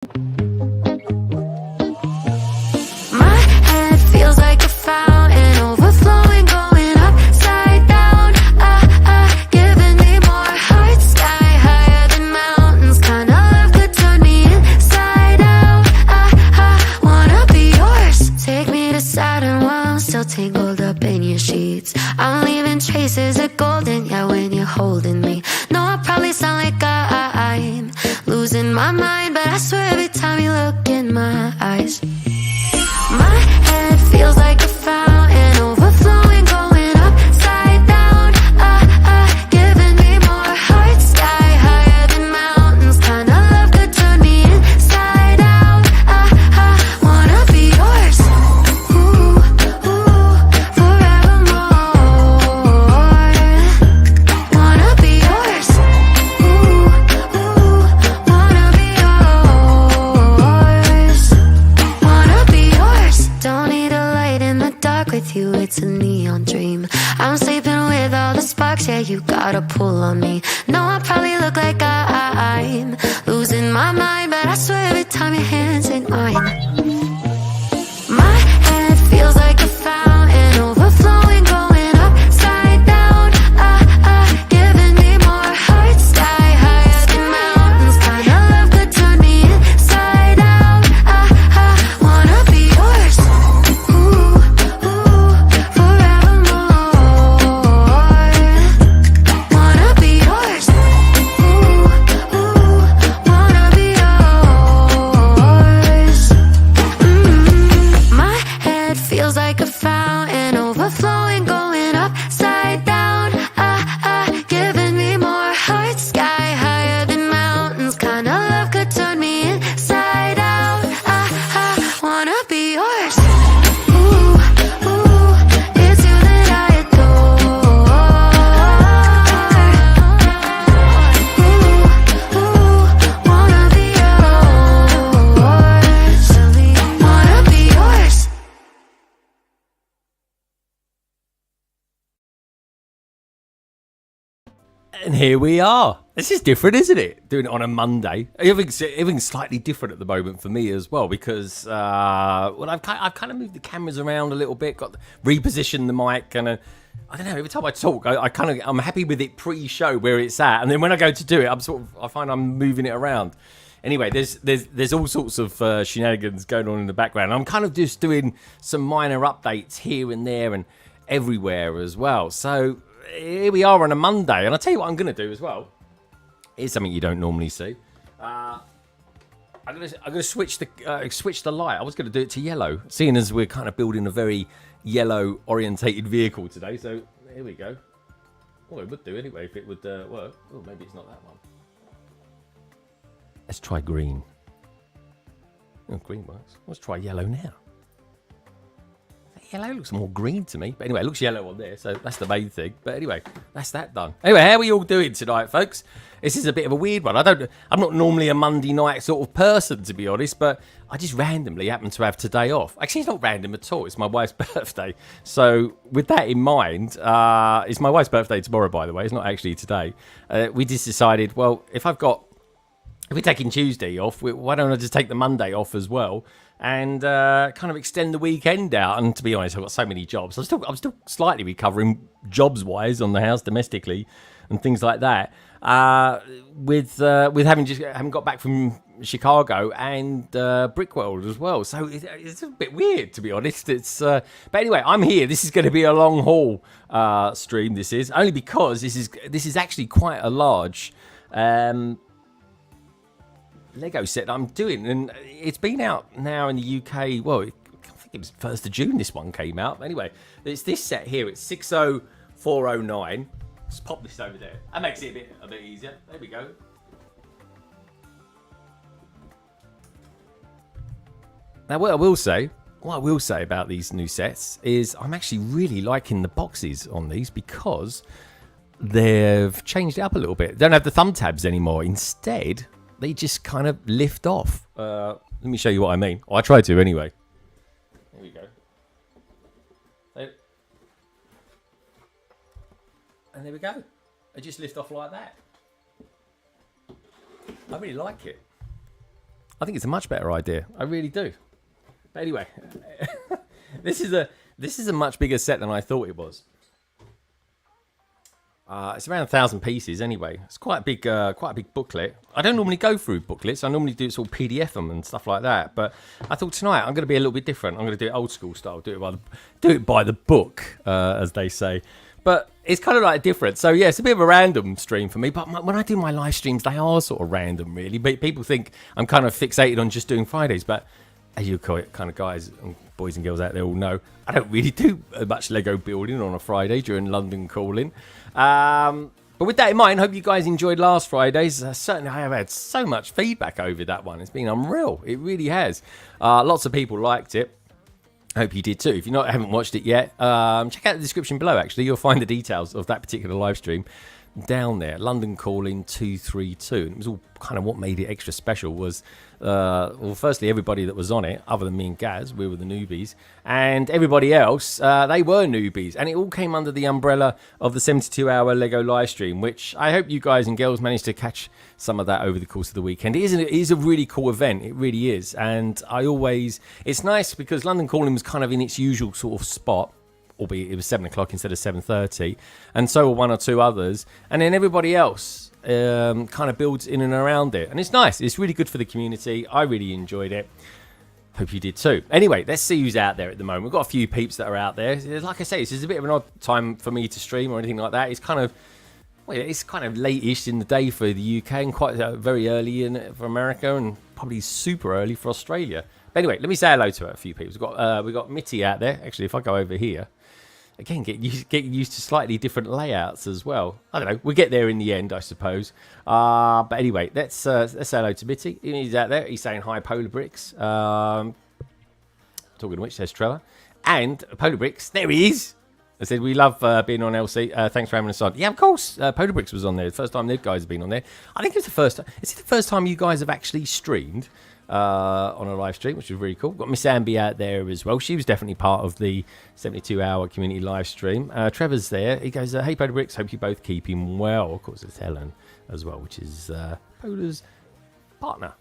My head feels like a fountain, overflowing, going upside down. Giving me more heart, sky higher than mountains. Kind of love could turn me inside out. Wanna be yours. Take me to Saturn while I'm still tangled up in your sheets. I'm leaving traces of golden, yeah, when you're holding me. No, I probably sound like I'm losing my mind, but I swear every time you look in my eyes, my head feels like a fountain, overflowing, going upside down. Giving me more heart, sky higher than mountains. Kind of love could turn me inside out. Wanna be yours, ooh, forevermore. Wanna be yours, ooh, wanna be yours. Wanna be yours. Don't need a light in the dark with you, it's a neon dream. I'm sleeping with all the sparks, yeah, you got a pull on me. No, I probably look like I'm losing my mind, but I swear every time your hands in mine, my head feels like a fountain, overflowing, going upside down. Giving me more heart, sky higher than mountains. Kind of love could turn me inside out. Wanna be yours, ooh, forevermore. Wanna be yours, ooh, wanna be yours. My head feels like a fountain, overflowing, going upside down. Giving me more heart, sky higher than mountains. Kind of love could turn me inside out. Wanna be yours, ooh, it's you that I adore. Wanna be yours, wanna be yours. And here we are. This is different, isn't it? Doing it on a Monday. Everything's slightly different at the moment for me as well because well, I've kind of moved the cameras around a little bit, repositioned the mic, and I don't know. Every time I talk, I'm happy with it pre-show where it's at, and then when I go to do it, I find I'm moving it around. Anyway, there's all sorts of shenanigans going on in the background. I'm kind of just doing some minor updates here and there and everywhere as well. So here we are on a Monday, and I'll tell you what I'm going to do as well. Here's something you don't normally see. I'm gonna switch the light. I was going to do it to yellow, seeing as we're kind of building a very yellow orientated vehicle today. So here we go. Oh, it would do anyway if it would work. Oh, maybe it's not that one. Let's try green. Oh, green works. Let's try yellow now. Yellow looks more green to me. But anyway, it looks yellow on there, so that's the main thing. But anyway, that's that done. Anyway, how are we all doing tonight, folks? This is a bit of a weird one. I'm not normally a Monday night sort of person, to be honest, but I just randomly happen to have today off. Actually, it's not random at all. It's my wife's birthday. So with that in mind, it's my wife's birthday tomorrow, by the way. It's not actually today. We just decided, well, if we're taking Tuesday off, why don't I just take the Monday off as well? And kind of extend the weekend out. And to be honest, I've got so many jobs. I'm still slightly recovering jobs-wise on the house domestically and things like that. With having got back from Chicago and BRICKWORLD as well. So it's a bit weird, to be honest. But anyway, I'm here. This is going to be a long haul stream. This is only because this is actually quite a large Lego set I'm doing, and it's been out now in the UK. Well, I think it was 1st of June this one came out. Anyway, it's this set here. It's 60409. Let's pop this over there. That makes it a bit easier. There we go. Now, what I will say about these new sets is I'm actually really liking the boxes on these because they've changed it up a little bit. They don't have the thumb tabs anymore. Instead, they just kind of lift off. Let me show you what I mean. I try to anyway. There we go. And there we go. They just lift off like that. I really like it. I think it's a much better idea. I really do. But anyway, this is a much bigger set than I thought it was. It's around 1,000 pieces anyway. It's quite a big booklet. I don't normally go through booklets. I normally do sort of PDF them and stuff like that. But I thought tonight I'm going to be a little bit different. I'm going to do it old school style. Do it by the book, as they say. But it's kind of like different. So yeah, it's a bit of a random stream for me. But when I do my live streams, they are sort of random, really. But people think I'm kind of fixated on just doing Fridays. But as you kind of guys and boys and girls out there all know, I don't really do much Lego building on a Friday during London calling. But with that in mind, hope you guys enjoyed last Friday's. Certainly, I have had so much feedback over that one. It's been unreal. It really has. Lots of people liked it. Hope you did too. If you haven't watched it yet, check out the description below. Actually, you'll find the details of that particular live stream down there. London Calling 232. And it was all kind of what made it extra special was, well, firstly, everybody that was on it, other than me and Gaz, we were the newbies, and everybody else, they were newbies, and it all came under the umbrella of the 72-hour Lego live stream, which I hope you guys and girls managed to catch some of that over the course of the weekend. It is a really cool event. It really is, and it's nice because London Calling was kind of in its usual sort of spot, albeit it was 7 o'clock instead of 7:30, and so were one or two others, and then everybody else kind of builds in and around it, and it's nice. It's really good for the community. I really enjoyed it. Hope you did too. Anyway, let's see who's out there at the moment. We've got a few peeps that are out there. Like I say, this is a bit of an odd time for me to stream or anything like that. It's kind of late-ish in the day for the UK and quite very early for America and probably super early for Australia. But anyway, let me say hello to a few people. We've got Mitty out there. Actually, if I go over here, again, get used to slightly different layouts as well. I don't know. We'll get there in the end, I suppose. But anyway, let's say hello to Mitty. He's out there. He's saying hi, Polar Bricks. Talking of which, says Trevor. And Polar Bricks, there he is. I said, we love being on LC. Thanks for having us on. Yeah, of course. Polar Bricks was on there. The first time these guys have been on there. I think it's the first time. Is it the first time you guys have actually streamed on a live stream, which was really cool? Got Miss Ambi out there as well. She was definitely part of the 72-hour community live stream. Trevor's there. He goes, hey, Polar Bricks, hope you both keeping well. Of course, it's Helen as well, which is Polar's partner.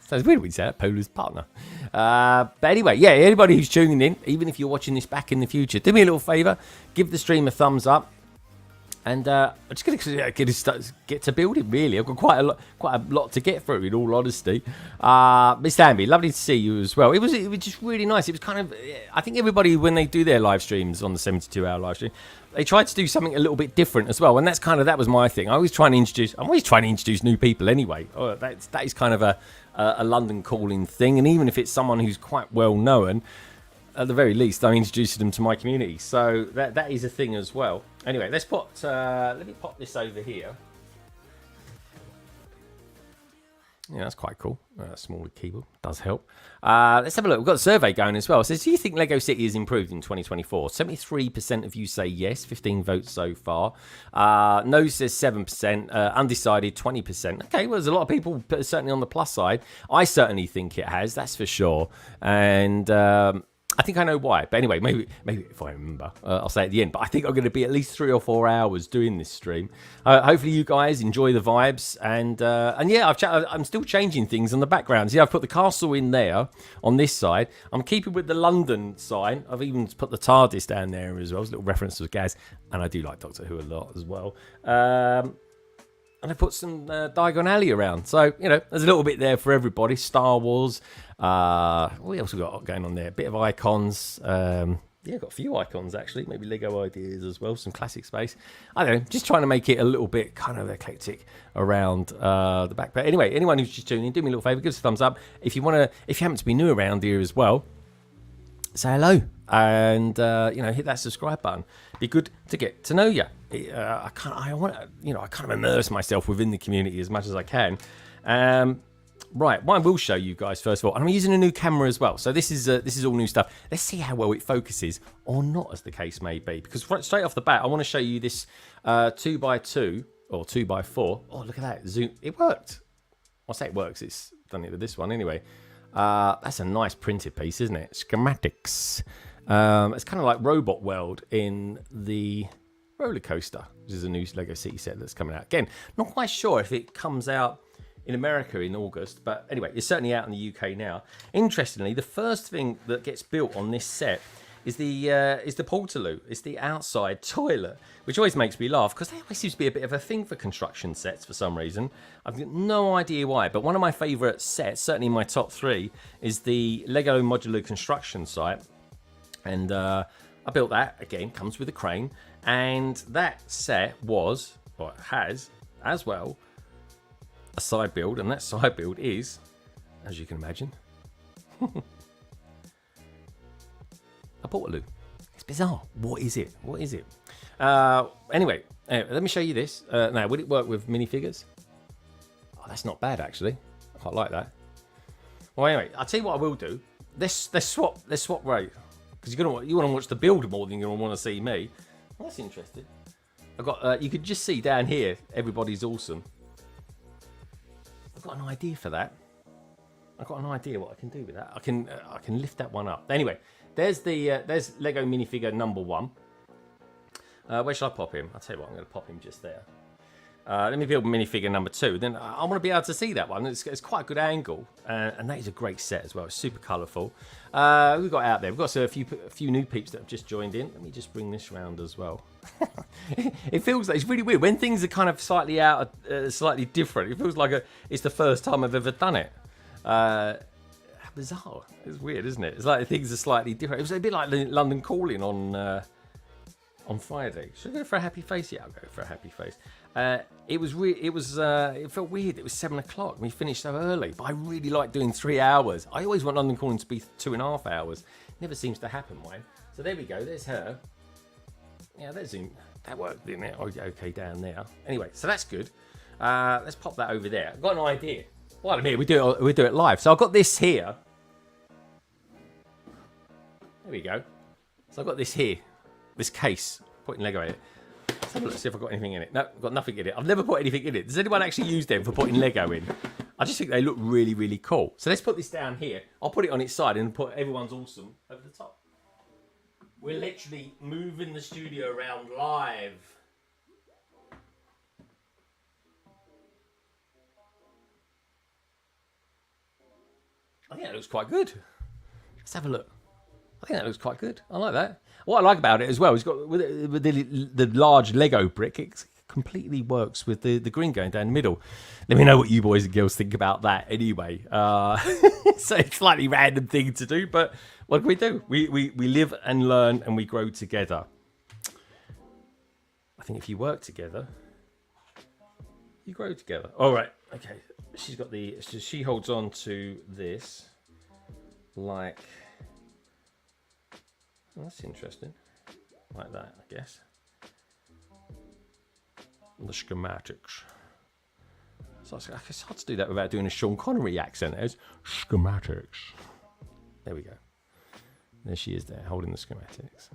Sounds weird when you say that, Polar's partner. But anyway, yeah, anybody who's tuning in, even if you're watching this back in the future, do me a little favour, give the stream a thumbs up. And I'm just going to get to building, really. I've got quite a lot to get through, in all honesty. Miss Amby, lovely to see you as well. It was just really nice. It was kind of, I think everybody, when they do their live streams on the 72-hour live stream, they try to do something a little bit different as well. And that was my thing. I'm always trying to introduce new people anyway. That is kind of a London calling thing. And even if it's someone who's quite well known, at the very least, I'm introducing them to my community. So that is a thing as well. Anyway, let me pop this over here. Yeah, that's quite cool. Smaller keyboard does help. Let's have a look. We've got a survey going as well. It says, do you think Lego City has improved in 2024? 73% of you say yes, 15 votes so far. No says 7%, undecided 20%. Okay, well, there's a lot of people certainly on the plus side. I certainly think it has, that's for sure. And I think I know why, but anyway, maybe if I remember, I'll say at the end. But I think I'm going to be at least 3 or 4 hours doing this stream. Hopefully, you guys enjoy the vibes, and yeah, I'm still changing things on the background. See, I've put the castle in there on this side. I'm keeping with the London sign. I've even put the TARDIS down there as well. It's a little reference to Gaz, and I do like Doctor Who a lot as well. And I put some Diagon Alley around. So, you know, there's a little bit there for everybody. Star Wars. What else we got going on there? A bit of icons. Yeah, got a few icons, actually. Maybe Lego ideas as well. Some classic space. I don't know. Just trying to make it a little bit kind of eclectic around the back. But anyway, anyone who's just tuning in, do me a little favour. Give us a thumbs up. If you happen to be new around here as well, say hello. And, you know, hit that subscribe button. Be good to get to know you. I want to, you know, I kind of immerse myself within the community as much as I can. Right, what I will show you guys first of all, and I'm using a new camera as well. So this is all new stuff. Let's see how well it focuses, or not, as the case may be. Because straight off the bat, I want to show you this 2x2 or 2x4. Oh, look at that zoom! It worked. I say it works. It's done it with this one anyway. That's a nice printed piece, isn't it? Schematics. It's kind of like Robot World in the roller coaster, which is a new Lego City set that's coming out. Again, not quite sure if it comes out in America in August. But anyway, it's certainly out in the UK now. Interestingly, the first thing that gets built on this set is the portaloo. It's the outside toilet, which always makes me laugh because there always seems to be a bit of a thing for construction sets for some reason. I've got no idea why, but one of my favourite sets, certainly in my top 3, is the Lego modular construction site. And I built that, again, comes with a crane. And that set was, or it has, as well, a side build. And that side build is, as you can imagine, a portaloo. It's bizarre. What is it? What is it? Anyway, let me show you this. Now, would it work with minifigures? Oh, that's not bad, actually. I quite like that. Well, anyway, I'll tell you what I will do. Let's swap right. Because you want to watch the build more than you're going to want to see me. Well, that's interesting. I've got. You could just see down here, everybody's awesome. I've got an idea for that. I've got an idea what I can do with that. I can lift that one up. Anyway, there's Lego minifigure number 1. Where should I pop him? I'll tell you what, I'm going to pop him just there. Let me build minifigure number 2. Then I want to be able to see that one. It's quite a good angle, and that is a great set as well. It's super colourful. We've got out there. We've got a few new peeps that have just joined in. Let me just bring this round as well. It feels like it's really weird when things are kind of slightly slightly different. It feels like it's the first time I've ever done it. Bizarre. It's weird, isn't it? It's like things are slightly different. It was a bit like London Calling on Friday. Should I go for a happy face? Yeah, I'll go for a happy face. It felt weird. It was 7 o'clock. We finished so early, but I really like doing 3 hours. I always want London Calling to be 2.5 hours. Never seems to happen, mine. So there we go. There's her. Yeah, that worked, didn't it? Okay, down there. Anyway, so that's good. Let's pop that over there. I've got an idea. Well, I mean, we do it live. So I've got this here. There we go. So I've got this here. This case. Putting Lego in it. Let's have a look, see if I've got anything in it. No, I've got nothing in it. I've never put anything in it. Does anyone actually use them for putting Lego in? I just think they look really, really cool. So let's put this down here. I'll put it on its side and put Everyone's Awesome over the top. We're literally moving the studio around live. I think that looks quite good. Let's have a look. I think that looks quite good. I like that. What I like about it as well, it's got with the large Lego brick, it completely works with the green going down the middle. Let me know what you boys and girls think about that anyway. So it's a slightly random thing to do, but what can we do? We live and learn and we grow together. I think if you work together, you grow together. All right, okay. She's got she holds on to this like... Well, that's interesting. Like that, I guess. The schematics. So it's hard to do that without doing a Sean Connery accent. There's schematics. There we go. There she is there, holding the schematics.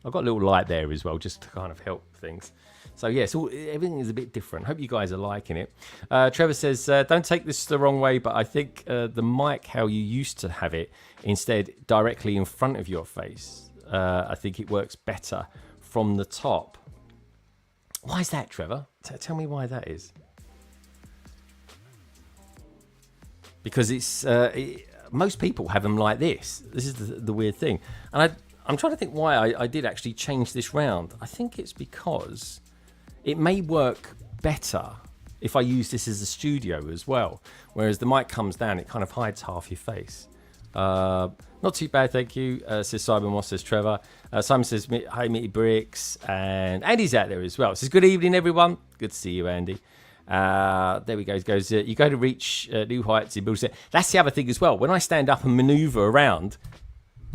I've got a little light there as well, just to kind of help things. So yeah, everything is a bit different. Hope you guys are liking it. Trevor says, don't take this the wrong way, but I think the mic, how you used to have it, instead directly in front of your face. I think it works better from the top. Why is that, Trevor? Tell me why that is. Because most people have them like this. This is the weird thing. And I'm trying to think why I did actually change this round. I think it's because it may work better if I use this as a studio as well. Whereas the mic comes down, it kind of hides half your face. Not too bad, thank you, says Simon Moss, says Trevor. Simon says, hi, Mitty Bricks. And Andy's out there as well. Says, good evening, everyone. Good to see you, Andy. There we go. He goes, you go to reach new heights in build. That's the other thing as well. When I stand up and maneuver around,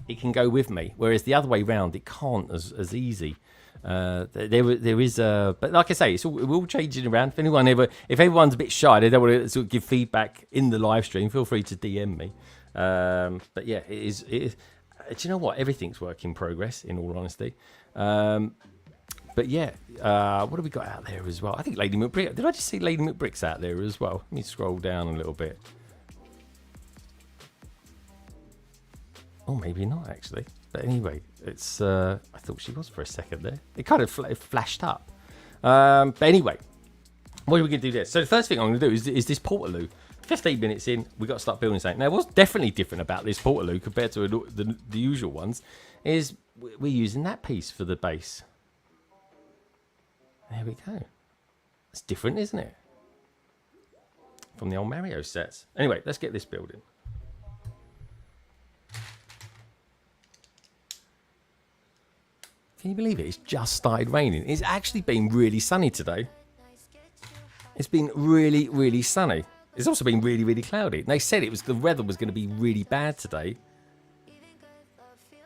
it can go with me. Whereas the other way round, it can't as easy. There is a, but like I say, we're all changing around. If everyone's a bit shy, they don't want to sort of give feedback in the live stream, feel free to DM me. But yeah, it is. Do you know what? Everything's work in progress, in all honesty. But yeah, what have we got out there as well? I think Lady McBrick. Did I just see Lady McBricks out there as well? Let me scroll down a little bit. Oh, maybe not actually. But anyway, it's. I thought she was for a second there. It kind of flashed up. But anyway, what are we going to do this? So the first thing I'm going to do is this portaloo. 15 minutes in, we got to start building something. Now, what's definitely different about this portaloo compared to the usual ones is we're using that piece for the base. There we go. It's different, isn't it? From the old Mario sets. Anyway, let's get this building. Can you believe it? It's just started raining. It's actually been really sunny today. It's been really, really sunny. It's also been really, really cloudy. And they said the weather was going to be really bad today.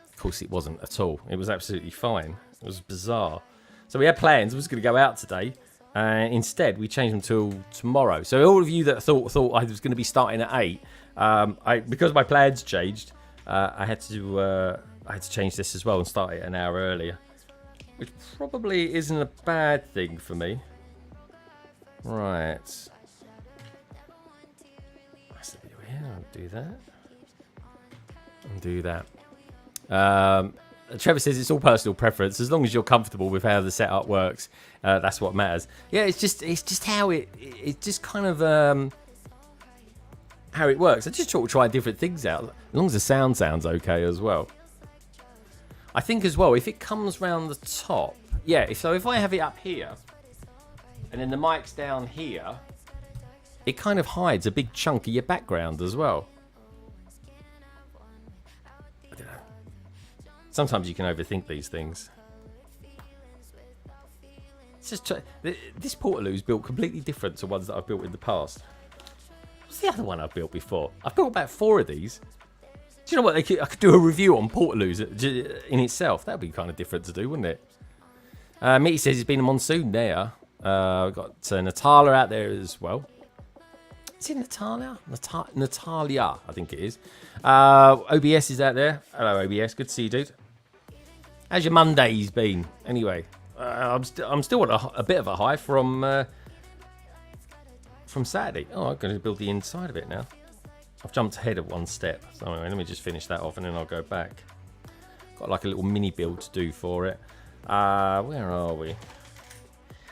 Of course, it wasn't at all. It was absolutely fine. It was bizarre. So we had plans. We was going to go out today. Instead, we changed them till tomorrow. So all of you that thought I was going to be starting at 8, because my plans changed, I had to change this as well and start it an hour earlier, which probably isn't a bad thing for me. Right. I'll do that. And do that. Trevor says it's all personal preference. As long as you're comfortable with how the setup works, that's what matters. Yeah, it's just how it's just kind of how it works. I just try different things out, as long as the sound sounds okay as well. I think as well, if it comes round the top, yeah. So if I have it up here, and then the mic's down here, it kind of hides a big chunk of your background as well. I don't know. Sometimes you can overthink these things. It's just this portaloo is built completely different to ones that I've built in the past. What's the other one I've built before? I've built about 4 of these. Do you know what? I could do a review on portaloos in itself. That would be kind of different to do, wouldn't it? Mitty says it's been a monsoon there. We've got Natalia out there as well. Is it Natalia? Natalia, I think it is. OBS is out there. Hello, OBS. Good to see you, dude. How's your Mondays been? Anyway, I'm still on a bit of a high from Saturday. Oh, I'm going to build the inside of it now. I've jumped ahead of 1 step. So anyway, let me just finish that off and then I'll go back. Got like a little mini build to do for it. Where are we?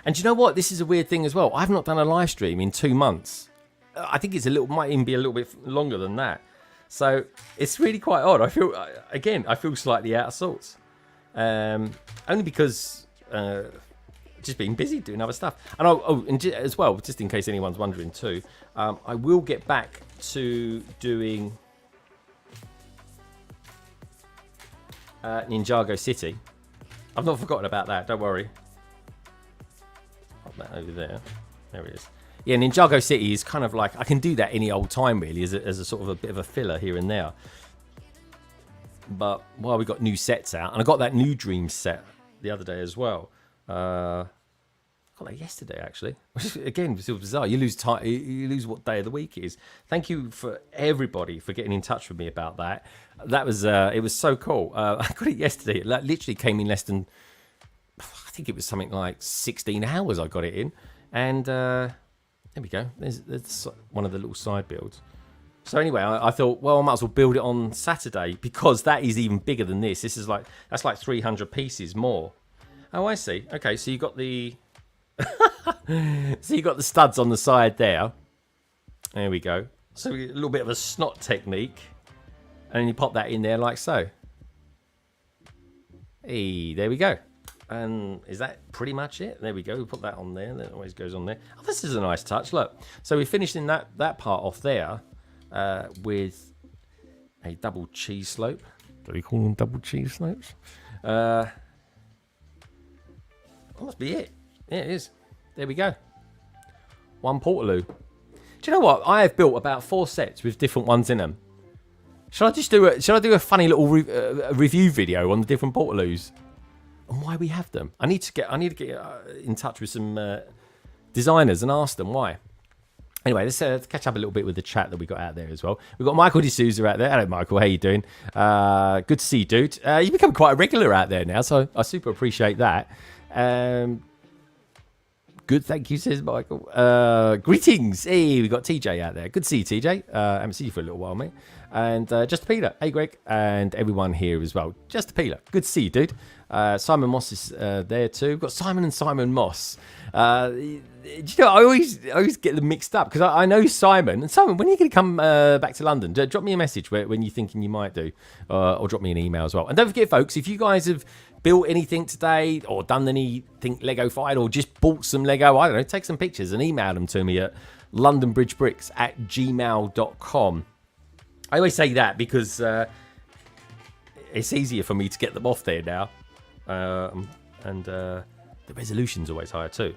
And do you know what? This is a weird thing as well. I've not done a live stream in 2 months. I think it's might even be a little bit longer than that. So it's really quite odd. I feel slightly out of sorts. Only because just being busy doing other stuff. And as well, just in case anyone's wondering too, I will get back to doing Ninjago City. I've not forgotten about that. Don't worry. Pop that over there. There it is. Yeah, Ninjago City is kind of like, I can do that any old time really, as a sort of a bit of a filler here and there. But while we got new sets out, and I got that new Dream set the other day as well. I got that yesterday actually. Which again, was bizarre. You lose time. You lose what day of the week it is. Thank you for everybody for getting in touch with me about that. That was it was so cool. I got it yesterday. It literally came in less than, I think it was something like 16 hours. I got it in, and there we go. There's one of the little side builds. So anyway, I thought, well, I might as well build it on Saturday because that is even bigger than this. This is like, that's like 300 pieces more. Oh, I see. Okay, so you got the so you got the studs on the side there. There we go. So a little bit of a snot technique, and then you pop that in there like so. Hey, there we go. And is that pretty much it? There we go. We put that on there. That always goes on there. Oh, this is a nice touch. Look. So we're finishing that part off there with a double cheese slope. Do we call them double cheese slopes? That must be it. Yeah, it is. There we go. One portaloo. Do you know what? I have built about 4 sets with different ones in them. Shall I just do a funny little review video on the different portaloos and why we have them? I need to get in touch with some designers and ask them why. Anyway, let's catch up a little bit with the chat that we got out there as well. We've got Michael D'Souza out there. Hello, Michael. How you doing? Good to see you, dude. You've become quite a regular out there now, so I super appreciate that. Good, thank you, says Michael. Greetings. Hey, we got TJ out there. Good to see you, TJ. I haven't seen you for a little while, mate. And Just a Peeler, hey Greg, and everyone here as well. Just a Peeler, good to see you, dude. Simon Moss is there too. We've got Simon and Simon Moss. You know, I always get them mixed up because I know Simon. And Simon, when are you going to come back to London? Drop me a message when you're thinking you might do, or drop me an email as well. And don't forget, folks, if you guys have built anything today or done anything Lego fired or just bought some Lego, I don't know, take some pictures and email them to me at londonbridgebricks@gmail.com. I always say that because it's easier for me to get them off there now. And the resolution's always higher too.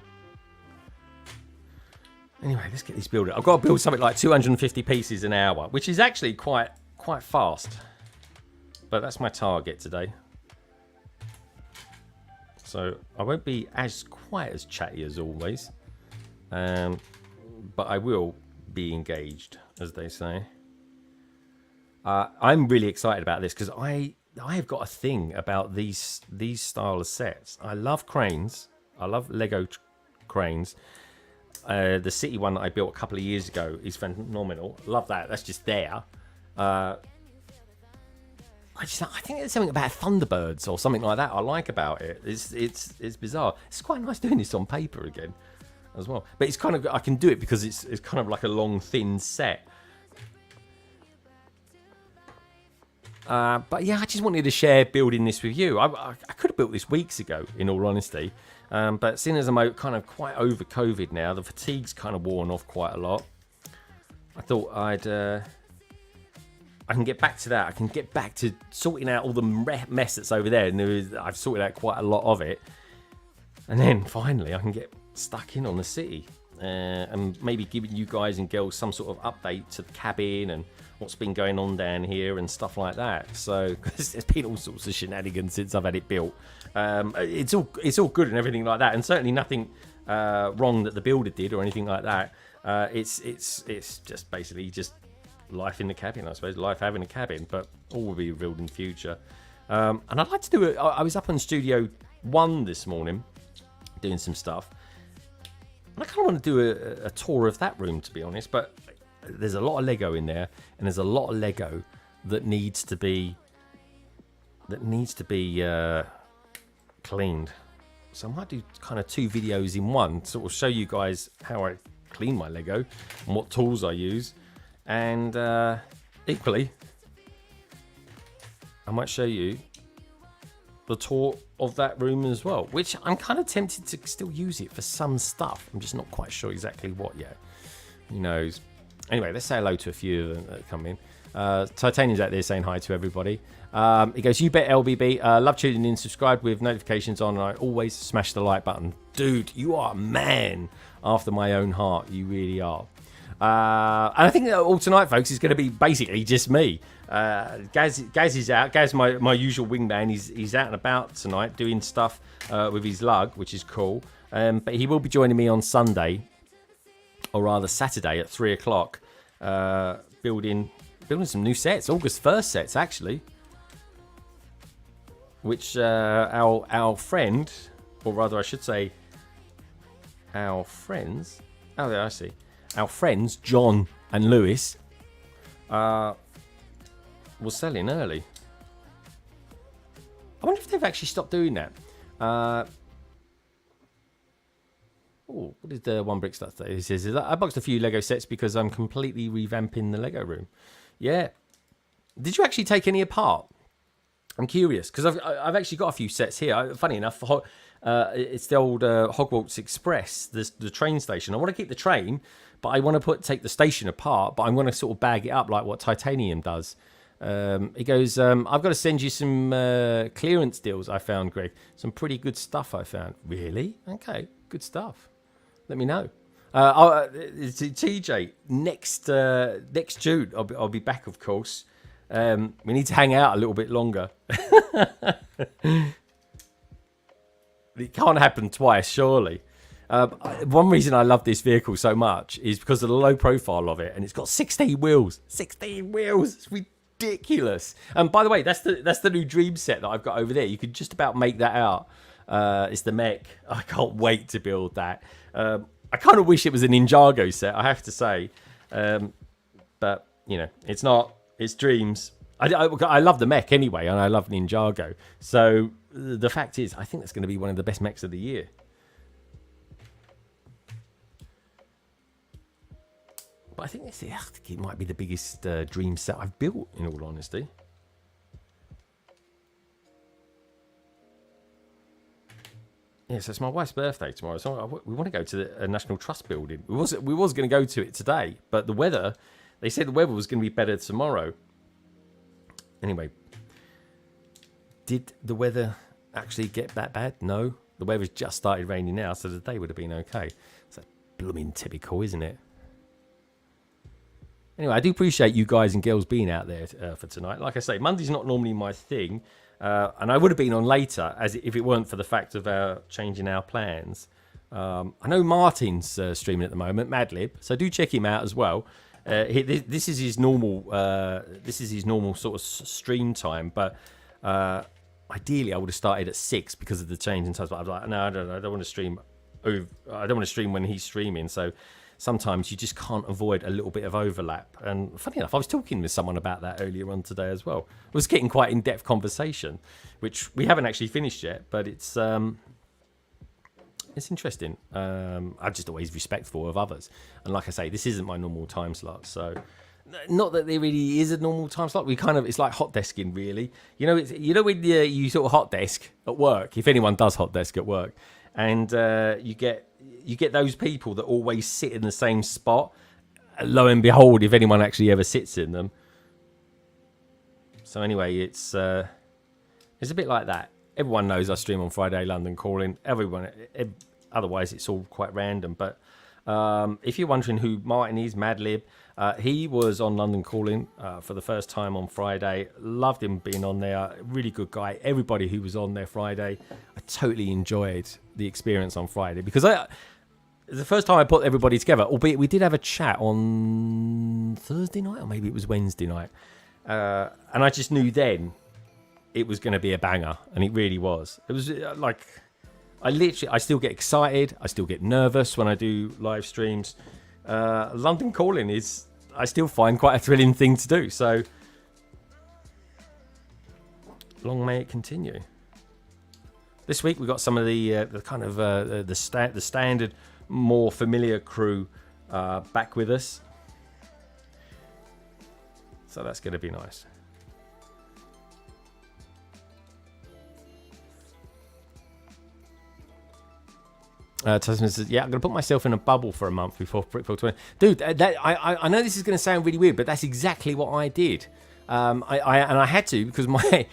Anyway, let's get this build. I've got to build something like 250 pieces an hour, which is actually quite fast. But that's my target today. So I won't be quite as chatty as always. But I will be engaged, as they say. I'm really excited about this because I've got a thing about these style of sets. I love cranes. I love Lego cranes. The city one that I built a couple of years ago is phenomenal. Love that. That's just there. I think there's something about Thunderbirds or something like that I like about it. It's bizarre. It's quite nice doing this on paper again as well. But it's kind of, I can do it because it's kind of like a long thin set. But yeah, I just wanted to share building this with you. I could have built this weeks ago, in all honesty. But seeing as I'm kind of quite over COVID now, the fatigue's kind of worn off quite a lot. I thought I can get back to that. I can get back to sorting out all the mess that's over there. And I've sorted out quite a lot of it. And then finally I can get stuck in on the city. And maybe giving you guys and girls some sort of update to the cabin and what's been going on down here and stuff like that. So, because there's been all sorts of shenanigans since I've had it built. It's all good and everything like that, and certainly nothing wrong that the builder did or anything like that. It's just basically just life in the cabin, I suppose. Life having a cabin, but all will be revealed in the future. And I'd like to do it. I was up on Studio 1 this morning doing some stuff. And I kind of want to do a tour of that room, to be honest, but there's a lot of Lego in there, and there's a lot of Lego that needs to be cleaned. So I might do kind of 2 videos in one, sort of show you guys how I clean my Lego and what tools I use, and equally I might show you the tour of that room as well, which I'm kind of tempted to still use it for some stuff. I'm just not quite sure exactly what yet. Who knows? Anyway, let's say hello to a few of them that come in. Titanium's out there saying hi to everybody. He goes, you bet LBB. Love tuning in, subscribe with notifications on, and I always smash the like button. Dude, you are a man after my own heart. You really are. And I think that all tonight, folks, is going to be basically just me. Gaz is out. Gaz, my usual wingman, he's out and about tonight doing stuff with his lug, which is cool. But he will be joining me on Sunday, or rather Saturday at 3 o'clock, building some new sets, August 1st sets actually, which our friend, or rather I should say our friends, oh there I see, our friends John and Lewis was selling early. I wonder if they've actually stopped doing that. Oh, what did the One Brick stuff say? He says, I boxed a few Lego sets because I'm completely revamping the Lego room. Yeah. Did you actually take any apart? I'm curious, because I've actually got a few sets here. Funny enough, it's the old Hogwarts Express, the train station. I want to keep the train, but I want to take the station apart, but I'm going to sort of bag it up like what Titanium does. He goes, I've got to send you some clearance deals I found, Greg. Some pretty good stuff I found. Really? Okay, good stuff. Let me know. TJ, next June, I'll be back, of course. We need to hang out a little bit longer. It can't happen twice, surely. One reason I love this vehicle so much is because of the low profile of it, and it's got 16 wheels. 16 wheels. It's ridiculous. And by the way, that's the new dream set that I've got over there. You could just about make that out. It's the Mech. I can't wait to build that. I kind of wish it was a Ninjago set, I have to say. But, you know, it's not. It's dreams. I love the mech anyway, and I love Ninjago. So the fact is, I think that's going to be one of the best mechs of the year. But I think it might be the biggest dream set I've built, in all honesty. Yeah, so it's my wife's birthday tomorrow, so we want to go to the National Trust building. We was going to go to it today, but the weather, they said the weather was going to be better tomorrow. Anyway, did the weather actually get that bad? No, the weather's just started raining now, so the day would have been okay. So blooming typical, isn't it? Anyway, I do appreciate you guys and girls being out there for tonight. Like I say, Monday's not normally my thing, and I would have been on later if it weren't for the fact of changing our plans. I know Martin's streaming at the moment, Madlib, so do check him out as well. This is his normal. This is his normal sort of stream time, but ideally I would have started at 6 because of the change in times. But I was like, no, I don't want to stream. I don't want to stream when he's streaming. So sometimes you just can't avoid a little bit of overlap. And funny enough, I was talking with someone about that earlier on today as well. It was getting quite in-depth conversation, which we haven't actually finished yet, but it's interesting. I'm just always respectful of others. And like I say, this isn't my normal time slot. So not that there really is a normal time slot. It's like hot desking, really. You know when you sort of hot desk at work, if anyone does hot desk at work, and you get those people that always sit in the same spot. Lo and behold, if anyone actually ever sits in them. So anyway, it's a bit like that. Everyone knows I stream on Friday, London Calling. Otherwise, it's all quite random. But if you're wondering who Martin is, Madlib, he was on London Calling for the first time on Friday. Loved him being on there. Really good guy. Everybody who was on there Friday, I totally enjoyed the experience on Friday because the first time I put everybody together, albeit we did have a chat on Thursday night or maybe it was Wednesday night, and I just knew then it was going to be a banger, and it really was. It was like I still get excited, I still get nervous when I do live streams. London Calling I still find quite a thrilling thing to do. So long may it continue. This week we got some of the kind of the standard, more familiar crew back with us. So that's going to be nice. Tasman says, yeah, I'm going to put myself in a bubble for a month before BRICKWORLD 20. Dude, I know this is going to sound really weird, but that's exactly what I did. I had to because my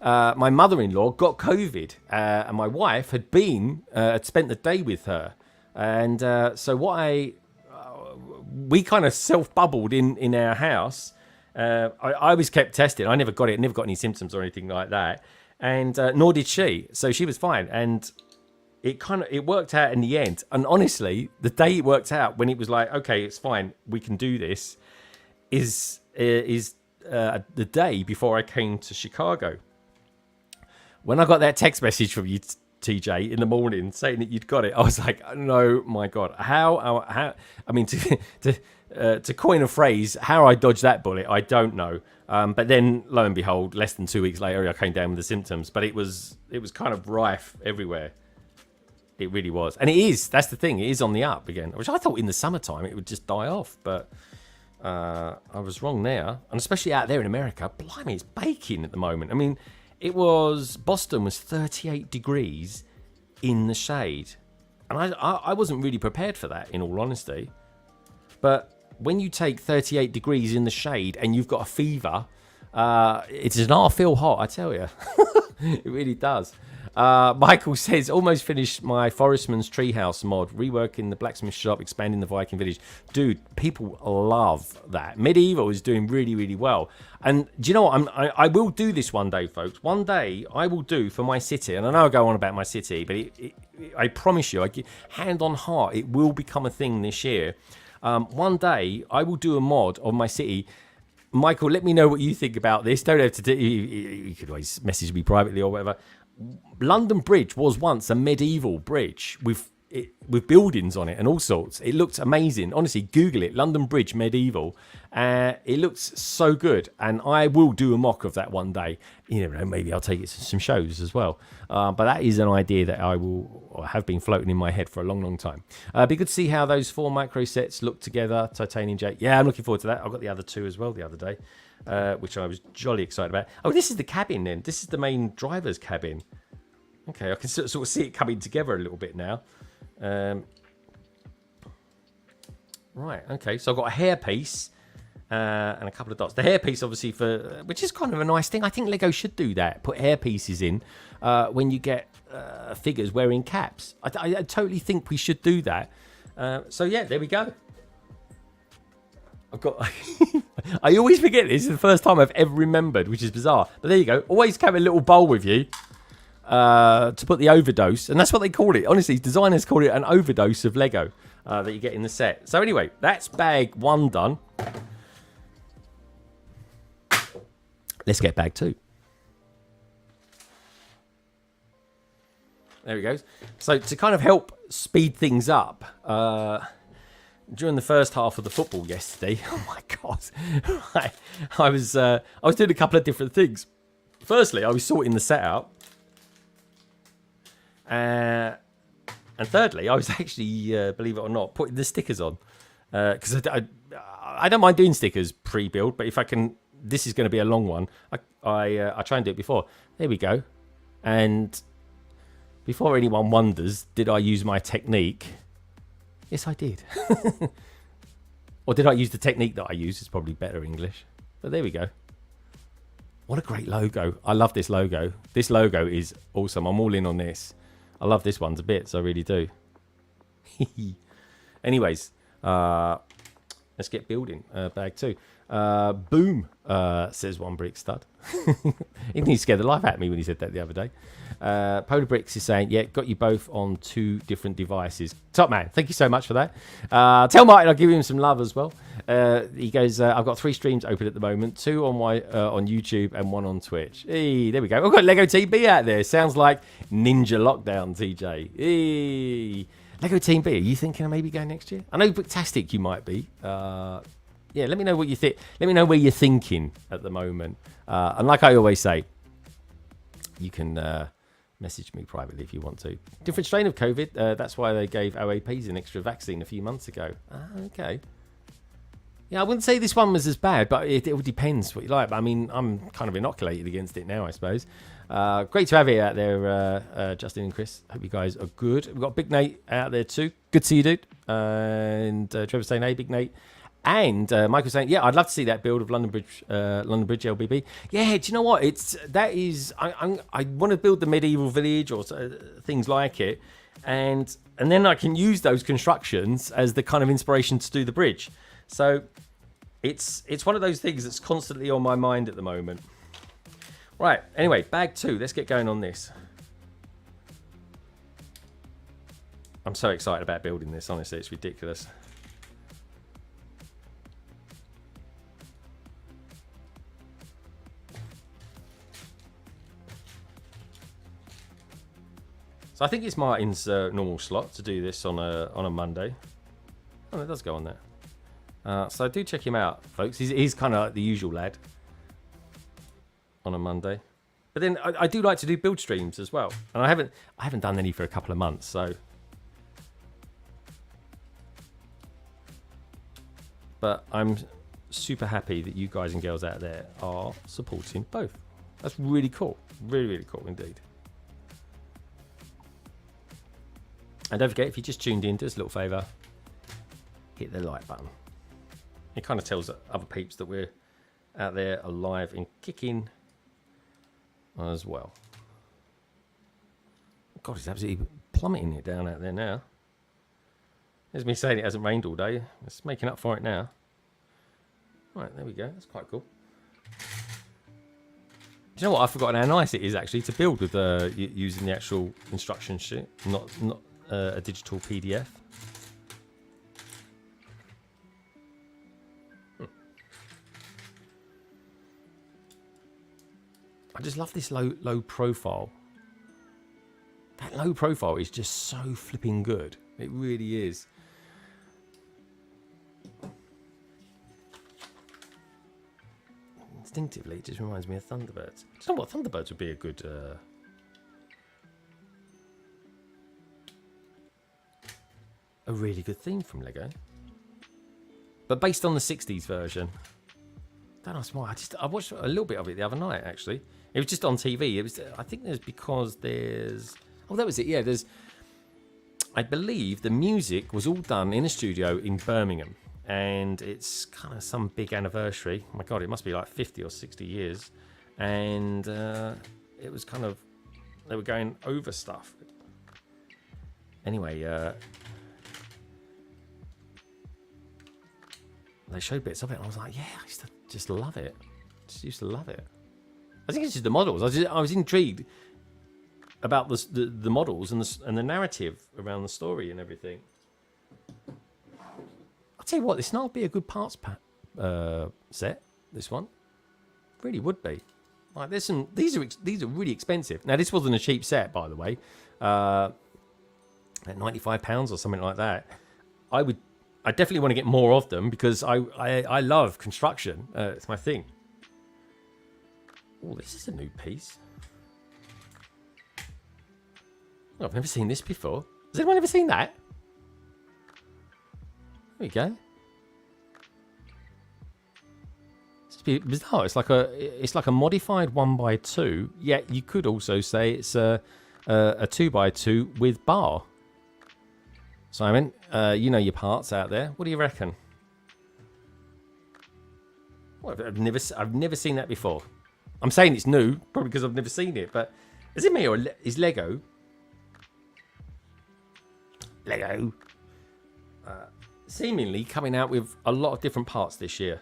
mother-in-law got COVID, and my wife had spent the day with her. And so we kind of self-bubbled in our house. I always kept testing. I never got it, never got any symptoms or anything like that. And nor did she. So she was fine. And it worked out in the end. And honestly, the day it worked out, when it was like, okay, it's fine, we can do this, is the day before I came to Chicago. When I got that text message from you, TJ, in the morning saying that you'd got it, I was like, no, my God, how I mean, to coin a phrase, how I dodged that bullet, I don't know. But then, lo and behold, less than 2 weeks later, I came down with the symptoms. But it was kind of rife everywhere. It really was. And it is. That's the thing. It is on the up again. Which I thought in the summertime it would just die off. But I was wrong there. And especially out there in America, blimey, it's baking at the moment. I mean, Boston was 38 degrees in the shade. And I wasn't really prepared for that, in all honesty. But when you take 38 degrees in the shade and you've got a fever, it does not feel hot, I tell you. It really does. Michael says, almost finished my Forestman's Treehouse mod, reworking the blacksmith shop, expanding the Viking village. Dude, people love that. Medieval is doing really, really well. And do you know what? I will do this one day, folks. One day I will do for my city, and I know I go on about my city, but I promise you, hand on heart, it will become a thing this year. One day I will do a mod of my city. Michael, let me know what you think about this. Don't have to do. You could always message me privately or whatever. London Bridge was once a medieval bridge with with buildings on it and all sorts. It looked amazing. Honestly, Google it, London Bridge Medieval. It looks so good, and I will do a mock of that one day. You never know, maybe I'll take it to some shows as well. But that is an idea that I will or have been floating in my head for a long, long time. Be good to see how those 4 micro sets look together. Titanium J. Yeah, I'm looking forward to that. I got the other 2 as well the other day, which I was jolly excited about. Oh, this is the cabin then. This is the main driver's cabin. Okay, I can sort of see it coming together a little bit now. Right, okay, so I've got a hairpiece and a couple of dots. The hairpiece, obviously, which is kind of a nice thing. I think Lego should do that, put hairpieces in when you get figures wearing caps. I totally think we should do that. So, yeah, there we go. I've got... I always forget this is the first time I've ever remembered, which is bizarre. But there you go. Always carry a little bowl with you. To put the overdose, and that's what they call it. Honestly, designers call it an overdose of Lego that you get in the set. So anyway, that's bag 1 done. Let's get bag 2. There we go. So to kind of help speed things up, during the first half of the football yesterday, oh my god, I was doing a couple of different things. Firstly, I was sorting the set out. And thirdly, I was actually, believe it or not, putting the stickers on. Because I don't mind doing stickers pre-build, but if I can, this is going to be a long one. I try and do it before. There we go. And before anyone wonders, did I use my technique? Yes, I did. Or did I use the technique that I use? It's probably better English. But there we go. What a great logo. I love this logo. This logo is awesome. I'm all in on this. I love this one to bits. I really do. Anyways, let's get building. Bag 2. Boom, says one brick stud. He nearly scared the life out of me when he said that the other day. Polar Bricks is saying, yeah, got you both on 2 different devices. Top man, thank you so much for that. Tell Martin I'll give him some love as well. He goes, I've got 3 streams open at the moment, 2 on YouTube and 1 on Twitch. Hey, there we go. I've got Lego TB out there. Sounds like Ninja Lockdown, TJ. Hey. Lego Team B, are you thinking of maybe going next year? I know Bricktastic you might be. Yeah, let me know what you think. Let me know where you're thinking at the moment. And like I always say, you can message me privately if you want to. Different strain of COVID. That's why they gave OAPs an extra vaccine a few months ago. Okay. Yeah, I wouldn't say this one was as bad, but it all depends what you like. I mean, I'm kind of inoculated against it now, I suppose. Great to have you out there, Justin and Chris. Hope you guys are good. We've got Big Nate out there too. Good to see you, dude. And Trevor saying, hey, Big Nate. And Michael saying, yeah, I'd love to see that build of London Bridge LBB. Yeah, do you know what? I want to build the medieval village or things like it, and then I can use those constructions as the kind of inspiration to do the bridge. So it's one of those things that's constantly on my mind at the moment. Right. Anyway, bag 2. Let's get going on this. I'm so excited about building this. Honestly, it's ridiculous. So I think it's Martin's normal slot to do this on a Monday. Oh, it does go on there. So do check him out, folks. He's kind of like the usual lad on a Monday. But then I do like to do build streams as well, and I haven't done any for a couple of months. So, but I'm super happy that you guys and girls out there are supporting both. That's really cool. Really, really cool indeed. And don't forget, if you just tuned in, do us a little favour, hit the like button. It kind of tells other peeps that we're out there alive and kicking as well. God, it's absolutely plummeting it down out there now. There's me saying it hasn't rained all day. It's making up for it now. Right, there we go. That's quite cool. Do you know what? I've forgotten how nice it is actually to build with using the actual instruction sheet, not a digital PDF. I just love this low profile. That low profile is just so flipping good. It really is. Instinctively, it just reminds me of Thunderbirds. Do you know what? Thunderbirds would be a good... a really good theme from Lego. But based on the 60s version. Don't ask why. I watched a little bit of it the other night, actually. It was just on TV. It was, I think there's because there's... Oh, that was it. Yeah, there's... I believe the music was all done in a studio in Birmingham. And it's kind of some big anniversary. Oh my God, it must be like 50 or 60 years. And it was kind of... They were going over stuff. Anyway, they showed bits of it. And I was like, yeah, I used to just love it. Just used to love it. I think it's just the models. I was intrigued about the models and the narrative around the story and everything. I'll tell you what, this might be a good parts set. This one really would be. Like, there's some. These are really expensive. Now, this wasn't a cheap set, by the way. At £95 or something like that. I definitely want to get more of them because I love construction. It's my thing. Oh, this is a new piece. Oh, I've never seen this before. Has anyone ever seen that? There we go. It's bizarre. It's like a modified 1x2. Yet you could also say it's a 2x2 with bar. Simon, you know your parts out there. What do you reckon? Well, I've never seen that before. I'm saying it's new, probably because I've never seen it. But is it me or is Lego seemingly coming out with a lot of different parts this year?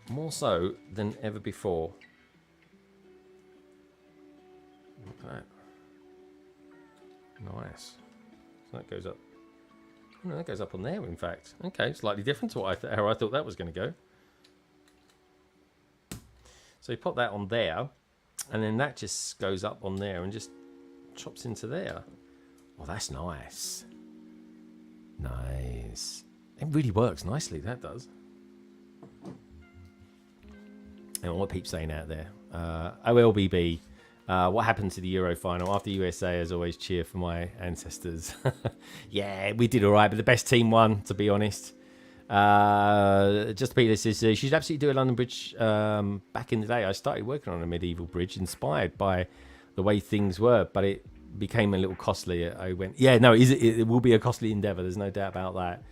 More so than ever before. Look at that. Nice. So that goes up. No, that goes up on there, in fact. Okay, slightly different to how I thought that was going to go. So you pop that on there, and then that just goes up on there and just chops into there. Oh, that's nice. Nice. It really works nicely, that does. And what peeps saying out there? OLBB. What happened to the Euro final? After USA, as always, cheer for my ancestors. Yeah, we did all right, but the best team won, to be honest. Just Peter says, you should absolutely do a London Bridge. Back in the day, I started working on a medieval bridge inspired by the way things were, but it became a little costly. I went, yeah, no, it will be a costly endeavour. There's no doubt about that.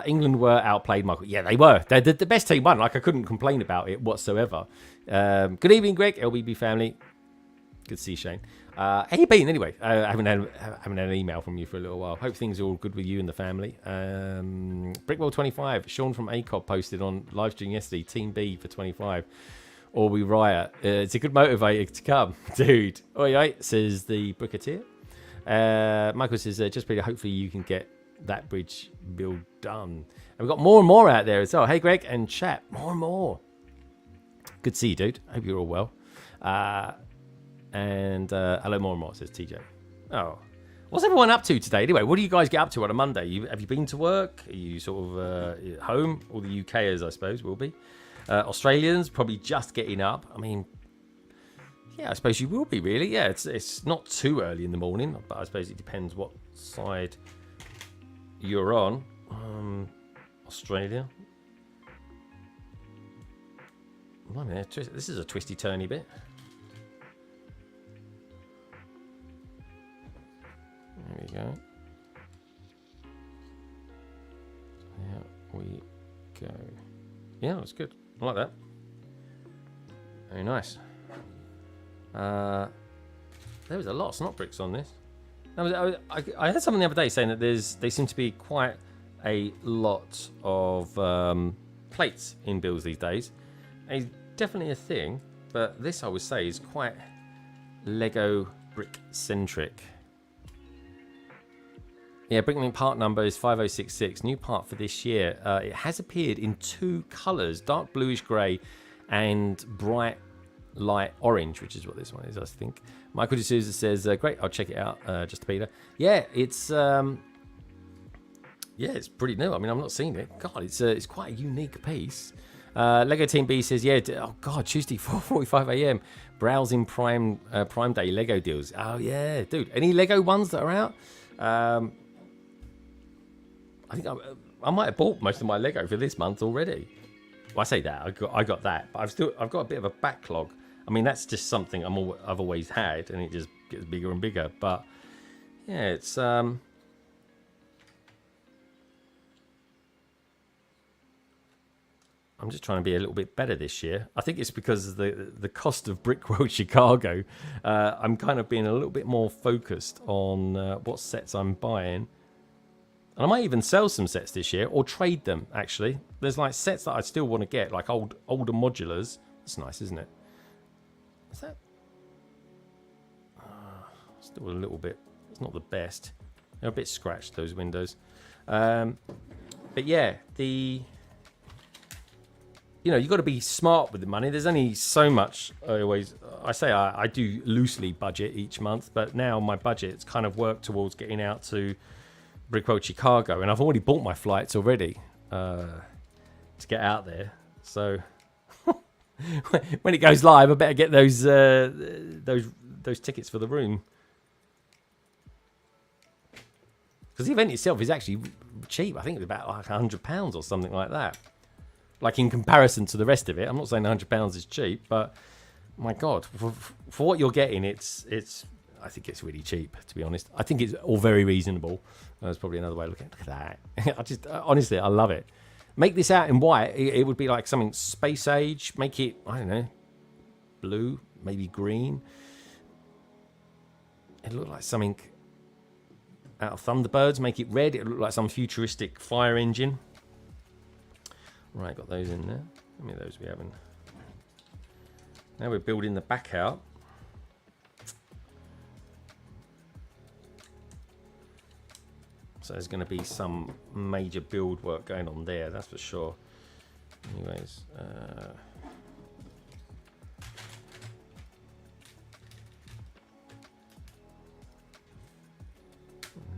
England were outplayed, Michael. Yeah, they were. The best team won. Like, I couldn't complain about it whatsoever. Good evening, Greg, LBB family. Good to see you, Shane. How you been anyway? I haven't had an email from you for a little while. Hope things are all good with you and the family. BRICKWORLD 25. Sean from ACOB posted on live stream yesterday. Team B for 25. Or we riot. It's a good motivator to come, dude. Oi, oi, says the Bricketeer. Michael says, just Peter, hopefully you can get that bridge build done. And we've got more and more out there as well. Hey, Greg and chat. More and more. Good to see you, dude. Hope you're all well. And hello, more and more, says TJ. Oh, what's everyone up to today? Anyway, what do you guys get up to on a Monday? Have you been to work? Are you sort of home? All the UKers, I suppose, will be. Australians probably just getting up. I mean, yeah, I suppose you will be, really. Yeah, it's not too early in the morning, but I suppose it depends what side you're on. Australia. I mean, this is a twisty-turny bit. There we go. There we go. Yeah, that's good. I like that. Very nice. There was a lot of snot bricks on this. I heard something the other day saying that they seem to be quite a lot of plates in builds these days. It's definitely a thing, but this I would say is quite Lego brick centric. Yeah, BRICKMANIA part number is 5066. New part for this year. It has appeared in two colours, dark bluish grey and bright light orange, which is what this one is, I think. Michael D'Souza says, great, I'll check it out, just Peter. Yeah, it's pretty new. I mean, I've not seen it. God, it's quite a unique piece. Lego Team B says, yeah, oh God, Tuesday, 4:45 a.m. Browsing Prime Day Lego deals. Oh yeah, dude. Any Lego ones that are out? I think I might have bought most of my Lego for this month already. Well, I say that I got that, but I've got a bit of a backlog. I mean, that's just something I've always had, and it just gets bigger and bigger. But yeah, it's I'm just trying to be a little bit better this year. I think it's because of the cost of BRICKWORLD Chicago. I'm kind of being a little bit more focused on what sets I'm buying. And I might even sell some sets this year or trade them, actually. There's like sets that I still want to get, like older modulars. That's nice, isn't it? Is that? Still a little bit. It's not the best. They're a bit scratched, those windows. But yeah, you know, you've got to be smart with the money. There's only so much. I say I do loosely budget each month, but now my budget's kind of worked towards getting out to BRICKWORLD Chicago, and I've already bought my flights already to get out there. So when it goes live, I better get those tickets for the room, because the event itself is actually cheap. I think it's about like £100 or something like that. Like in comparison to the rest of it, I'm not saying £100 is cheap, but my God, for what you're getting, it's. I think it's really cheap, to be honest. I think it's all very reasonable. That's probably another way of looking at that. I just honestly, I love it. Make this out in white. It would be like something space age. Make it, I don't know, blue, maybe green. It looked like something out of Thunderbirds. Make it red. It looked like some futuristic fire engine. Right, got those in there. How many of those we having? Now we're building the back out. So there's going to be some major build work going on there, that's for sure. Anyways,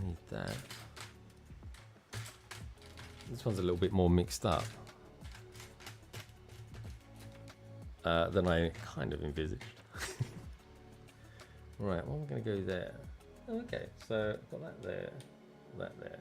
need that. This one's a little bit more mixed up than I kind of envisaged. Right, well, I'm going to go there. Okay, so I've got that there. That there.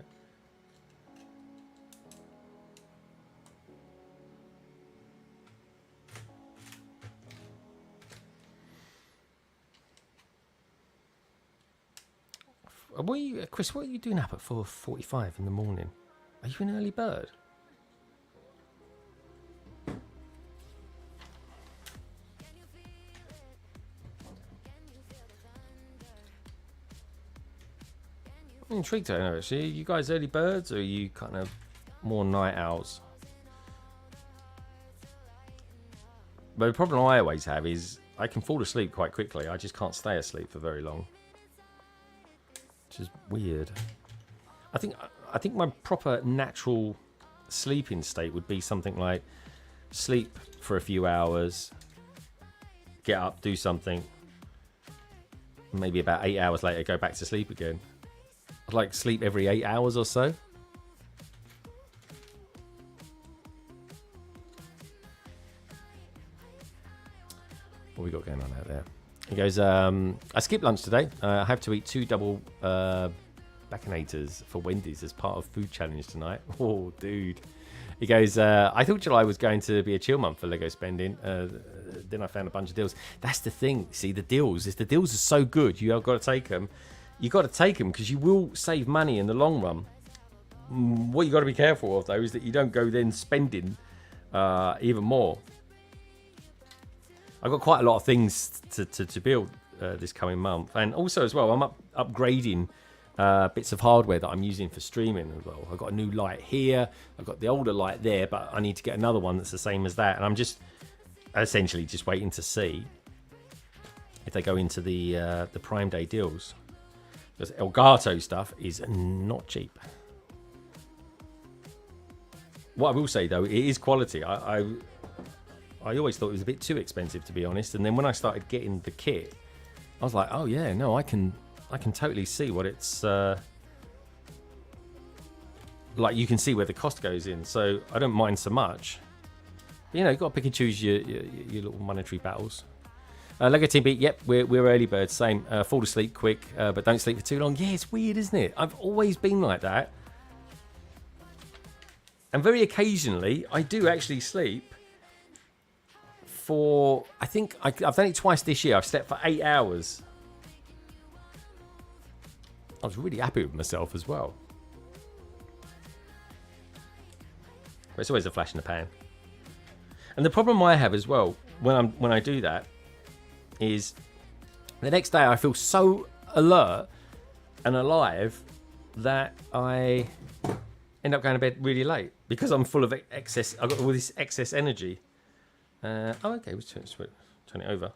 Chris, what are you doing up at 4:45 in the morning? Are you an early bird? I'm intrigued to know, actually. Are you guys early birds, or are you kind of more night owls? But the problem I always have is I can fall asleep quite quickly. I just can't stay asleep for very long, which is weird. I think my proper natural sleeping state would be something like sleep for a few hours, get up, do something, maybe about 8 hours later go back to sleep again. I'd like sleep every 8 hours or so. What we got going on out there? He goes, I skipped lunch today. I have to eat 2 double baconators for Wendy's as part of food challenge tonight. Oh, dude. He goes, I thought July was going to be a chill month for Lego spending. Then I found a bunch of deals. That's the thing. See, the deals are so good. You have got to take them. You got to take them because you will save money in the long run. What you got to be careful of, though, is that you don't go then spending even more. I've got quite a lot of things to build this coming month, and also as well, I'm upgrading bits of hardware that I'm using for streaming as well. I've got a new light here. I've got the older light there, but I need to get another one that's the same as that, and I'm just essentially just waiting to see if they go into the Prime Day deals. Because Elgato stuff is not cheap. What I will say though, it is quality. I I always thought it was a bit too expensive, to be honest. And then when I started getting the kit, I was like, oh yeah, no, I can totally see what it's like. You can see where the cost goes in, so I don't mind so much. But, you know, you've got to pick and choose your little monetary battles. Lego Team Beat, yep, we're early birds, same. Fall asleep quick, but don't sleep for too long. Yeah, it's weird, isn't it? I've always been like that. And very occasionally, I do actually sleep for, I think, I've done it twice this year. I've slept for 8 hours. I was really happy with myself as well. But it's always a flash in the pan. And the problem I have as well, when I do that, is the next day I feel so alert and alive that I end up going to bed really late because I'm full of excess. I've got all this excess energy. Oh, okay, let's turn it over.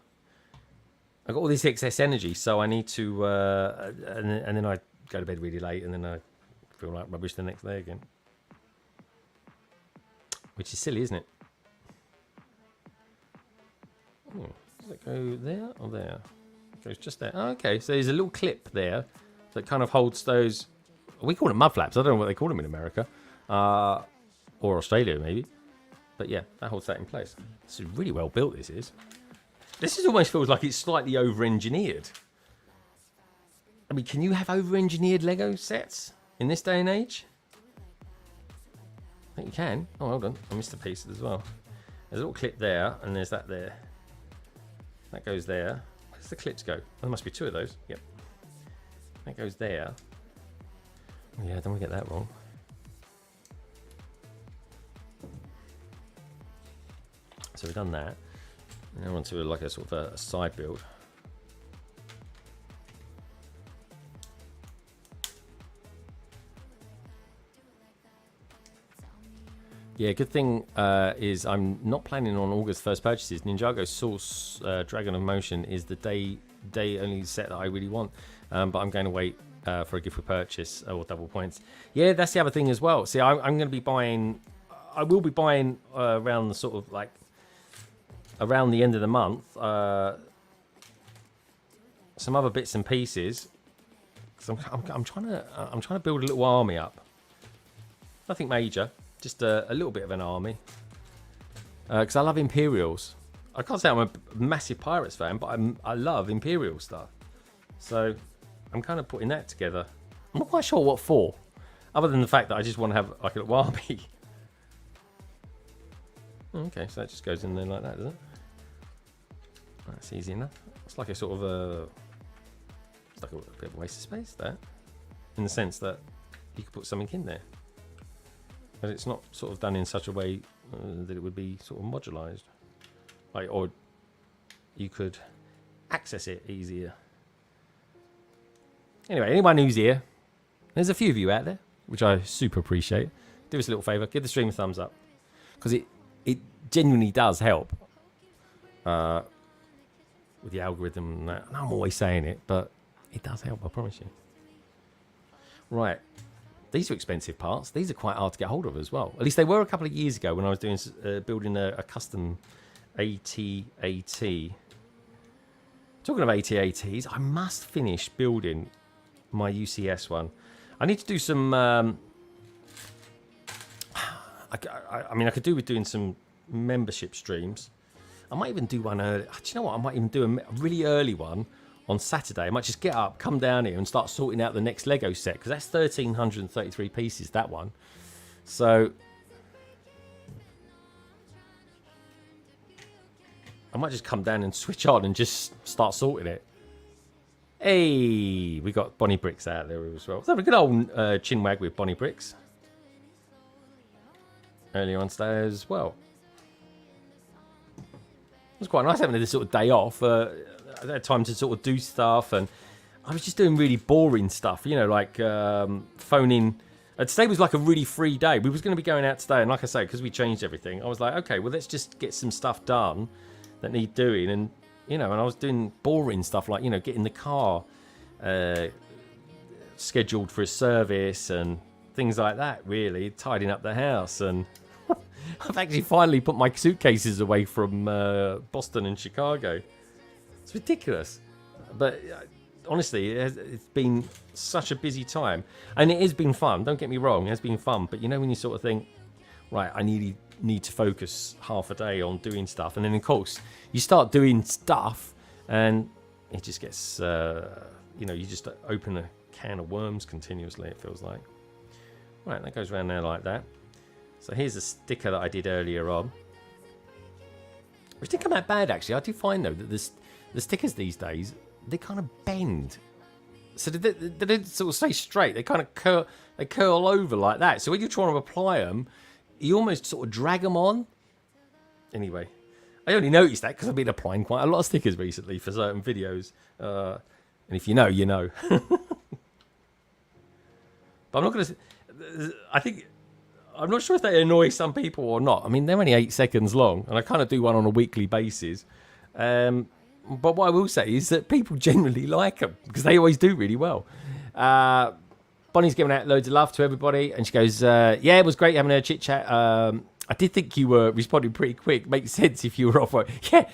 I've got all this excess energy, so I need to, and then I go to bed really late, and then I feel like rubbish the next day again. Which is silly, isn't it? Oh, does it go there or there? It goes just there. Oh, okay, so there's a little clip there that kind of holds those. We call them mud flaps. I don't know what they call them in America, or Australia maybe. But yeah, that holds that in place. This is really well built. This almost feels like it's slightly over-engineered. I mean, can you have over-engineered Lego sets in this day and age? I think you can. Oh, hold on. I missed a piece as well. There's a little clip there, and there's that there. That goes there. Where does the clips go? Oh, there must be two of those. Yep. That goes there. Oh, yeah, don't want to get that wrong. So we've done that. Now on to like a sort of a side build. Yeah, good thing is I'm not planning on August 1st purchases. Ninjago Source Dragon of Motion is the day only set that I really want. But I'm going to wait for a gift for purchase or double points. Yeah, that's the other thing as well. See, I'm going to be buying. I will be buying around the sort of like around the end of the month. Some other bits and pieces. Cause I'm trying to build a little army up. Nothing major. Just a little bit of an army. Because I love Imperials. I can't say I'm a massive Pirates fan, but I love Imperial stuff. So I'm kind of putting that together. I'm not quite sure what for. Other than the fact that I just want to have like a little army. Okay, so that just goes in there like that, does it? That's easy enough. It's like a sort of a... It's like a bit of a waste of space there. In the sense that you could put something in there. But it's not sort of done in such a way that it would be sort of modularized. Like, or you could access it easier. Anyway, anyone who's here, there's a few of you out there, which I super appreciate. Do us a little favour, give the stream a thumbs up. Because it genuinely does help. With the algorithm and that. And I'm always saying it, but it does help, I promise you. Right. These are expensive parts. These are quite hard to get hold of as well. At least they were a couple of years ago when I was doing building a custom AT-AT. Talking of AT-ATs, I must finish building my UCS one. I need to do some... I mean, I could do with doing some membership streams. I might even do one early. Do you know what? I might even do a really early one on Saturday. I might just get up, come down here and start sorting out the next Lego set, because that's 1,333 pieces, that one. So I might just come down and switch on and just start sorting it. Hey, we got Bonnie Bricks out there as well. So have a good old chinwag with Bonnie Bricks earlier on today as well. It was quite nice having this sort of day off. I had time to sort of do stuff, and I was just doing really boring stuff, you know, like phoning. Today was like a really free day. We was going to be going out today, and like I say, because we changed everything, I was like, okay, well, let's just get some stuff done that need doing, and you know, and I was doing boring stuff like, you know, getting the car scheduled for a service and things like that. Really tidying up the house, and I've actually finally put my suitcases away from Boston and Chicago. It's ridiculous. But honestly, it's been such a busy time. And it has been fun. Don't get me wrong. It has been fun. But you know when you sort of think, right, I need to focus half a day on doing stuff. And then, of course, you start doing stuff and it just gets, you know, you just open a can of worms continuously, it feels like. Right, that goes around there like that. So here's a sticker that I did earlier on. Which didn't come out bad, actually. I do find, though, that the stickers these days, they kind of bend. So they don't sort of stay straight. They kind of curl over like that. So when you're trying to apply them, you almost sort of drag them on. Anyway, I only noticed that because I've been applying quite a lot of stickers recently for certain videos. And if you know, you know. But I'm not going to... I'm not sure if they annoy some people or not. I mean, they're only 8 seconds long, and I kind of do one on a weekly basis. But what I will say is that people generally like them, because they always do really well. Bonnie's giving out loads of love to everybody, and she goes, yeah, it was great having a chit-chat. I did think you were responding pretty quick. Makes sense if you were off work. Yeah,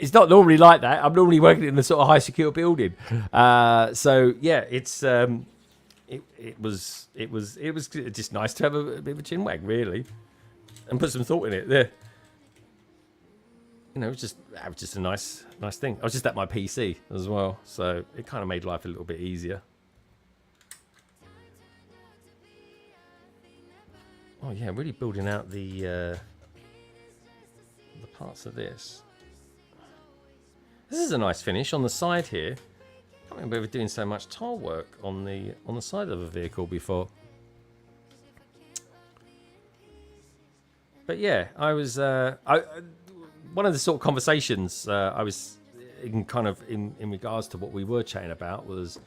it's not normally like that. I'm normally working in a sort of high-secure building. So, yeah, it's... It was just nice to have a bit of a chin wag, really, and put some thought in it. There, you know, it was just a nice thing. I was just at my PC as well, so it kind of made life a little bit easier. Oh yeah, really building out the parts of this. This is a nice finish on the side here. I can't remember ever doing so much tile work on the side of a vehicle before. But yeah, I was one of the sort of conversations I was in in regards to what we were chatting about was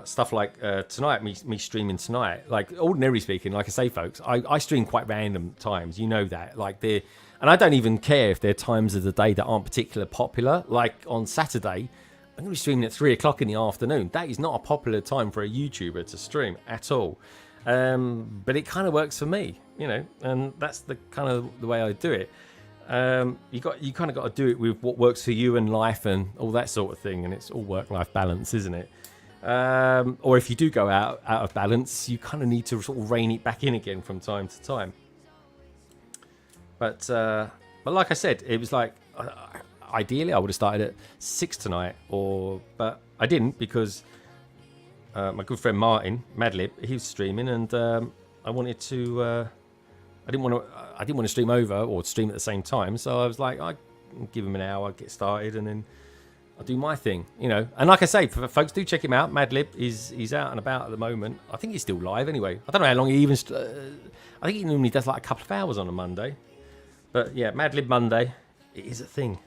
stuff like tonight, me streaming tonight. Like, ordinarily speaking, like I say, folks, I stream quite random times. You know that. Like, and I don't even care if there are times of the day that aren't particularly popular. Like on Saturday, I'm going to be streaming at 3 o'clock in the afternoon. That is not a popular time for a YouTuber to stream at all. But it kind of works for me, you know, and that's the kind of the way I do it. You kind of got to do it with what works for you and life and all that sort of thing. And it's all work-life balance, isn't it? Or if you do go out of balance, you kind of need to sort of rein it back in again from time to time. But like I said, it was like... Ideally, I would have started at 6 tonight, but I didn't because my good friend Martin Madlib, he was streaming, and I wanted to. I didn't want to stream over or stream at the same time, so I was like, I give him an hour, get started, and then I'll do my thing, you know. And like I say, for folks, do check him out. Madlib, he's out and about at the moment. I think he's still live anyway. I don't know how long he even. I think he normally does like a couple of hours on a Monday, but yeah, Madlib Monday, it is a thing.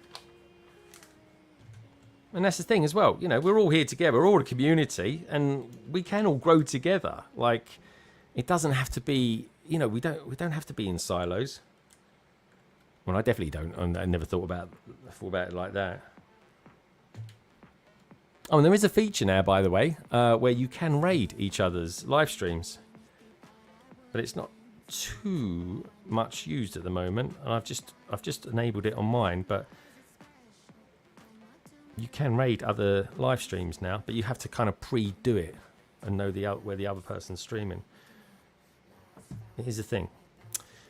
And that's the thing as well, you know, we're all here together, we're all a community, and we can all grow together. Like, it doesn't have to be, you know, we don't have to be in silos. Well, I definitely don't. I never thought about it like that. Oh, and there is a feature now, by the way, where you can raid each other's live streams, but it's not too much used at the moment. And I've just enabled it on mine, but. You can raid other live streams now, but you have to kind of pre-do it and know where the other person's streaming. Here's the thing.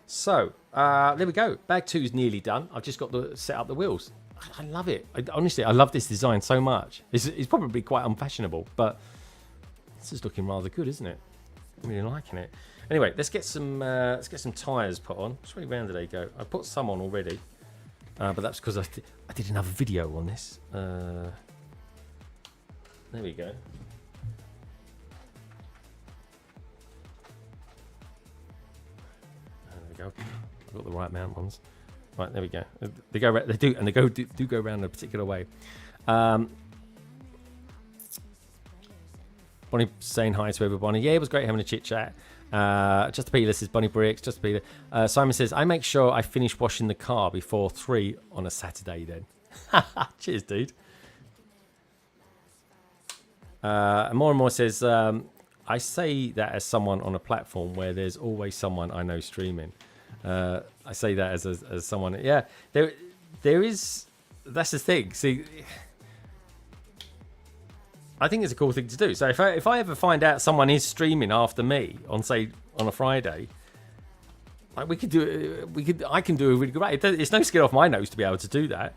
So, there we go. Bag 2 is nearly done. I've just got to set up the wheels. I love it. Honestly, I love this design so much. It's probably quite unfashionable, but this is looking rather good, isn't it? I'm really liking it. Anyway, let's get some tyres put on. Which way round did they go? I put some on already. But that's because I did another video on this. There we go. There we go. I've got the right amount ones. Right, there we go. They go. They do, and they do go around in a particular way. Bonnie saying hi to everybody. Yeah, it was great having a chit chat. Just a Peter says Bonnie Bricks. Just a Peter. Simon says I make sure I finish washing the car before 3 on a Saturday. Then, cheers, dude. And more says I say that as someone on a platform where there's always someone I know streaming. I say that as someone. Yeah, there is. That's the thing. See, I think it's a cool thing to do. So if I ever find out someone is streaming after me on, say, on a Friday, like I can do a really good rate. It's no skin off my nose to be able to do that.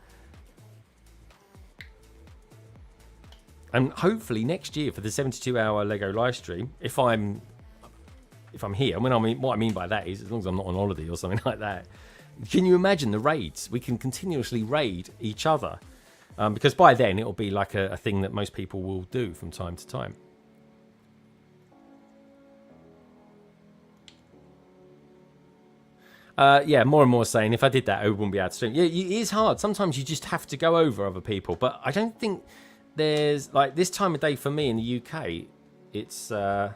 And hopefully next year for the 72-hour Lego live stream, if I'm here, what I mean by that is as long as I'm not on holiday or something like that. Can you imagine the raids? We can continuously raid each other. Because by then it'll be like a thing that most people will do from time to time. Yeah, more and more saying if I did that, I wouldn't be able to stream. Yeah, it is hard. Sometimes you just have to go over other people. But I don't think there's like this time of day for me in the UK. It's not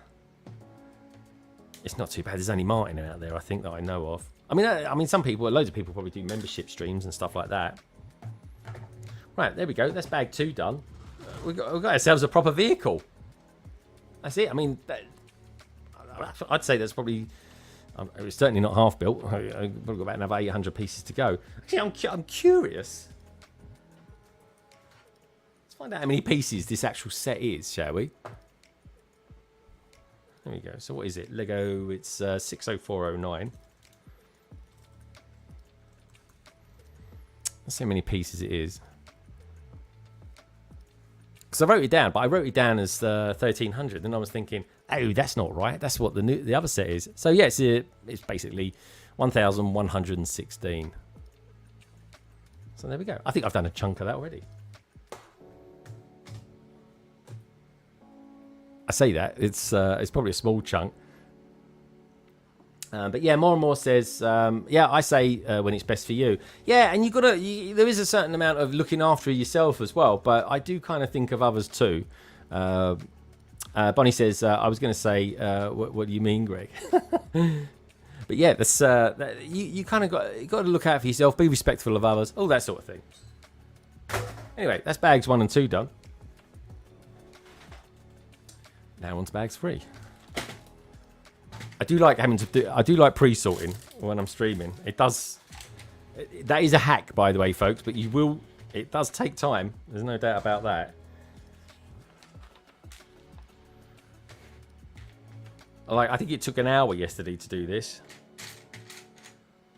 too bad. There's only Martin out there, I think, that I know of. I mean, some people, loads of people probably do membership streams and stuff like that. Right, there we go. That's bag 2 done. We've got ourselves a proper vehicle. That's it. I mean, I'd say that's probably... it's certainly not half built. I've got about another 800 pieces to go. Actually, I'm curious. Let's find out how many pieces this actual set is, shall we? There we go. So what is it? Lego, it's 60409. Let's see how many pieces it is. Because I wrote it down, but I wrote it down as 1300, and I was thinking, oh, that's not right. That's what the other set is. So yeah, it's basically 1116. So there we go. I think I've done a chunk of that already. I say that it's probably a small chunk. But yeah, more and more says, yeah, I say when it's best for you. Yeah, and there is a certain amount of looking after yourself as well, but I do kind of think of others too. Bonnie says, I was going to say, what do you mean, Greg? But yeah, that's you kind of got to look out for yourself, be respectful of others, all that sort of thing. Anyway, that's bags 1 and 2 done. Now on to bags 3. I do like pre-sorting when I'm streaming. That is a hack, by the way, folks, but it does take time. There's no doubt about that. I think it took an hour yesterday to do this.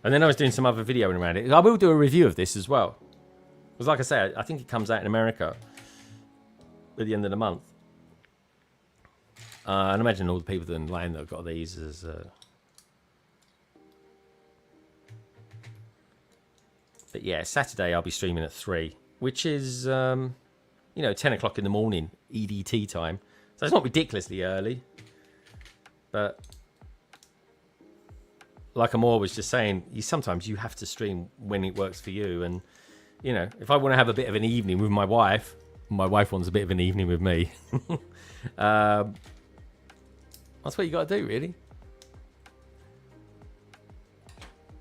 And then I was doing some other videoing around it. I will do a review of this as well. Because like I say, I think it comes out in America at the end of the month. And imagine all the people in land that have got these as... But yeah, Saturday I'll be streaming at 3, which is, 10 o'clock in the morning, EDT time. So it's not ridiculously early. But like Amor was just saying, sometimes you have to stream when it works for you. And, if I want to have a bit of an evening with my wife wants a bit of an evening with me. That's what you got to do, really.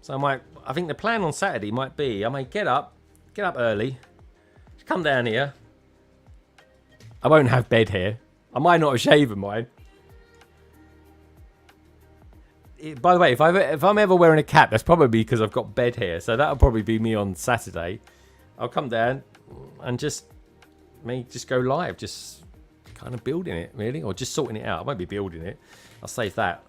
So I think the plan on Saturday might be, I might get up early, come down here. I won't have bed hair. I might not have shaven mine. By the way, if I'm ever wearing a cap, that's probably because I've got bed hair. So that'll probably be me on Saturday. I'll come down and just go live, just kind of building it, really, or just sorting it out. I won't be building it. I'll save that.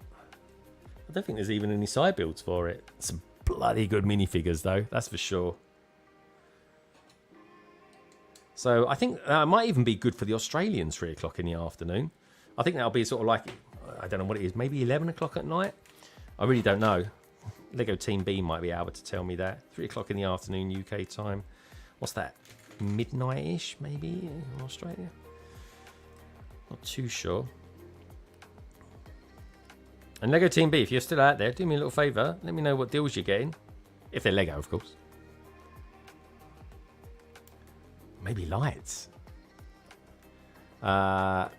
I don't think there's even any side builds for it. Some bloody good minifigures, though. That's for sure. So I think that might even be good for the Australians, 3 o'clock in the afternoon. I think that'll be sort of like, I don't know what it is, maybe 11 o'clock at night? I really don't know. Lego Team B might be able to tell me that. 3 o'clock in the afternoon, UK time. What's that? Midnight-ish, maybe, in Australia? Not too sure. And Lego Team B, if you're still out there, do me a little favour. Let me know what deals you're getting. If they're Lego, of course. Maybe lights. More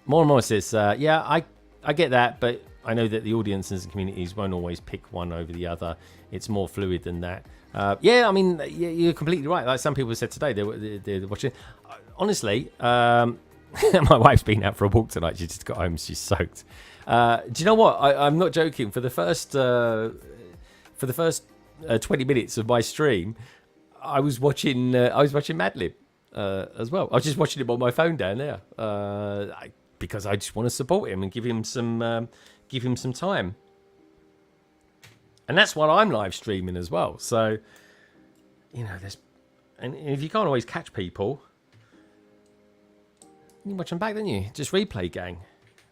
and more says, yeah, I get that, but I know that the audiences and communities won't always pick one over the other. It's more fluid than that. Yeah, I mean, you're completely right. Like some people said today, they're watching. Honestly, my wife's been out for a walk tonight. She just got home. She's soaked. Do you know what? I'm not joking. For the for the first 20 minutes of my stream, I was watching Mad Lib as well. I was just watching him on my phone down there because I just want to support him and give him some time. And that's what I'm live streaming as well. So, you know, and if you can't always catch people, you watch them back, don't you? Just replay gang.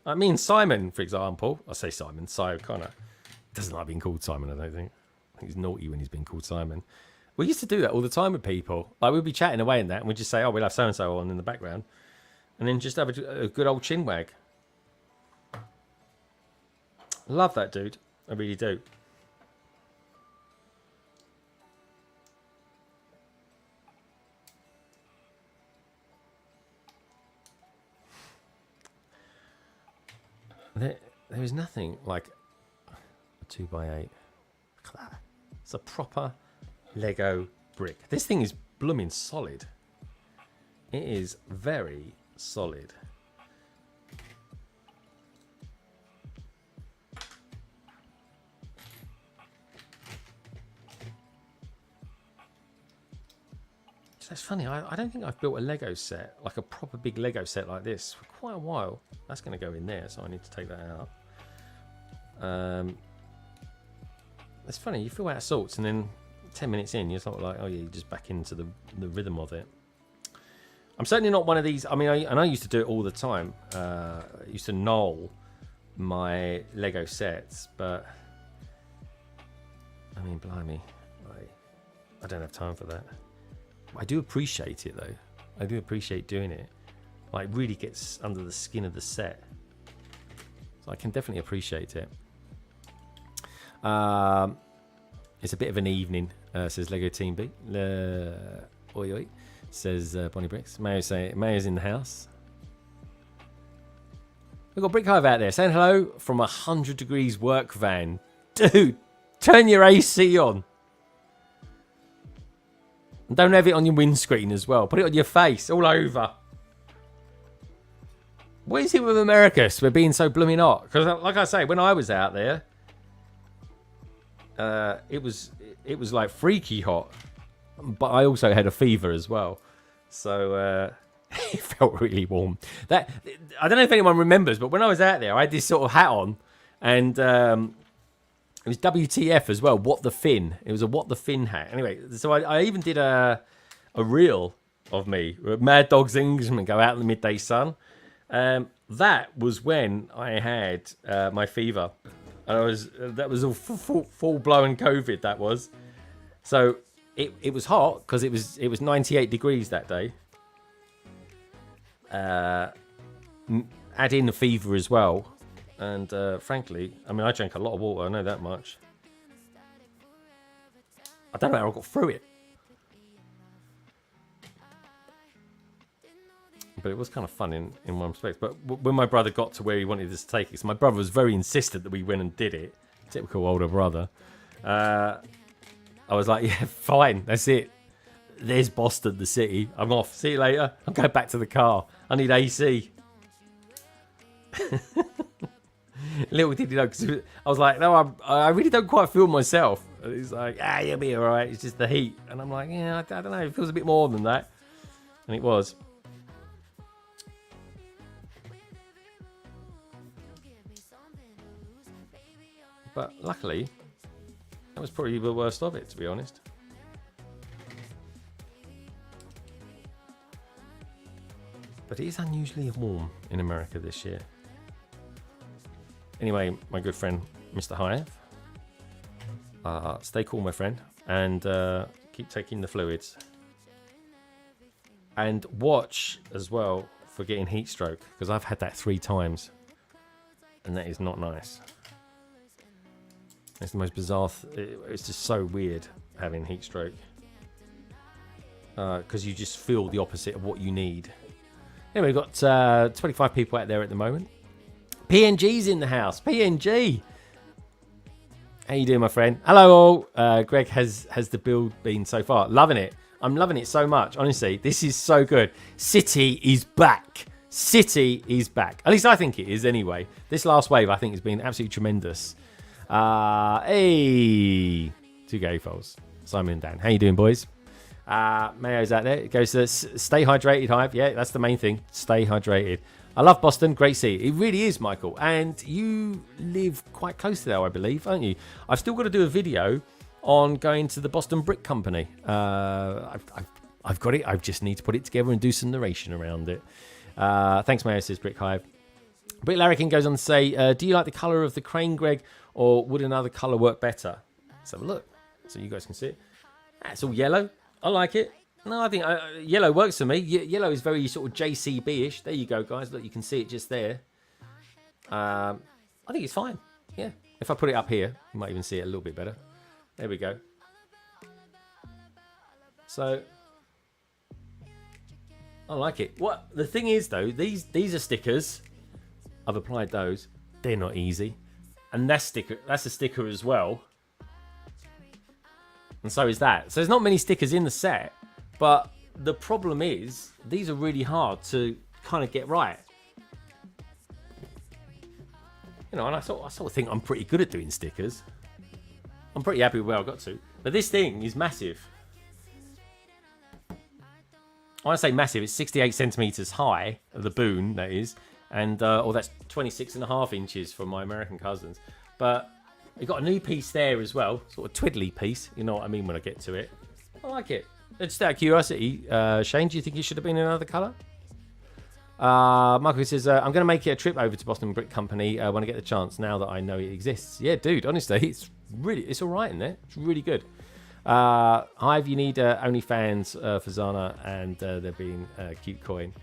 Like me and Simon, for example. I say Simon, Si kind of doesn't like being called Simon, I don't think. I think he's naughty when he's been called Simon. We used to do that all the time with people. Like, we'd be chatting away and that, and we'd just say, oh, we'll have so-and-so on in the background. And then just have a good old chin wag. Love that dude. I really do. There is nothing like a 2x8. Look at that. It's a proper Lego brick. This thing is blooming solid. It is very solid. That's funny. I don't think I've built a Lego set, like a proper big Lego set like this, for quite a while. That's going to go in there, so I need to take that out. It's funny. You feel out of sorts, and then 10 minutes in, you're sort of like, oh yeah, you're just back into the rhythm of it. I'm certainly not one of these. I mean, I used to do it all the time. I used to null my Lego sets, but I mean, blimey, I don't have time for that. I do appreciate it though. I do appreciate doing it. Like, really gets under the skin of the set. So I can definitely appreciate it. It's a bit of an evening, says Lego Team B. Oi oi, says Bonnie Bricks. Mayo's in the house. We've got Brick Hive out there saying hello from 100 degrees work van. Dude, turn your AC on. And don't have it on your windscreen as well. Put it on your face, all over. What is it with America? We're being so blooming hot. Because, like I say, when I was out there, it was like freaky hot. But I also had a fever as well, so it felt really warm. I don't know if anyone remembers, but when I was out there, I had this sort of hat on, and it was WTF as well. What the Fin? It was a What the Fin hat. Anyway, so I even did a reel of me, Mad Dogs Englishmen go out in the midday sun. That was when I had my fever. That was all full blown COVID. That was. So it was hot because it was 98 degrees that day. Add in the fever as well, and frankly, I mean, I drank a lot of water. I know that much. I don't know how I got through it. But it was kind of fun in one respect. But when my brother got to where he wanted us to take it, so my brother was very insistent that we went and did it. Typical older brother. I was like, yeah, fine, that's it. There's Boston, the city. I'm off. See you later. I'm going back to the car. I need AC. Little did you know, because I was like, no, I really don't quite feel myself. And he's like, you'll be all right. It's just the heat. And I'm like, yeah, I don't know. It feels a bit more than that. And it was. But luckily, that was probably the worst of it, to be honest. But it is unusually warm in America this year. Anyway, my good friend, Mr. Hive. Stay cool, my friend. And keep taking the fluids. And watch, as well, for getting heat stroke. Because I've had that 3 times. And that is not nice. It's the most bizarre. It's just so weird having heat stroke. Because you just feel the opposite of what you need. Anyway, we've got 25 people out there at the moment. PNG's in the house. PNG. How you doing, my friend? Hello all. Greg, has the build been so far? Loving it. I'm loving it so much. Honestly, this is so good. City is back. City is back. At least I think it is anyway. This last wave, I think, has been absolutely tremendous. Hey, two gay folks, Simon and Dan. How you doing, boys? Mayo's out there. It goes to stay hydrated, Hive. Yeah, that's the main thing. Stay hydrated. I love Boston. Great city. It really is, Michael. And you live quite close to there, I believe, don't you? I've still got to do a video on going to the Boston Brick Company. I've got it. I just need to put it together and do some narration around it. Thanks, Mayo, says Brick Hive. Brick Larrikin goes on to say, do you like the colour of the crane, Greg, or would another colour work better? Let's have a look so you guys can see it. It's all yellow. I like it. No, I think yellow works for me. Yellow is very sort of JCB-ish. There you go, guys. Look, you can see it just there. I think it's fine. Yeah. If I put it up here, you might even see it a little bit better. There we go. So, I like it. What the thing is, though, these are stickers. I've applied those. They're not easy. And that's a sticker as well. And so is that. So there's not many stickers in the set. But the problem is, these are really hard to kind of get right. You know, and I sort of think I'm pretty good at doing stickers. I'm pretty happy with where I got to. But this thing is massive. When I say massive, it's 68 centimeters high, the boon, that is. And, that's 26.5 inches for my American cousins. But you've got a new piece there as well. Sort of twiddly piece. You know what I mean when I get to it. I like it. Just out of curiosity, Shane, do you think it should have been another colour? Michael says, I'm going to make it a trip over to Boston Brick Company when I get the chance, now that I know it exists. Yeah, dude, honestly, it's all right in there. It's really good. Hive, you need OnlyFans for Zana, and they're being cute coin.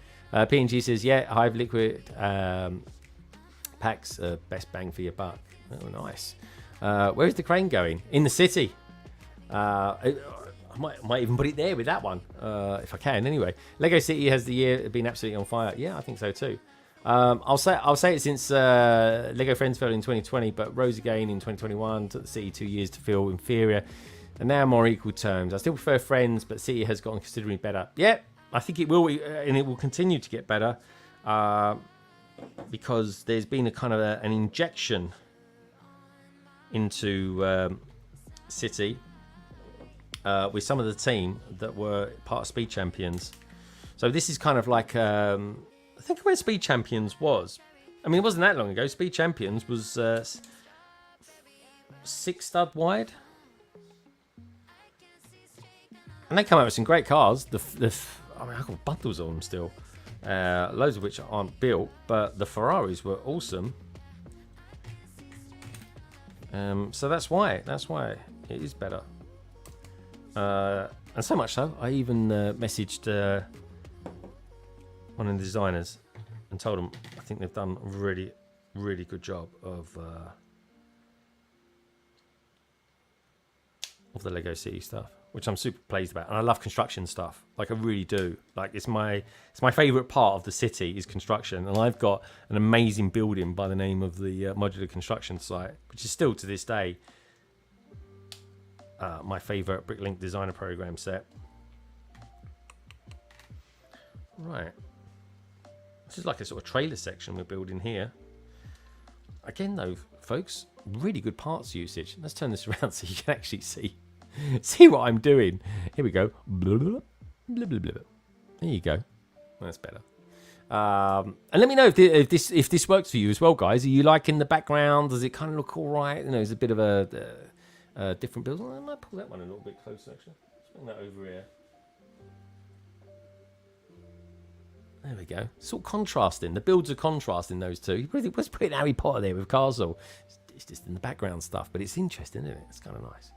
P&G says, yeah, Hive Liquid packs, best bang for your buck. Oh, nice. Where's the crane going? In the city. I might even put it there with that one, if I can. Anyway, Lego City has the year been absolutely on fire. Yeah, I think so too. I'll say it since Lego Friends fell in 2020, but rose again in 2021. Took the City 2 years to feel inferior, and now more equal terms. I still prefer Friends, but City has gotten considerably better. Yeah, I think it will, and it will continue to get better, because there's been a kind of an injection into City. With some of the team that were part of Speed Champions. So this is kind of like, I think where Speed Champions was. I mean, it wasn't that long ago. Speed Champions was 6 stud wide. And they come out with some great cars. I mean, I've got bundles of them still. Loads of which aren't built, but the Ferraris were awesome. So that's why it is better. And so much so, I even messaged one of the designers and told them I think they've done a really, really good job of the Lego City stuff, which I'm super pleased about. And I love construction stuff, like I really do. Like it's my favourite part of the city is construction, and I've got an amazing building by the name of the modular construction site, which is still to this day my favourite Bricklink designer program set. Right. This is like a sort of trailer section we're building here. Again, though, folks, really good parts usage. Let's turn this around so you can actually see what I'm doing. Here we go. Blah, blah, blah, blah, blah. There you go. That's better. And let me know if this works for you as well, guys. Are you liking the background? Does it kind of look all right? You know, it's a bit of a different build. I might pull that one a little bit closer, actually. Let's bring that over here. There we go. Sort of contrasting. The builds are contrasting, those two. Let's put Harry Potter there with Castle. It's just in the background stuff, but it's interesting, isn't it? It's kind of nice.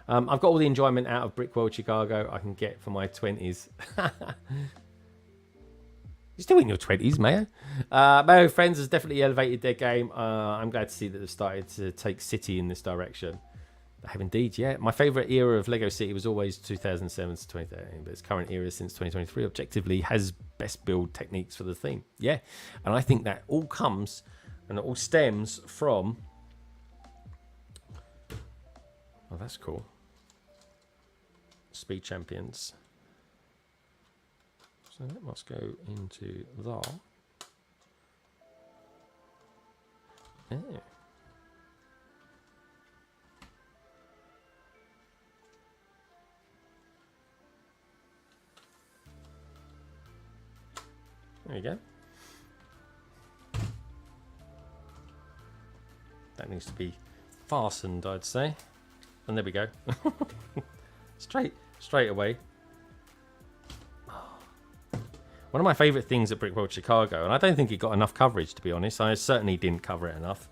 I've got all the enjoyment out of BRICKWORLD Chicago I can get for my 20s. You're still in your 20s, Mayo. Mayo Friends has definitely elevated their game. I'm glad to see that they've started to take City in this direction. They have indeed, yeah. My favourite era of Lego City was always 2007 to 2013, but its current era since 2023 objectively has best build techniques for the theme. Yeah, and I think that all comes and it all stems from... Oh, that's cool. Speed Champions. So that must go into that. Yeah. There you go. That needs to be fastened, I'd say. And there we go. straight away. One of my favourite things at BRICKWORLD Chicago, and I don't think it got enough coverage, to be honest. I certainly didn't cover it enough.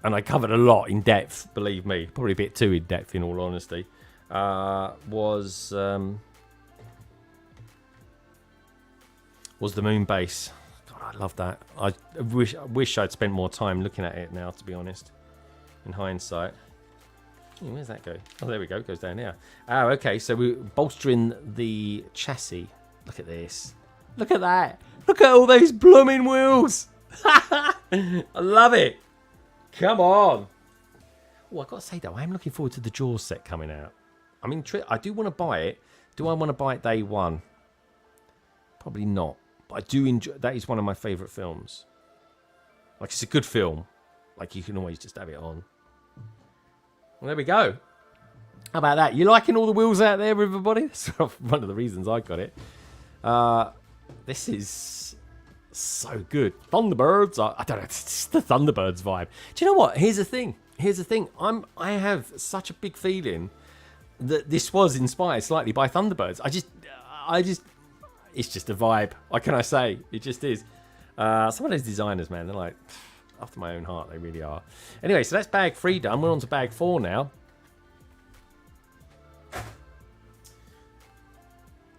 And I covered a lot in depth, believe me. Probably a bit too in depth, in all honesty. Was the moon base. God, I love that. I wish I'd spent more time looking at it now, to be honest. In hindsight. Ooh, where's that go? Oh, there we go. It goes down here. Oh, okay. So we're bolstering the chassis. Look at this. Look at that. Look at all those blooming wheels. I love it. Come on. Oh, I've got to say, though, I am looking forward to the Jaws set coming out. I mean, I do want to buy it. Do I want to buy it day one? Probably not. But I do enjoy... That is one of my favourite films. Like, it's a good film. Like, you can always just have it on. Well, there we go. How about that? You liking all the wheels out there, everybody? That's one of the reasons I got it. This is so good. Thunderbirds. I don't know. It's just the Thunderbirds vibe. Do you know what? Here's the thing. I have such a big feeling that this was inspired slightly by Thunderbirds. It's just a vibe. What can I say? It just is. Some of those designers, man, they're like after my own heart. They really are. Anyway, so that's bag 3 done. We're on to bag 4 now.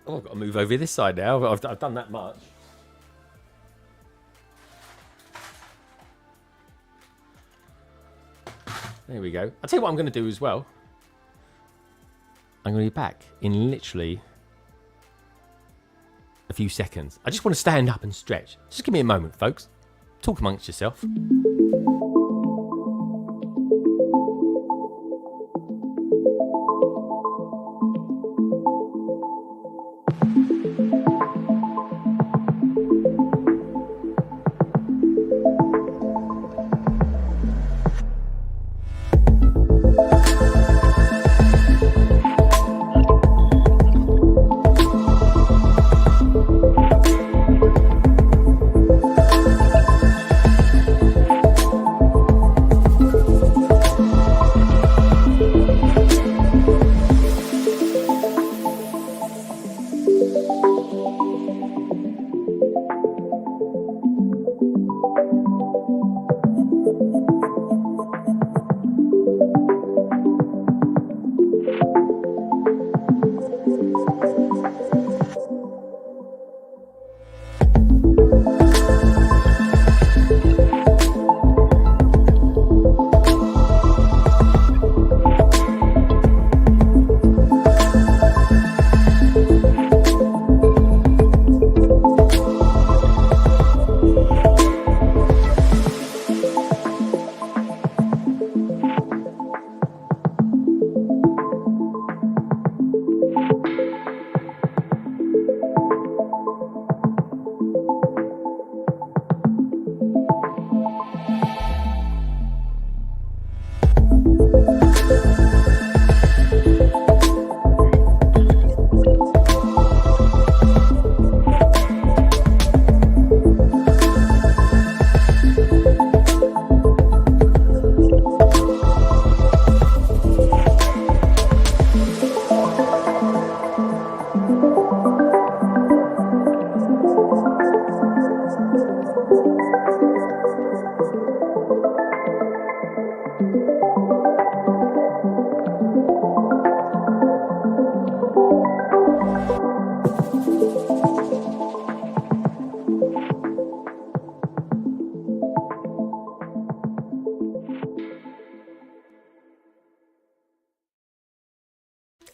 Oh, I've got to move over this side now. I've done that much. There we go. I'll tell you what I'm going to do as well. I'm going to be back in literally a few seconds. I just want to stand up and stretch. Just give me a moment, folks. Talk amongst yourself.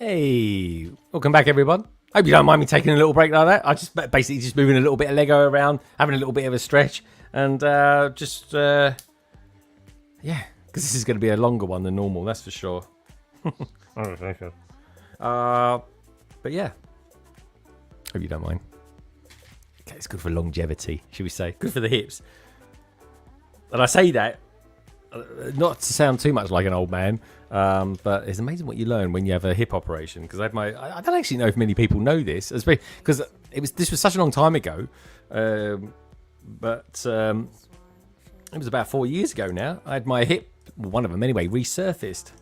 Hey, welcome back, everyone. Hope you don't mind me taking a little break like that. I just basically just moving a little bit of Lego around, having a little bit of a stretch, and yeah, because this is going to be a longer one than normal, that's for sure. But yeah, hope you don't mind. Okay, it's good for longevity, should we say? Good for the hips. And I say that not to sound too much like an old man, but it's amazing what you learn when you have a hip operation. Because I don't actually know if many people know this, because This was such a long time ago, but it was about 4 years ago now. I had my hip, well, one of them anyway, resurfaced,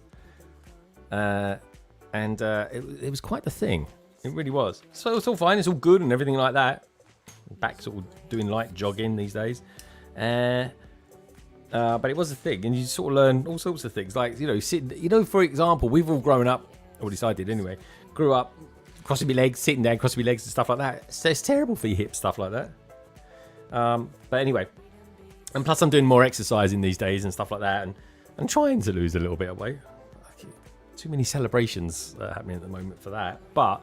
and it was quite the thing. It really was. So it's all fine. It's all good and everything like that. Back sort of doing light jogging these days, but it was a thing, and you sort of learn all sorts of things, like for example, we've all grown up, or at least I did anyway, grew up crossing my legs, sitting down, crossing my legs and stuff like that. So it's terrible for your hips, stuff like that. But anyway, and plus I'm doing more exercising these days and stuff like that, and trying to lose a little bit of weight. Too many celebrations happening at the moment for that, but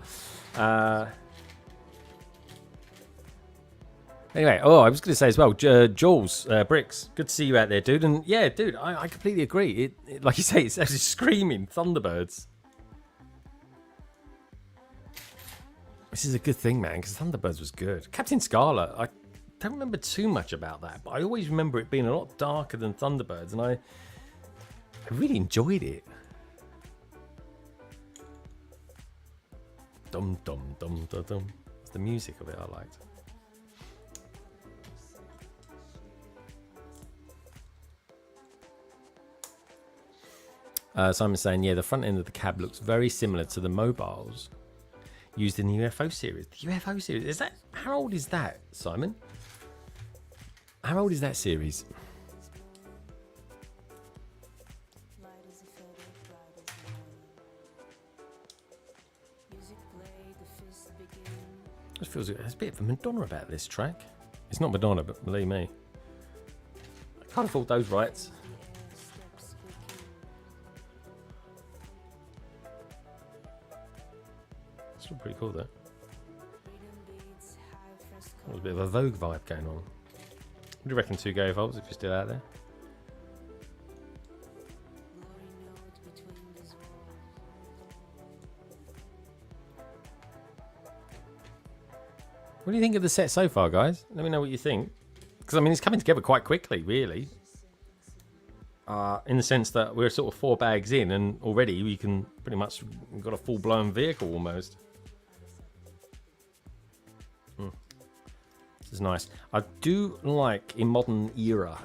anyway, I was going to say as well, Jules, Bricks, good to see you out there, dude. And yeah, dude, I completely agree. It like you say, it's actually screaming Thunderbirds. This is a good thing, man, because Thunderbirds was good. Captain Scarlet, I don't remember too much about that, but I always remember it being a lot darker than Thunderbirds, and I really enjoyed it. Dum dum dum dum dum. It's the music of it I liked. Simon's saying, yeah, the front end of the cab looks very similar to the mobiles used in the UFO series. The UFO series, is that, how old is that, Simon? How old is that series? It feels there's a bit of Madonna about this track. It's not Madonna, but believe me, I can't afford those rights. Still pretty cool though. There's a bit of a Vogue vibe going on. What do you reckon, 2Go volts, if you're still out there? What do you think of the set so far, guys? Let me know what you think. Because, I mean, it's coming together quite quickly, really. In the sense that we're sort of 4 bags in, and already we can pretty much, we've got a full-blown vehicle almost. This is nice. I do like, in modern era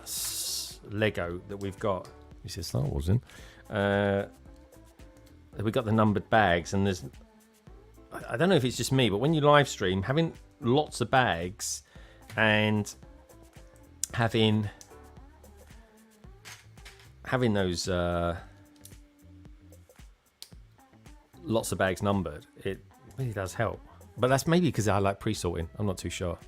Lego that we've got, you said Star Wars in, we've got the numbered bags, and there's, I don't know if it's just me, but when you live stream, having lots of bags and having those lots of bags numbered, it really does help. But that's maybe because I like pre-sorting. I'm not too sure.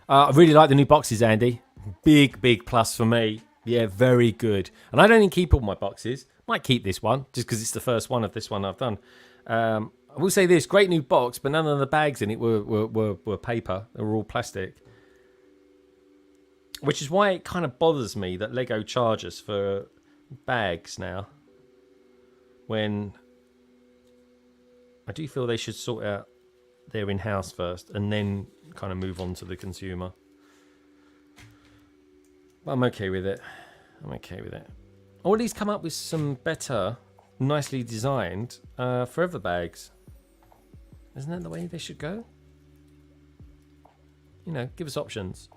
I really like the new boxes, Andy. Big plus for me. Yeah, very good. And I don't even keep all my boxes. Might keep this one just because it's the first one of this one I've done. I will say this, great new box, but none of the bags in it were paper. They were all plastic. Which is why it kind of bothers me that Lego charges for bags now. When I do feel they should sort out their in-house first and then kind of move on to the consumer. But I'm okay with it. I'm okay with it. Or at least come up with some better, nicely designed forever bags. Isn't that the way they should go? You know, give us options.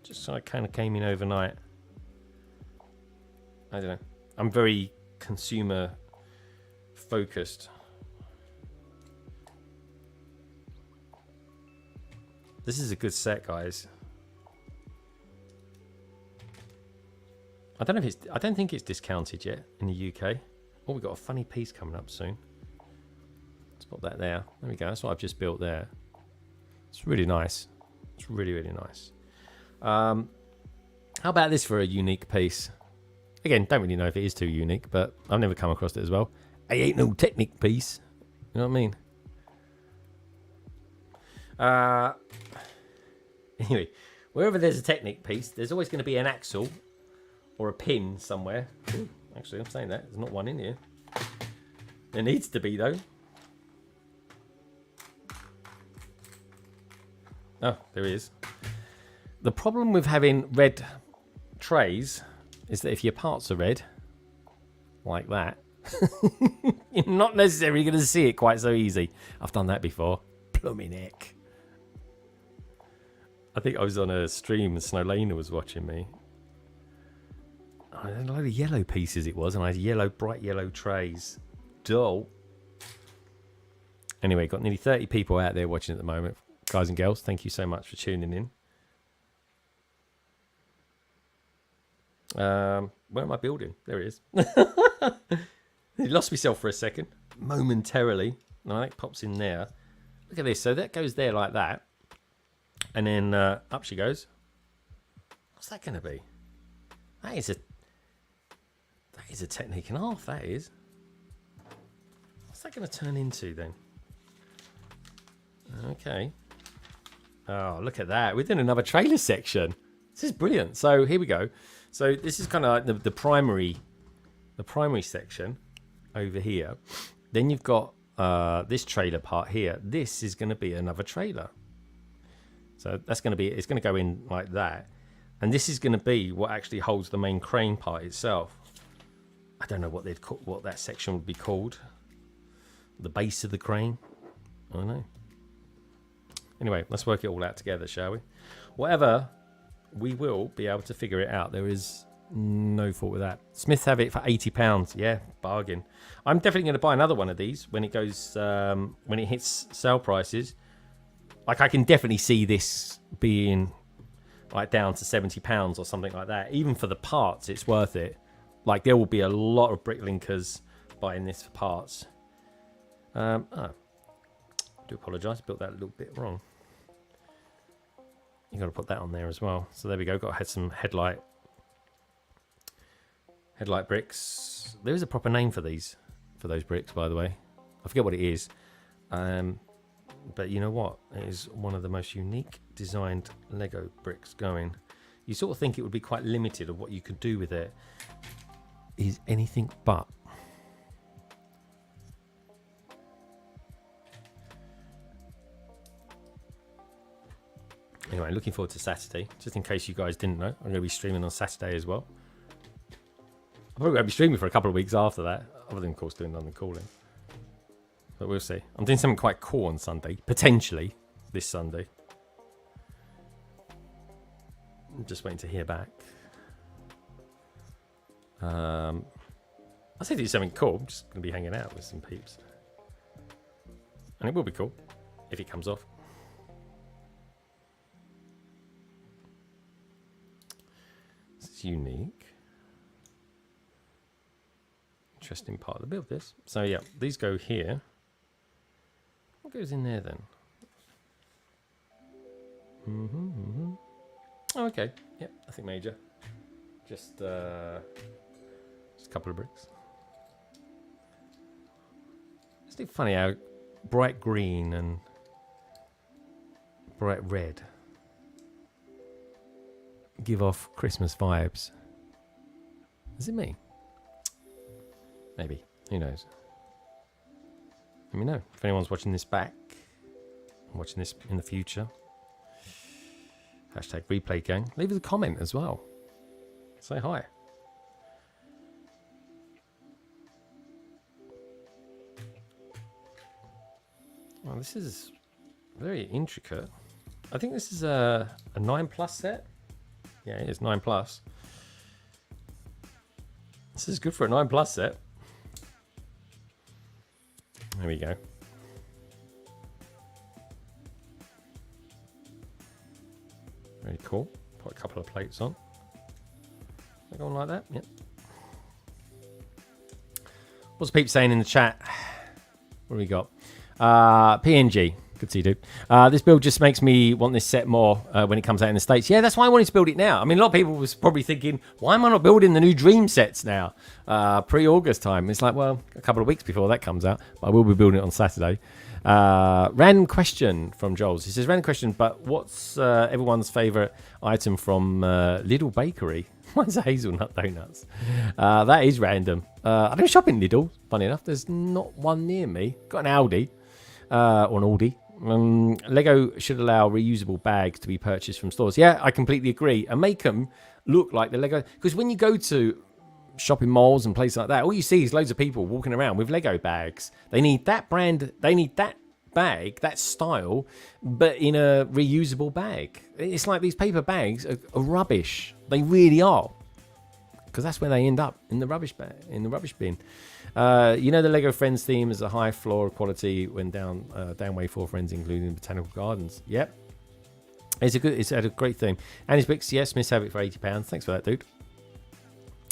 Just so I kind of came in overnight. I don't know. I'm very consumer focused. This is a good set, guys. I don't know if it's, I don't think it's discounted yet in the UK. Oh, we've got a funny piece coming up soon. Let's put that there. There we go. That's what I've just built there. It's really nice. It's really nice. How about this for a unique piece? Again, don't really know if it is too unique, but I've never come across it as well. I ain't no Technic piece. You know what I mean? Anyway, wherever there's a Technic piece, there's always going to be an axle or a pin somewhere. Ooh, actually, I'm saying that. There's not one in here. There needs to be, though. Oh, there he is. The problem with having red trays is that if your parts are red, like that, you're not necessarily going to see it quite so easy. I've done that before. Blooming heck. I think I was on a stream and Snowlena was watching me. I had a load of yellow pieces it was, and I had yellow, bright yellow trays. Dull. Anyway, got nearly 30 people out there watching at the moment. Guys and girls, thank you so much for tuning in. Where am I building? There it is. I lost myself for a second. Momentarily. No, that pops in there. Look at this. So that goes there like that. And then up she goes. What's that going to be? That is a technique and a half, that is. What's that going to turn into then? Okay. Oh, look at that. We're doing another trailer section. This is brilliant. So here we go. So this is kind of like the primary section over here. Then you've got this trailer part here. This is going to be another trailer. So that's going to be, it's going to go in like that. And this is going to be what actually holds the main crane part itself. I don't know what they'd call, what that section would be called. The base of the crane. I don't know. Anyway, let's work it all out together, shall we? Whatever, we will be able to figure it out. There is no fault with that. Smiths have it for £80. Yeah, bargain. I'm definitely going to buy another one of these when it goes, when it hits sale prices. Like, I can definitely see this being like down to £70 or something like that. Even for the parts, it's worth it. Like, there will be a lot of bricklinkers buying this for parts. Oh, I do apologise, built that a little bit wrong. You got to put that on there as well. So there we go. Got to have some headlight bricks. There is a proper name for these, for those bricks, by the way. I forget what it is. But you know what? It is one of the most unique designed Lego bricks going. You sort of think it would be quite limited of what you could do with it. Is anything but. Anyway, looking forward to Saturday. Just in case you guys didn't know, I'm going to be streaming on Saturday as well. I'm probably going to be streaming for a couple of weeks after that, other than, of course, doing London Calling. But we'll see. I'm doing something quite cool on Sunday, potentially this Sunday. I'm just waiting to hear back. I say do something cool. I'm just going to be hanging out with some peeps. And it will be cool if it comes off. This is unique. Interesting part of the build, this. So yeah, these go here. What goes in there then? Oh, okay. Yep, nothing major. Just a couple of bricks. It's funny how bright green and bright red give off Christmas vibes. Is it me? Maybe. Who knows? Let me know if anyone's watching this back, watching this in the future. Hashtag replay gang. Leave us a comment as well. Say hi. Well, this is very intricate. I think this is a 9+ set. Yeah, it is 9+. This is good for a 9+ set. There we go. Very cool. Put a couple of plates on. They go on like that. Yep. What's Pete saying in the chat? What do we got? PNG. Good to see you, dude. This build just makes me want this set more when it comes out in the States. Yeah, that's why I wanted to build it now. I mean, a lot of people was probably thinking, why am I not building the new Dream sets now? Pre-August time. It's like, well, a couple of weeks before that comes out. But I will be building it on Saturday. Random question from Joel's. He says, random question, but what's everyone's favourite item from Lidl Bakery? Mine's hazelnut donuts. That is random. I don't shop in Lidl, funny enough. There's not one near me. Got an Aldi. Or an Aldi. Lego should allow reusable bags to be purchased from stores. Yeah, I completely agree. And make them look like the Lego. Because when you go to shopping malls and places like that, all you see is loads of people walking around with Lego bags. They need that brand. They need that bag, that style, but in a reusable bag. It's like these paper bags are rubbish. They really are. Because that's where they end up, in the rubbish bag, in the rubbish bin. You know the Lego Friends theme is a high floor quality when downway for friends, including botanical gardens. Yep. It's had a great theme. Annie's Bricks, yes, Miss Habit for £80. Thanks for that, dude.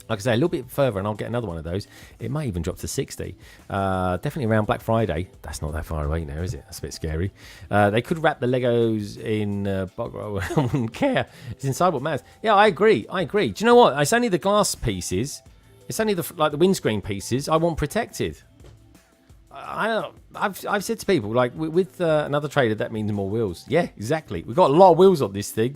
Like I say, a little bit further and I'll get another one of those. It might even drop to 60. Definitely around Black Friday. That's not that far away now, is it? That's a bit scary. They could wrap the Legos in bog roll. I wouldn't care. It's inside what matters. Yeah, I agree. Do you know what? It's only the glass pieces. It's only the windscreen pieces I want protected. I've said to people, like, with another trader, that means more wheels. Yeah, exactly. We've got a lot of wheels on this thing.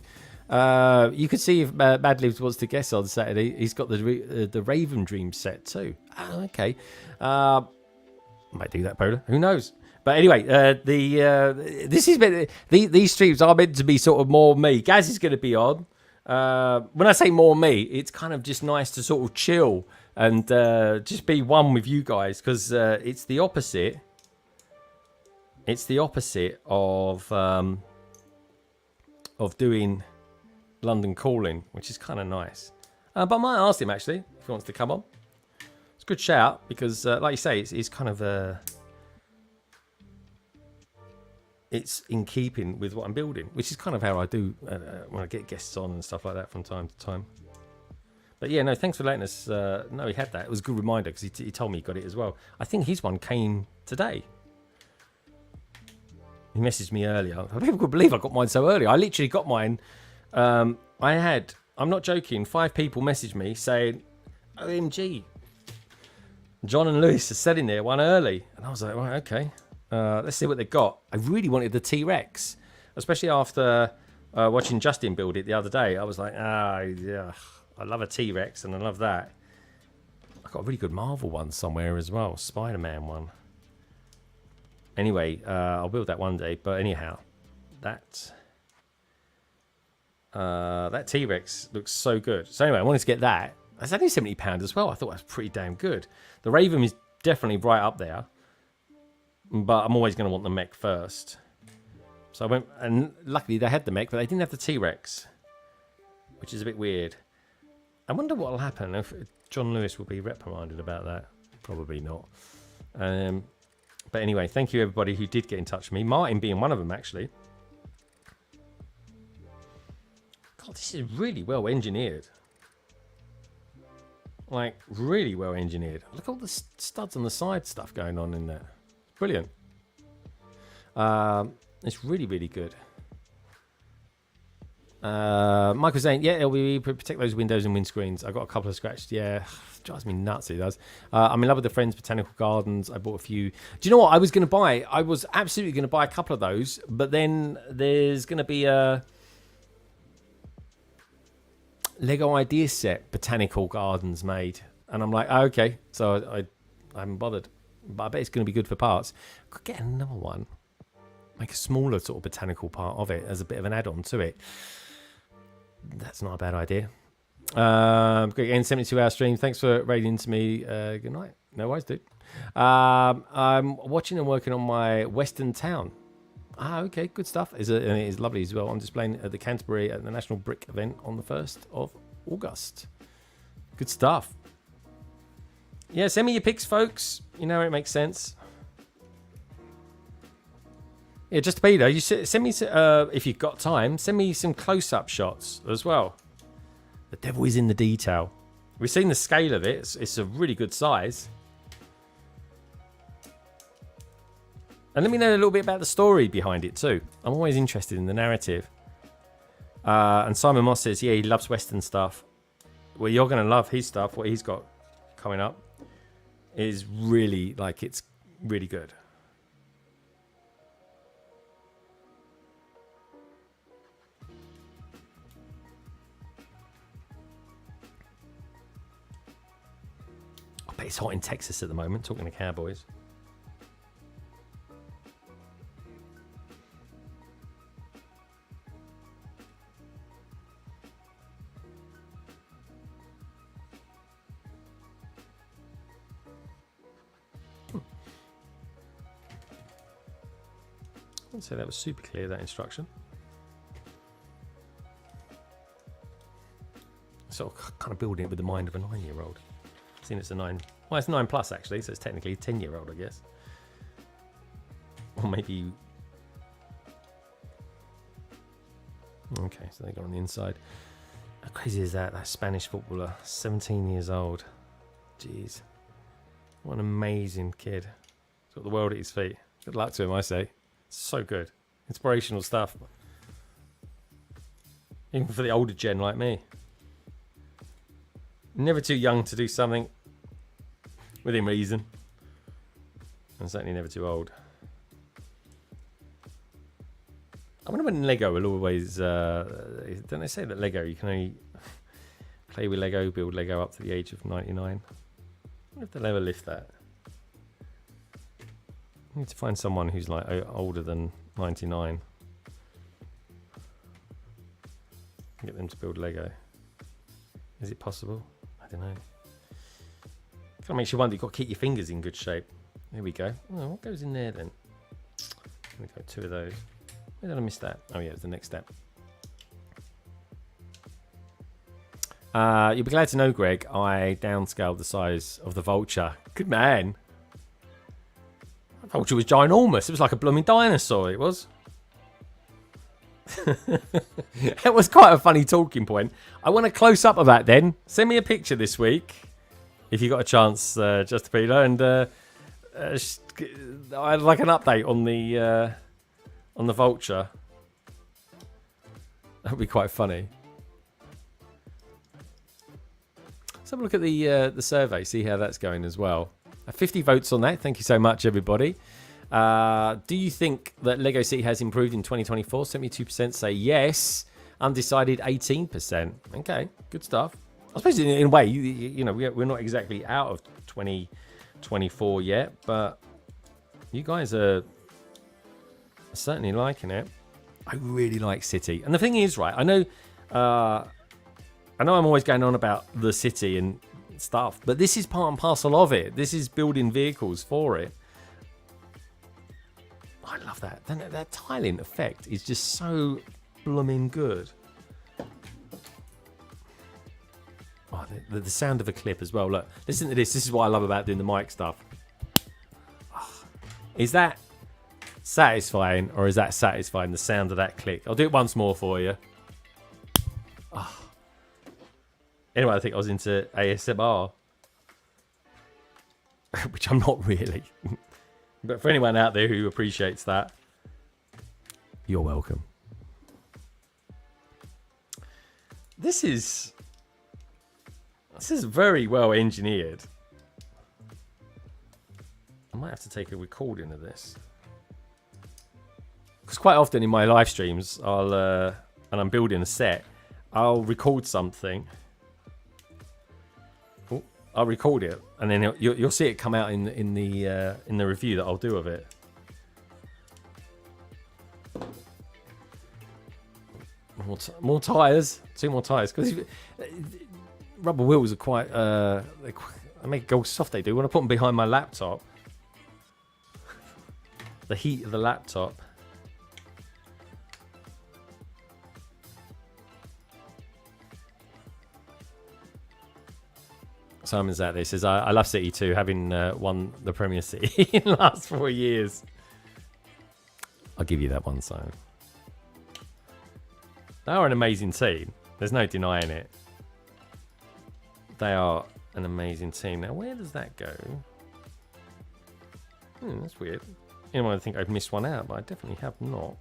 You could see if Bad Lives wants to guess on Saturday. He's got the Raven Dream set too. Oh, okay. Might do that, Polar. Who knows? But anyway, these streams are meant to be sort of more me. Gaz is going to be on. When I say more me, it's kind of just nice to sort of chill and just be one with you guys, because it's the opposite. It's the opposite of doing London Calling, which is kind of nice. But I might ask him actually if he wants to come on. It's a good shout because, like you say, it's kind of it's in keeping with what I'm building, which is kind of how I do when I get guests on and stuff like that from time to time. But yeah, no, thanks for letting us know he had that. It was a good reminder because he told me he got it as well. I think his one came today. He messaged me earlier. People could believe I got mine so early. I literally got mine. I'm not joking, 5 people messaged me saying, OMG, John and Lewis are sitting there one early. And I was like, right, okay, let's see what they got. I really wanted the T-Rex, especially after watching Justin build it the other day. I was like, yeah, I love a T-Rex and I love that. I got a really good Marvel one somewhere as well, Spider-Man one. Anyway, I'll build that one day. But anyhow, that T-Rex looks so good. So anyway, I wanted to get that. That's only £70 as well. I thought that was pretty damn good. The Raven is definitely right up there, but I'm always going to want the Mech first. So I went, and luckily they had the Mech, but they didn't have the T-Rex, which is a bit weird. I wonder what will happen if John Lewis will be reprimanded about that. Probably not. But anyway, thank you everybody who did get in touch with me. Martin being one of them, actually. God, this is really well engineered. Like, really well engineered. Look at all the studs on the side stuff going on in there. Brilliant. It's really, really good. Michael's saying, yeah, LBE, protect those windows and windscreens. I got a couple of scratched. Yeah, drives me nuts, it does. I'm in love with the Friends Botanical Gardens. I bought a few. Do you know what I was going to buy? I was absolutely going to buy a couple of those, but then there's going to be a Lego idea set Botanical Gardens made. And I'm like, oh, okay. So I haven't bothered. But I bet it's going to be good for parts. Could get another one. Make a smaller sort of botanical part of it as a bit of an add-on to it. That's not a bad idea. Again, 72-hour stream. Thanks for raiding to me. Good night. No worries, dude. I'm watching and working on my Western Town. Okay, good stuff. And it is lovely as well. I'm displaying at the Canterbury at the National Brick event on the 1st of August. Good stuff. Yeah, send me your pics, folks. You know it makes sense. Yeah, just to be there, you send me, if you've got time, send me some close-up shots as well. The devil is in the detail. We've seen the scale of it. It's a really good size. And let me know a little bit about the story behind it too. I'm always interested in the narrative. And Simon Moss says, yeah, he loves Western stuff. Well, you're going to love his stuff. What he's got coming up is really, like, it's really good. I bet it's hot in Texas at the moment, talking to Cowboys. I'd say that was super clear, that instruction. Sort of kind of building it with the mind of a 9-year-old. Seeing it's a 9. Well, it's 9 plus actually, so it's technically a 10-year-old, I guess. Or maybe. Okay, so they got on the inside. How crazy is that? That Spanish footballer, 17 years old. Jeez. What an amazing kid. He's got the world at his feet. Good luck to him, I say. So good. Inspirational stuff. Even for the older gen like me. Never too young to do something within reason. And certainly never too old. I wonder when Lego will always... don't they say that Lego, you can only play with Lego, build Lego up to the age of 99? I wonder if they'll ever lift that. I need to find someone who's like older than 99. Get them to build Lego. Is it possible? I don't know. Kind of makes you wonder. You've got to keep your fingers in good shape. There we go. Oh, what goes in there then? There we go. 2 of those. Where did I miss that? Oh yeah, it's the next step. You'll be glad to know, Greg, I downscaled the size of the vulture. Good man. The vulture was ginormous. It was like a blooming dinosaur, it was. It was quite a funny talking point. I want a close-up of that then. Send me a picture this week, if you got a chance, just Peter, and I'd like an update on the vulture. That would be quite funny. Let's have a look at the survey, see how that's going as well. 50 votes on that. Thank you so much, everybody. Do you think that Lego City has improved in 2024? 72% say yes. Undecided 18%. Okay, good stuff. I suppose in a way, you know, we're not exactly out of 2024 yet, but you guys are certainly liking it. I really like City. And the thing is, right, I know I'm always going on about the city and stuff, but this is part and parcel of it. This is building vehicles for it. I love that. That tiling effect is just so blooming good. Oh, the sound of a clip as well. Look, listen to this. This is what I love about doing the mic stuff. Oh, is that satisfying, or is that satisfying, the sound of that click? I'll do it once more for you. Oh. Anyway, I think I was into ASMR, which I'm not really. But for anyone out there who appreciates that, you're welcome. This is very well engineered. I might have to take a recording of this, because quite often in my live streams, and I'm building a set, I'll record something. I'll record it, and then you'll see it come out in the review that I'll do of it. More tires, 2 more tires, because rubber wheels are quite. They make it go soft. They do when I put them behind my laptop. The heat of the laptop. Simon's out there, says, I love City 2, having won the Premier City in the last 4 years. I'll give you that one, Simon. They are an amazing team. There's no denying it. They are an amazing team. Now, where does that go? That's weird. Anyone would think I've missed one out, but I definitely have not.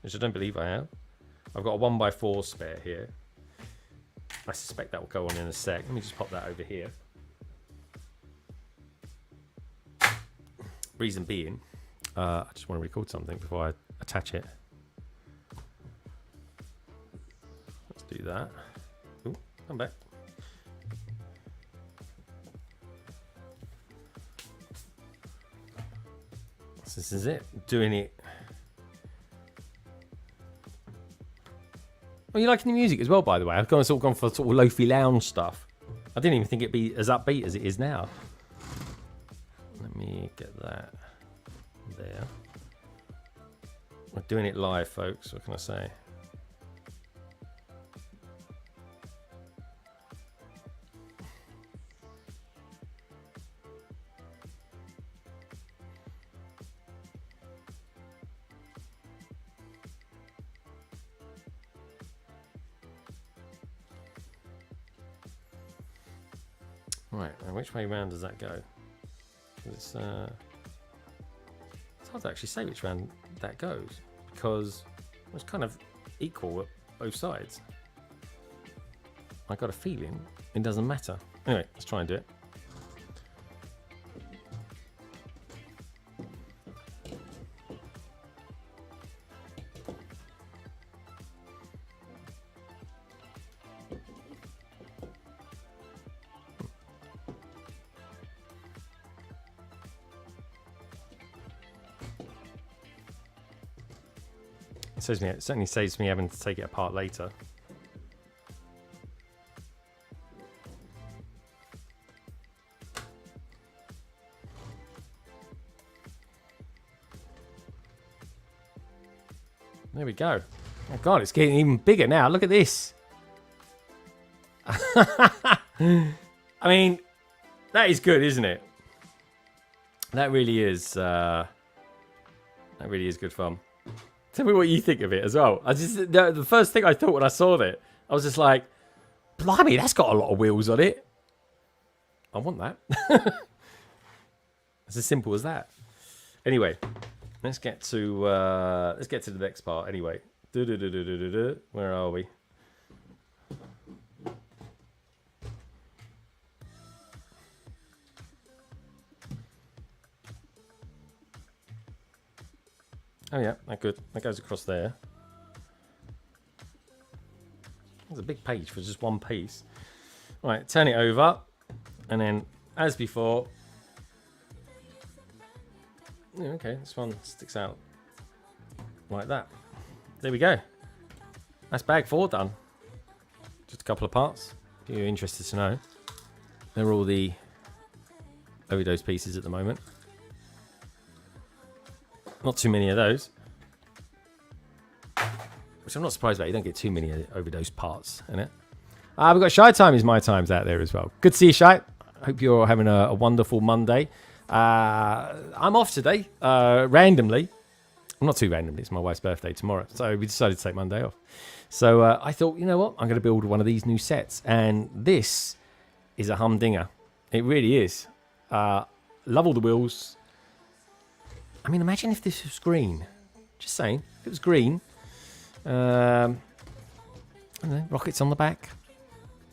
Which I don't believe I have. I've got a 1x4 spare here. I suspect that will go on in a sec. Let me just pop that over here. Reason being, I just want to record something before I attach it. Let's do that. Ooh, come back. So this is it. Doing it. Oh, you liking the music as well, by the way? I've gone for sort of loafy lounge stuff. I didn't even think it'd be as upbeat as it is now. Let me get that there. We're doing it live, folks. What can I say? Right, and which way round does that go? It's hard to actually say which round that goes because it's kind of equal at both sides. I got a feeling it doesn't matter. Anyway, let's try and do it. It certainly saves me having to take it apart later. There we go. Oh God, it's getting even bigger now. Look at this. I mean, that is good, isn't it? That really is. That really is good fun. Tell me what you think of it as well. The first thing I thought when I saw it, I was just like, blimey, that's got a lot of wheels on it. I want that. It's as simple as that. Anyway, let's get to the next part. Anyway, where are we? Oh yeah, that goes across there. There's a big page for just one piece. All right, turn it over, and then as before. Yeah, okay, this one sticks out like that. There we go. That's bag 4 done. Just a couple of parts. If you're interested to know, they're all the overdose pieces at the moment. Not too many of those. Which I'm not surprised about. You don't get too many overdose parts in it. We've got Shy Time is My Times out there as well. Good to see you, Shy. Hope you're having a wonderful Monday. I'm off today, randomly. Well, not too randomly. It's my wife's birthday tomorrow. So we decided to take Monday off. So I thought, you know what? I'm going to build one of these new sets. And this is a humdinger. It really is. Love all the wheels. I mean, imagine if this was green. Just saying. If it was green. I don't know. Rockets on the back.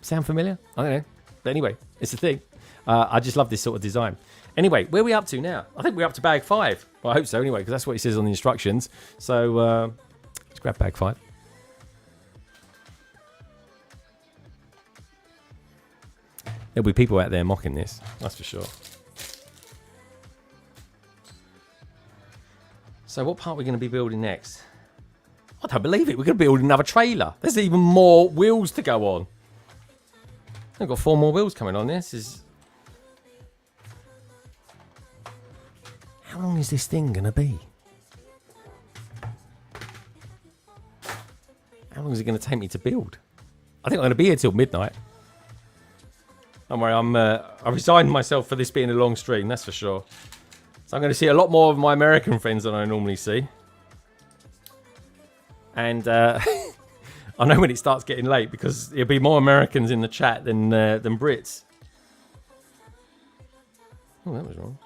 Sound familiar? I don't know. But anyway, it's a thing. I just love this sort of design. Anyway, where are we up to now? I think we're up to bag 5. Well, I hope so anyway, because that's what it says on the instructions. So, let's grab bag 5. There'll be people out there mocking this. That's for sure. So what part are we going to be building next? I don't believe it. We're going to build another trailer. There's even more wheels to go on. I've got 4 more wheels coming on. This is... How long is this thing going to be? How long is it going to take me to build? I think I'm going to be here till midnight. Don't worry, I resigned myself for this being a long stream, that's for sure. So I'm going to see a lot more of my American friends than I normally see. And I know when it starts getting late because there'll be more Americans in the chat than Brits. Oh, that was wrong.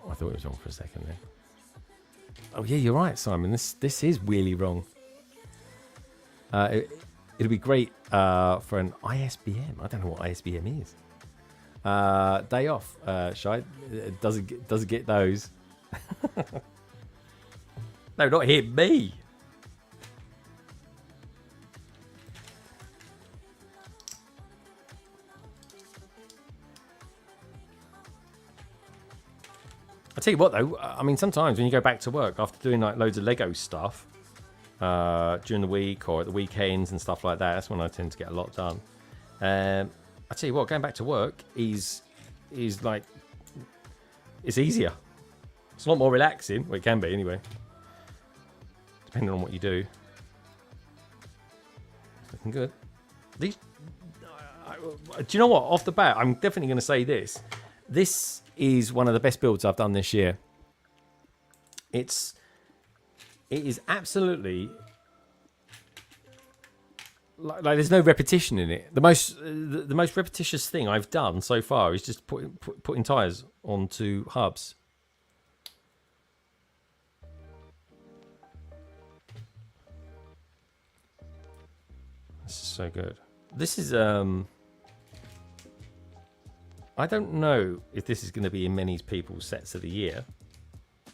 Oh, I thought it was wrong for a second there. Oh yeah, you're right, Simon. This is really wrong. It'll be great for an ISBM. I don't know what ISBM is. Day off, Shy. Doesn't get those. No, not hit me. I tell you what, though. I mean, sometimes when you go back to work after doing like loads of Lego stuff during the week or at the weekends and stuff like that, that's when I tend to get a lot done. I tell you what, going back to work is like, it's easier. It's a lot more relaxing. Well, it can be anyway, depending on what you do. It's looking good. These, do you know what? Off the bat, I'm definitely going to say this. This is one of the best builds I've done this year. It is absolutely like there's no repetition in it. The most repetitious thing I've done so far is just putting tires onto hubs. This is so good. This is I don't know if this is going to be in many people's sets of the year.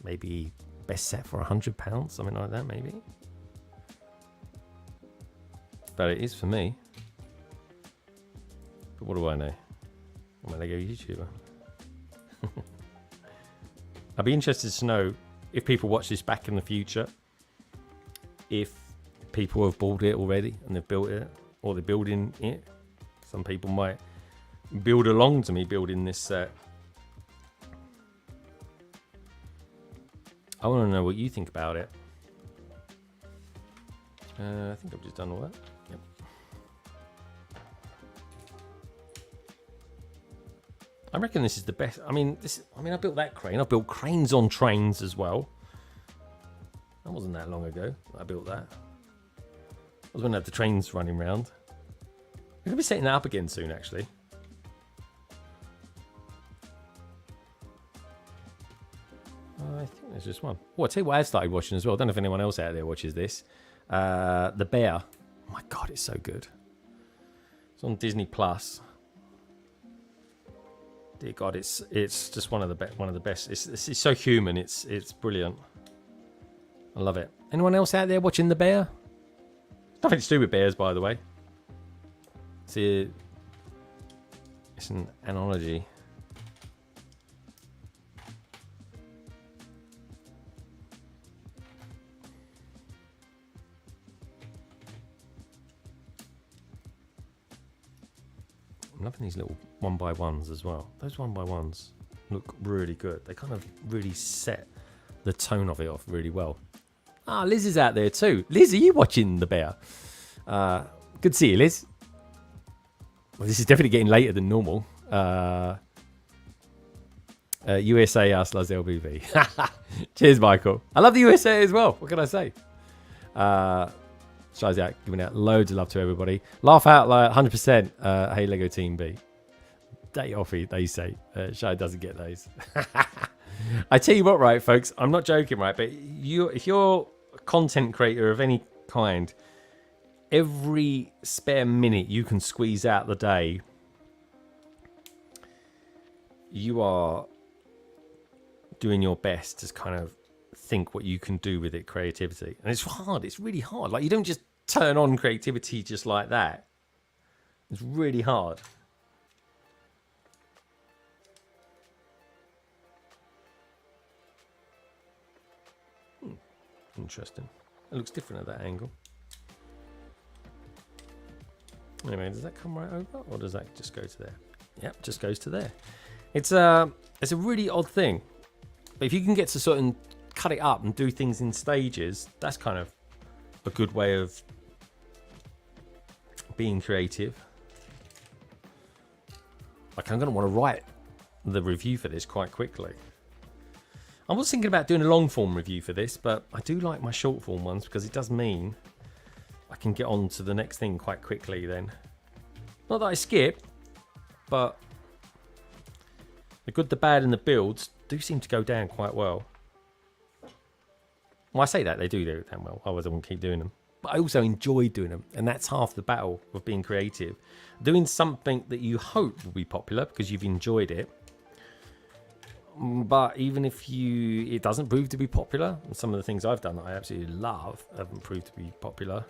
Maybe best set for £100, something like that, maybe. But it is for me. But what do I know? I'm a Lego YouTuber. I'd be interested to know if people watch this back in the future, if people have bought it already and they've built it, or they're building it. Some people might build along to me building this set. I want to know what you think about it. I think I've just done all that. Yep. I reckon this is the best. I mean, I built that crane. I built cranes on trains as well. That wasn't that long ago I built that. I was going to have the trains running around. We're going to be setting that up again soon, actually. I think there's just one. Oh, I'll tell you what I started watching as well. I don't know if anyone else out there watches this. The Bear. Oh my God, it's so good. It's on Disney Plus. Dear God, it's just one of the best. It's so human. It's brilliant. I love it. Anyone else out there watching The Bear? Nothing to do with bears, by the way. It's an analogy. I'm loving these little 1x1s as well. Those 1x1s look really good. They kind of really set the tone of it off really well. Ah, Liz is out there too. Liz, are you watching The Bear? Good to see you, Liz. Well, this is definitely getting later than normal. USA us loves LBV. Cheers, Michael. I love the USA as well. What can I say? Shai's out giving out loads of love to everybody. Laugh out loud, 100%. Hey, Lego Team B. Day offy, they say. Shai doesn't get those. I tell you what, right, folks, I'm not joking, right? But if you're a content creator of any kind, every spare minute you can squeeze out the day, you are doing your best to kind of think what you can do with it, creativity. And it's hard. It's really hard. Like, you don't just turn on creativity just like that. It's really hard. Interesting. It looks different at that angle. Anyway, does that come right over, or does that just go to there? Yep, just goes to there. It's a really odd thing, but if you can get to sort of cut it up and do things in stages, that's kind of a good way of being creative. Like, I'm going to want to write the review for this quite quickly. I was thinking about doing a long form review for this, but I do like my short form ones because it does mean I can get on to the next thing quite quickly then. Not that I skip, but the good, the bad, and the builds do seem to go down quite well. Well, I say that, they do damn well, otherwise I wouldn't keep doing them. But I also enjoy doing them, and that's half the battle of being creative. Doing something that you hope will be popular because you've enjoyed it. But even if it doesn't prove to be popular, and some of the things I've done that I absolutely love haven't proved to be popular,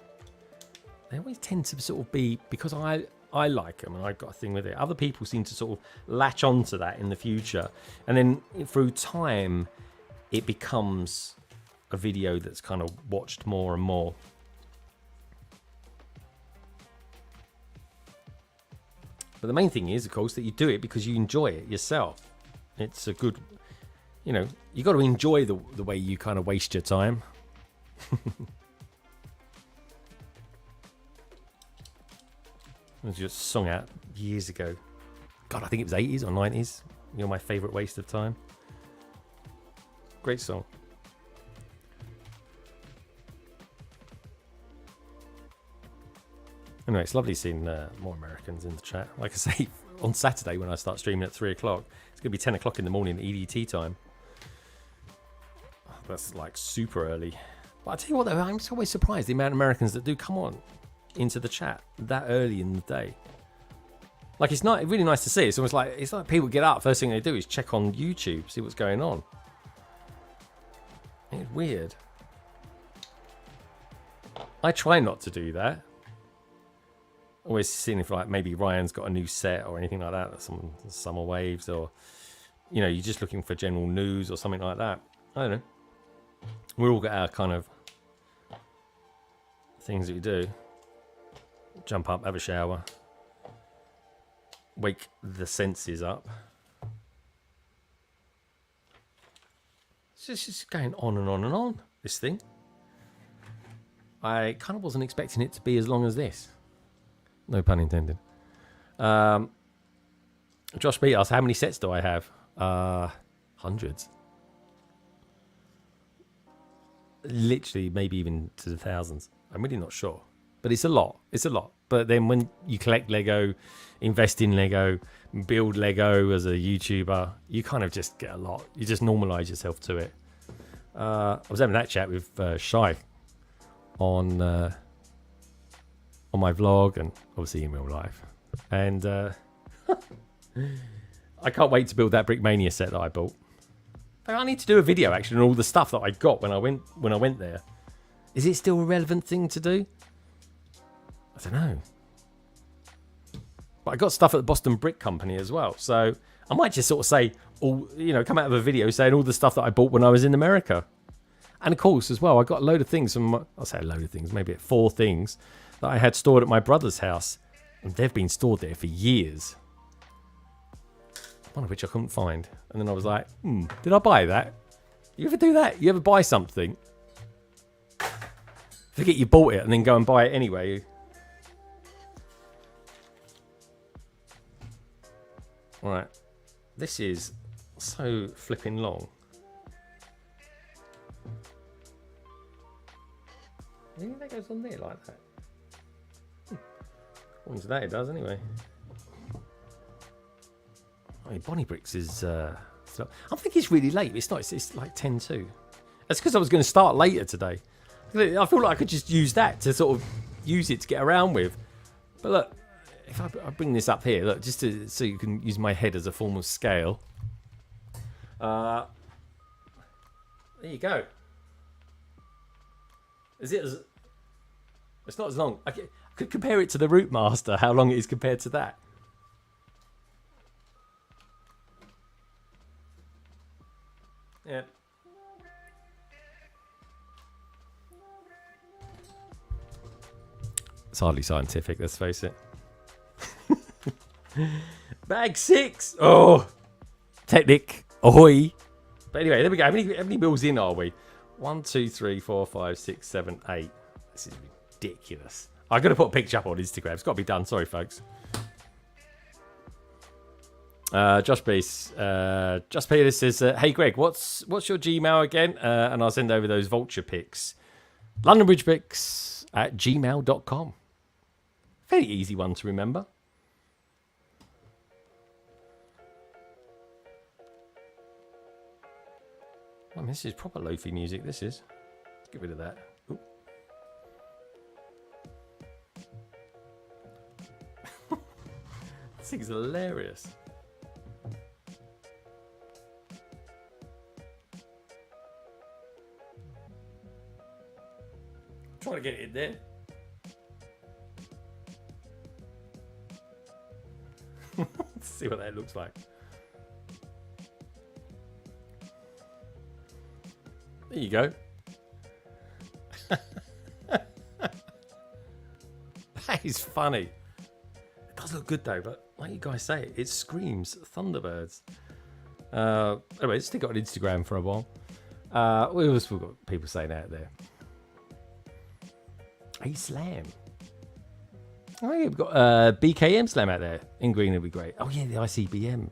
they always tend to sort of be, because I like them and I've got a thing with it. Other people seem to sort of latch onto that in the future. And then through time, it becomes a video that's kind of watched more and more. But the main thing is, of course, that you do it because you enjoy it yourself. It's a good, you know, you got to enjoy the way you kind of waste your time. It was just a song out years ago. God, I think it was 80s or 90s. You're my favourite waste of time. Great song. Anyway, it's lovely seeing more Americans in the chat. Like I say, on Saturday when I start streaming at 3 o'clock, it's going to be 10 o'clock in the morning EDT time. That's like super early. But I tell you what though, I'm always surprised the amount of Americans that do come on into the chat that early in the day. Like, it's not really nice to see. It's almost like, it's like people get up, first thing they do is check on YouTube, see what's going on. It's weird. I try not to do that. Always seeing if like maybe Ryan's got a new set or anything like that, some summer waves, or you know, you're just looking for general news or something like that. I don't know. We all got our kind of things that we do. Jump up, have a shower, wake the senses up. It's just going on and on and on, this thing. I kind of wasn't expecting it to be as long as this. No pun intended. Josh B asked, how many sets do I have? Hundreds. Literally, maybe even to the thousands. I'm really not sure. But it's a lot. It's a lot. But then when you collect Lego, invest in Lego, build Lego as a YouTuber, you kind of just get a lot. You just normalize yourself to it. I was having that chat with Shai on my vlog and obviously in real life. And I can't wait to build that BRICKMANIA set that I bought. I need to do a video actually on all the stuff that I got when I went there. Is it still a relevant thing to do? I don't know. But I got stuff at the Boston Brick Company as well. So I might just sort of say, all, you know, come out of a video saying all the stuff that I bought when I was in America. And of course, as well, I got a load of things from, I'll say a load of things, maybe 4 things that I had stored at my brother's house. And they've been stored there for years. One of which I couldn't find. And then I was like, did I buy that? You ever do that? You ever buy something? Forget you bought it and then go and buy it anyway. Alright. This is so flipping long. I think that goes on there like that. According to that it does anyway. I mean, Bonnie Bricks is slow. I think it's really late. It's not. It's like 10:02. That's because I was going to start later today. I feel like I could just use that to sort of use it to get around with. But look, if I bring this up here, look, just so you can use my head as a form of scale. There you go. Is it as? It's not as long. I could compare it to the Root Master. How long it is compared to that? Yeah. It's hardly scientific, let's face it. Bag 6! Oh! Technic. Ahoy! But anyway, there we go. How many bills in are we? 1, 2, 3, 4, 5, 6, 7, 8. This is ridiculous. I've got to put a picture up on Instagram. It's got to be done. Sorry, folks. Josh Beast, Just Peter says, hey Greg, what's your Gmail again? And I'll send over those vulture pics. LondonBridgeBricks@gmail.com. Very easy one to remember. I mean, this is proper lofi music. This is. Let's get rid of that. Ooh. This thing's hilarious. Trying to get it in there. Let's see what that looks like. There you go. That is funny. It does look good though, but Like you guys say, it screams Thunderbirds. Anyway, let's stick it on Instagram for a while. We've also got people saying out there. Hey, Slam. Oh yeah, we've got BKM Slam out there. In green would be great. Oh yeah, the ICBM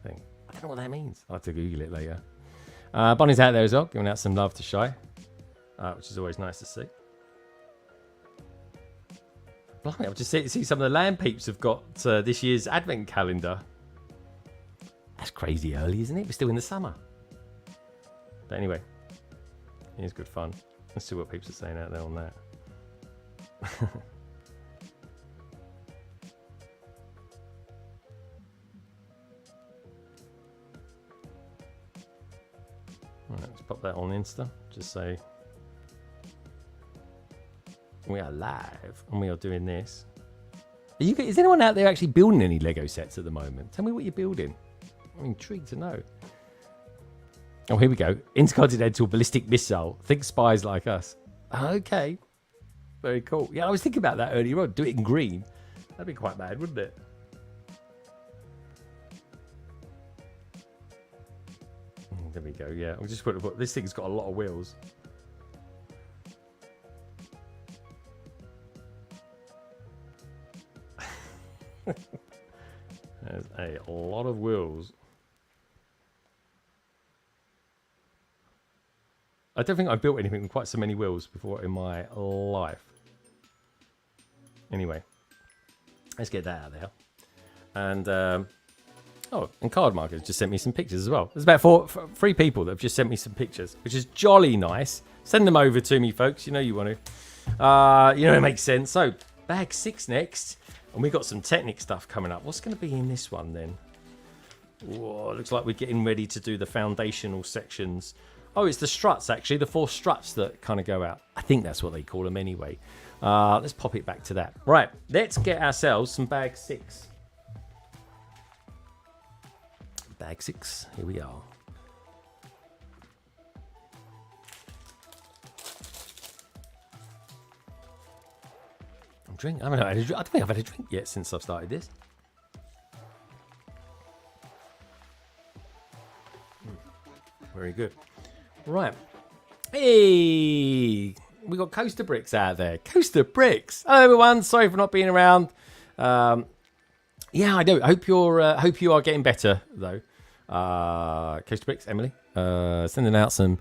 thing. I don't know what that means. I'll have to Google it later. Bonnie's out there as well, giving out some love to Shy, which is always nice to see. Blimey, I've just see some of the land peeps have got this year's advent calendar. That's crazy early, isn't it? We're still in the summer. But anyway, here's good fun. Let's see what peeps are saying out there on that. Right, let's pop that on Insta. Just say we are live and we are doing this. Is anyone out there actually building any Lego sets at the moment? Tell me what you're building. I'm intrigued to know. Oh, here we go. Intercontinental ballistic missile. Think spies like us. Okay. Very cool. Yeah, I was thinking about that earlier on. Do it in green. That'd be quite bad, wouldn't it? There we go. Yeah, I'll just put this thing's got a lot of wheels. There's a lot of wheels. I don't think I've built anything with quite so many wheels before in my life. Anyway, let's get that out of there. And oh, and Card Markers just sent me some pictures as well. There's about three people that have just sent me some pictures, which is jolly nice. Send them over to me, folks. You know you want to. You know it makes sense. So, bag 6 next. And we've got some Technic stuff coming up. What's going to be in this one then? Whoa, looks like we're getting ready to do the foundational sections. Oh, it's the struts, actually. The 4 struts that kind of go out. I think that's what they call them anyway. Let's pop it back to that. Right, let's get ourselves some bag 6. Bag 6, here we are. Drink. I don't think I've had a drink yet since I've started this. Very good. Right. Hey, we got Coaster Bricks out there. Coaster Bricks. Hello, everyone. Sorry for not being around. Yeah, I do. Hope you are getting better though. Coaster Bricks, Emily, sending out some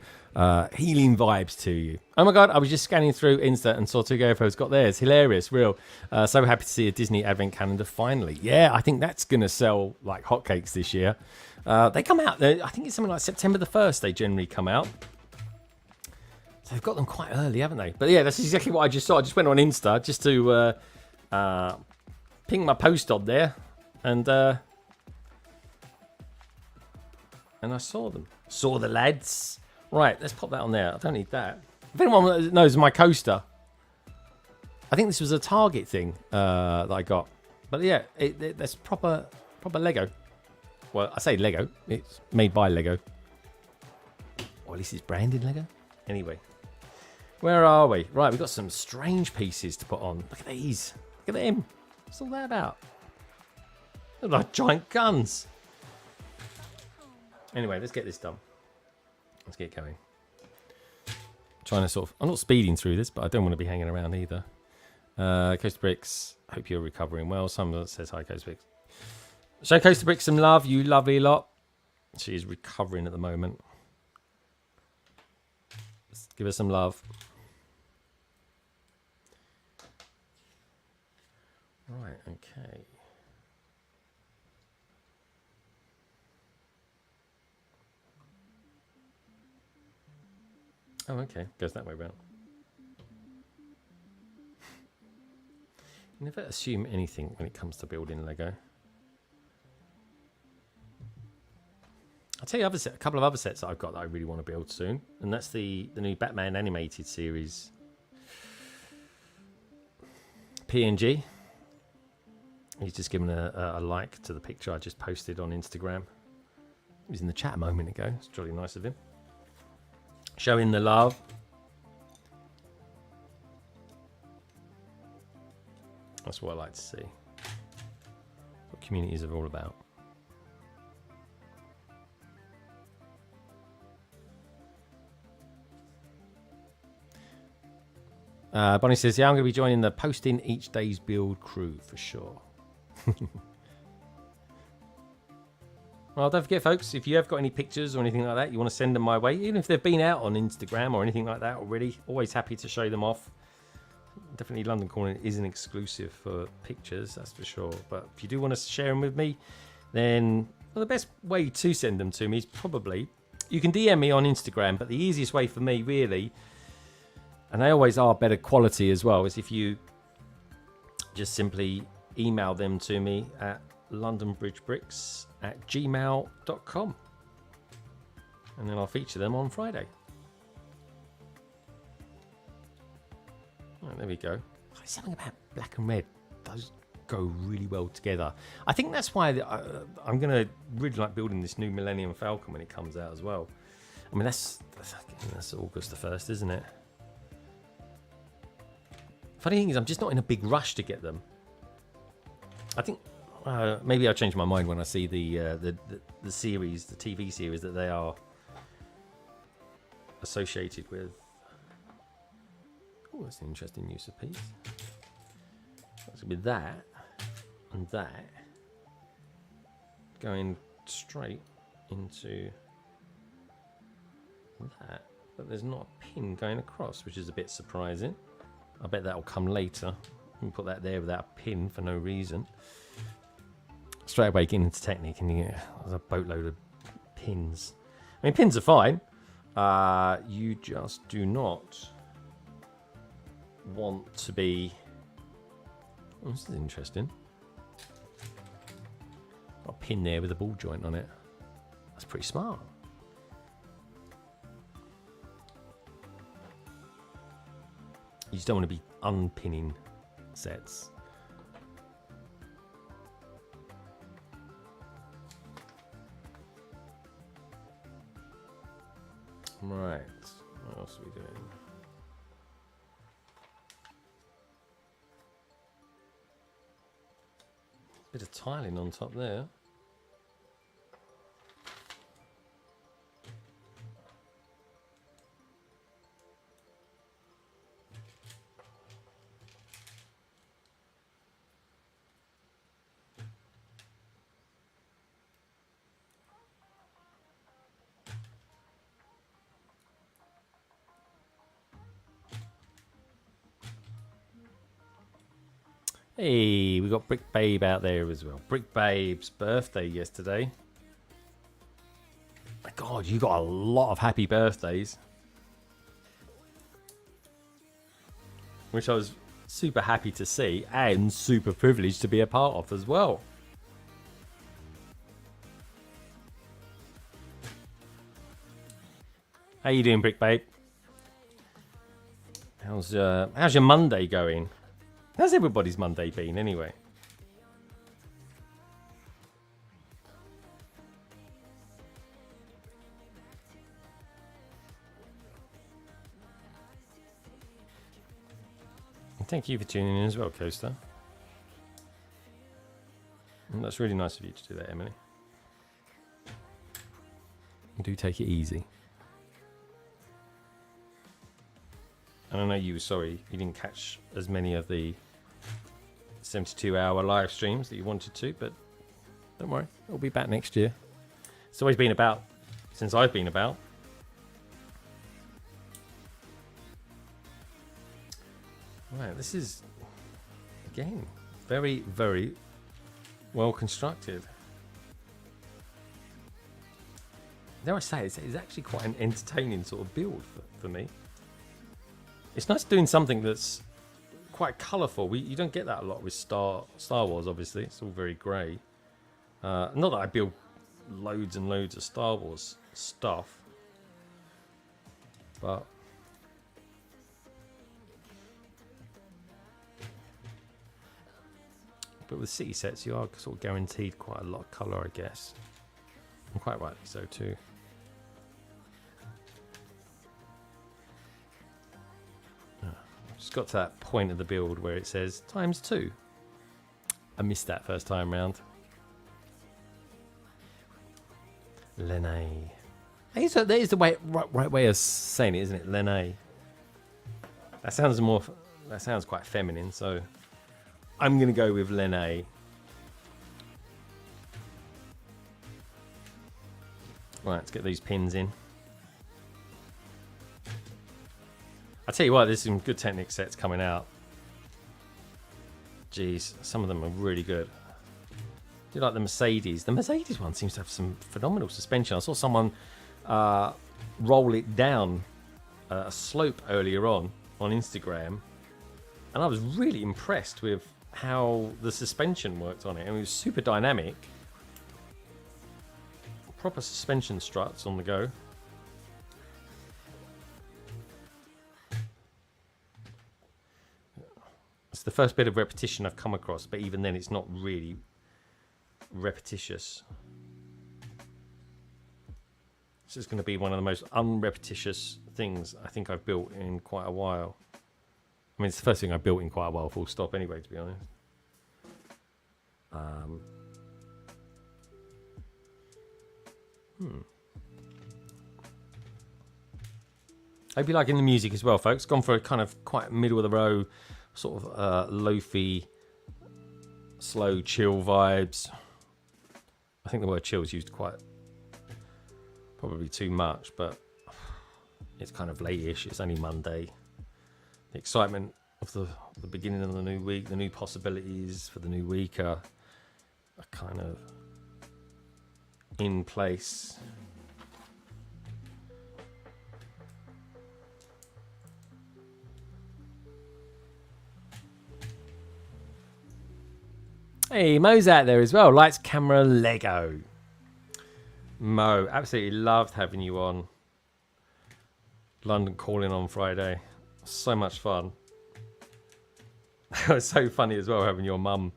healing vibes to you. Oh my god, I was just scanning through Insta and saw Tugofo's got theirs. Hilarious, real. So happy to see a Disney advent calendar finally. Yeah, I think that's gonna sell like hotcakes this year. They come out, I think it's something like September the 1st they generally come out. So they've got them quite early, haven't they? But yeah, that's exactly what I just saw. I just went on Insta just to ping my post on there and I saw them. Saw the lads. Right, let's pop that on there. I don't need that. If anyone knows my coaster, I think this was a Target thing that I got. But yeah, that's proper Lego. Well, I say Lego. It's made by Lego. Or at least it's branded Lego. Anyway, where are we? Right, we've got some strange pieces to put on. Look at these. Look at them. What's all that about? They're like giant guns. Anyway, let's get this done. Let's get going. Trying to I'm not speeding through this, but I don't want to be hanging around either. Coaster Bricks, hope you're recovering well. Someone says hi, Coaster Bricks. Show Coaster Bricks some love, you lovely lot. She is recovering at the moment. Let's give her some love. Right, okay. Oh, okay. Goes that way round. You never assume anything when it comes to building Lego. I'll tell you a couple of other sets that I've got that I really want to build soon. And that's the new Batman animated series. PNG. He's just given a like to the picture I just posted on Instagram. He was in the chat a moment ago. It's really nice of him. Showing the love. That's what I like to see. communities are all about. Bonnie says, yeah, I'm going to be joining the posting each day's build crew for sure. Well, don't forget, folks, if you have got any pictures or anything like that, you want to send them my way, even if they've been out on Instagram or anything like that already, always happy to show them off. Definitely London Calling isn't exclusive for pictures, that's for sure. But if you do want to share them with me, then well, the best way to send them to me is probably, you can DM me on Instagram, but the easiest way for me, really, and they always are better quality as well, is if you just simply email them to me at LONDONBRIDGEBRICKS@gmail.com, and then I'll feature them on Friday. Right, there we go. There's something about black and red. Those go really well together. I think that's why I'm going to really like building this new Millennium Falcon when it comes out as well. I mean, that's August the 1st, isn't it? Funny thing is, I'm just not in a big rush to get them. I think maybe I'll change my mind when I see the series, the TV series that they are associated with. Oh, that's an interesting use of piece. That's with that and that going straight into that, but there's not a pin going across, which is a bit surprising. I bet that'll come later. We put that there without a pin for no reason. Straight away getting into technique, and there's a boatload of pins. I mean, pins are fine. You just do not want to be. Oh, this is interesting. Got a pin there with a ball joint on it. That's pretty smart. You just don't want to be unpinning sets. Right, what else are we doing? Bit of tiling on top there. Hey, we got Brick Babe out there as well. Brick Babe's birthday yesterday. My God, you got a lot of happy birthdays. Which I was super happy to see and super privileged to be a part of as well. How you doing, Brick Babe? How's your Monday going? How's everybody's Monday been anyway? And thank you for tuning in as well, Coaster. And that's really nice of you to do that, Emily. Do take it easy. And I know you were sorry you didn't catch as many of the 72-hour live streams that you wanted to, but don't worry, it'll be back next year. It's always been about since I've been about. Right, this is again very, very well constructed. Dare I say, it's actually quite an entertaining sort of build for me. It's nice doing something that's quite colourful. You don't get that a lot with Star Wars, obviously. It's all very grey. Not that I build loads and loads of Star Wars stuff, but with city sets, you are sort of guaranteed quite a lot of colour, I guess. And quite rightly so too. Just got to that point of the build where it says ×2. I missed that first time round. Lene. That is the right way of saying it, isn't it? Lene. That sounds more. That sounds quite feminine, so I'm gonna go with Lene. Right, let's get these pins in. I tell you what, there's some good Technic sets coming out. Jeez, some of them are really good. Do you like the Mercedes? The Mercedes one seems to have some phenomenal suspension. I saw someone roll it down a slope earlier on Instagram, and I was really impressed with how the suspension worked on it. And it was super dynamic. Proper suspension struts on the go. It's the first bit of repetition I've come across, but even then it's not really repetitious. This is going to be one of the most unrepetitious things I think I've built in quite a while. I mean, it's the first thing I've built in quite a while, full stop anyway, to be honest. Hope you liking the music as well, folks. Gone for a kind of quite middle of the row, sort of lofi, slow, chill vibes. I think the word chill is used quite, probably too much, but it's kind of late-ish. It's only Monday. The excitement of the beginning of the new week, the new possibilities for the new week are kind of in place. Hey, Mo's out there as well. Lights, camera, Lego. Mo, absolutely loved having you on. London calling on Friday. So much fun. It was so funny as well having your mum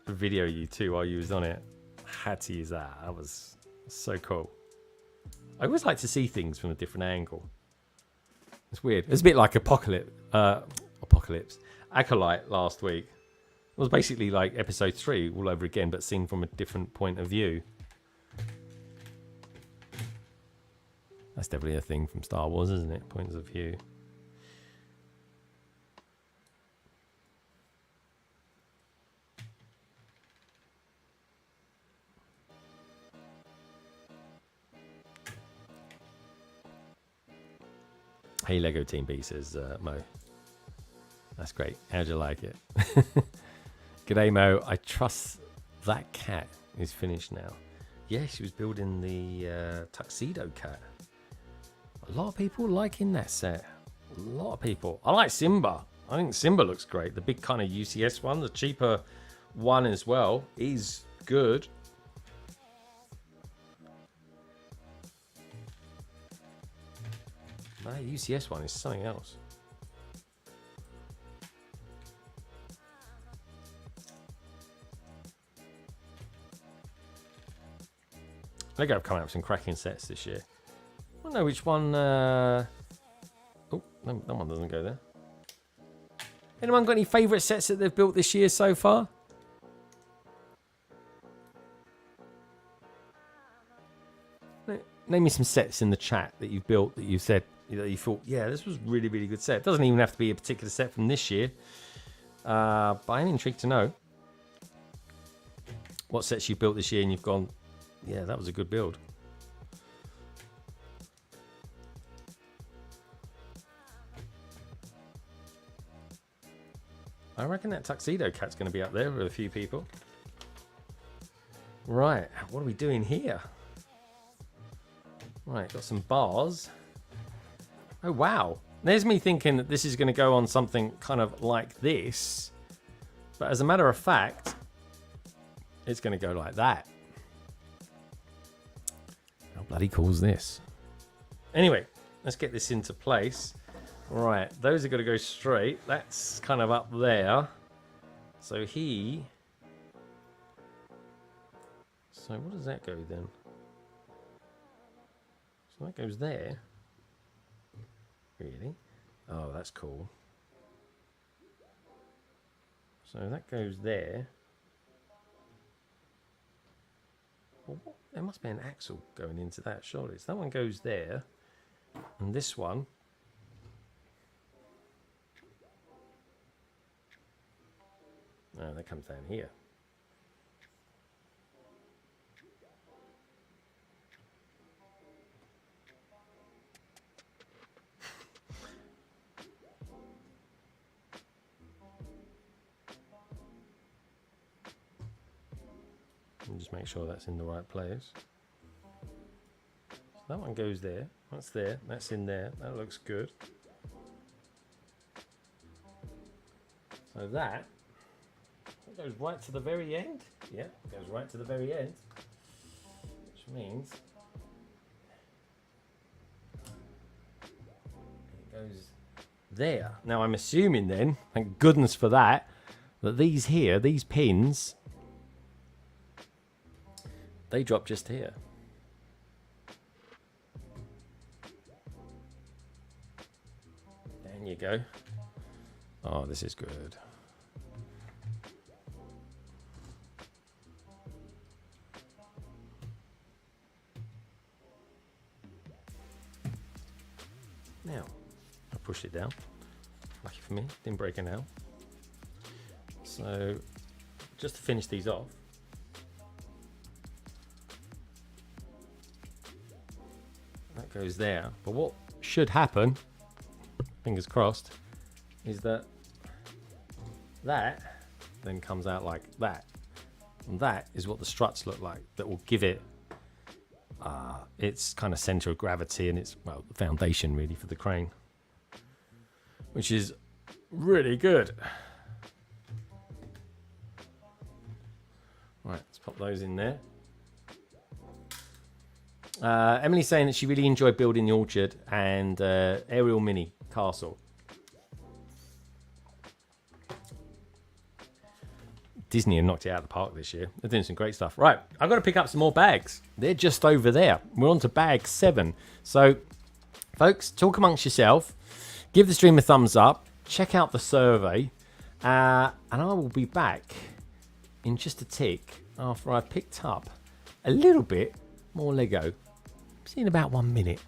video you too while you was on it. Had to use that. That was so cool. I always like to see things from a different angle. It's weird. It's a bit like Acolyte last week. It was basically like episode 3 all over again, but seen from a different point of view. That's definitely a thing from Star Wars, isn't it? Points of view. Hey, Lego Team B, says Mo. That's great. How'd you like it? G'day, Mo. I trust that cat is finished now. Yeah, she was building the tuxedo cat. A lot of people liking that set. A lot of people. I like Simba. I think Simba looks great. The big kind of UCS one, the cheaper one as well, is good. That UCS one is something else. Lego have come out with some cracking sets this year. I don't know which one. Oh, no, that one doesn't go there. Anyone got any favourite sets that they've built this year so far? Name me some sets in the chat that you've built that you said that you thought, yeah, this was really, really good set. It doesn't even have to be a particular set from this year. But I'm intrigued to know what sets you built this year and you've gone, yeah, that was a good build. I reckon that tuxedo cat's going to be up there with a few people. Right, what are we doing here? Right, got some bars. Oh, wow. There's me thinking that this is going to go on something kind of like this. But as a matter of fact, it's going to go like that. How bloody cool is this? Anyway, let's get this into place. Right, those are going to go straight. That's kind of up there. So So what does that go then? So that goes there. Really? Oh, that's cool. So that goes there. Well, what? There must be an axle going into that, surely. So that one goes there, and this one. Oh, that comes down here. And just make sure that's in the right place. So that one goes there. That's there. That's in there. That looks good. So that goes right to the very end. Yeah, goes right to the very end. Which means it goes there. Now I'm assuming then, thank goodness for that, that these here, these pins, they drop just here. There you go. Oh, this is good. Now, I pushed it down. Lucky for me, didn't break it now. So, just to finish these off, that goes there. But what should happen, fingers crossed, is that that then comes out like that. And that is what the struts look like. That will give it its kind of center of gravity and its, well, the foundation really for the crane, which is really good. Right, let's pop those in there. Emily's saying that she really enjoyed building the orchard and aerial mini castle. Disney have knocked it out of the park this year. They're doing some great stuff. Right, I've got to pick up some more bags. They're just over there. We're on to bag 7. So, folks, talk amongst yourself. Give the stream a thumbs up. Check out the survey. And I will be back in just a tick after I've picked up a little bit more Lego. See you in about 1 minute.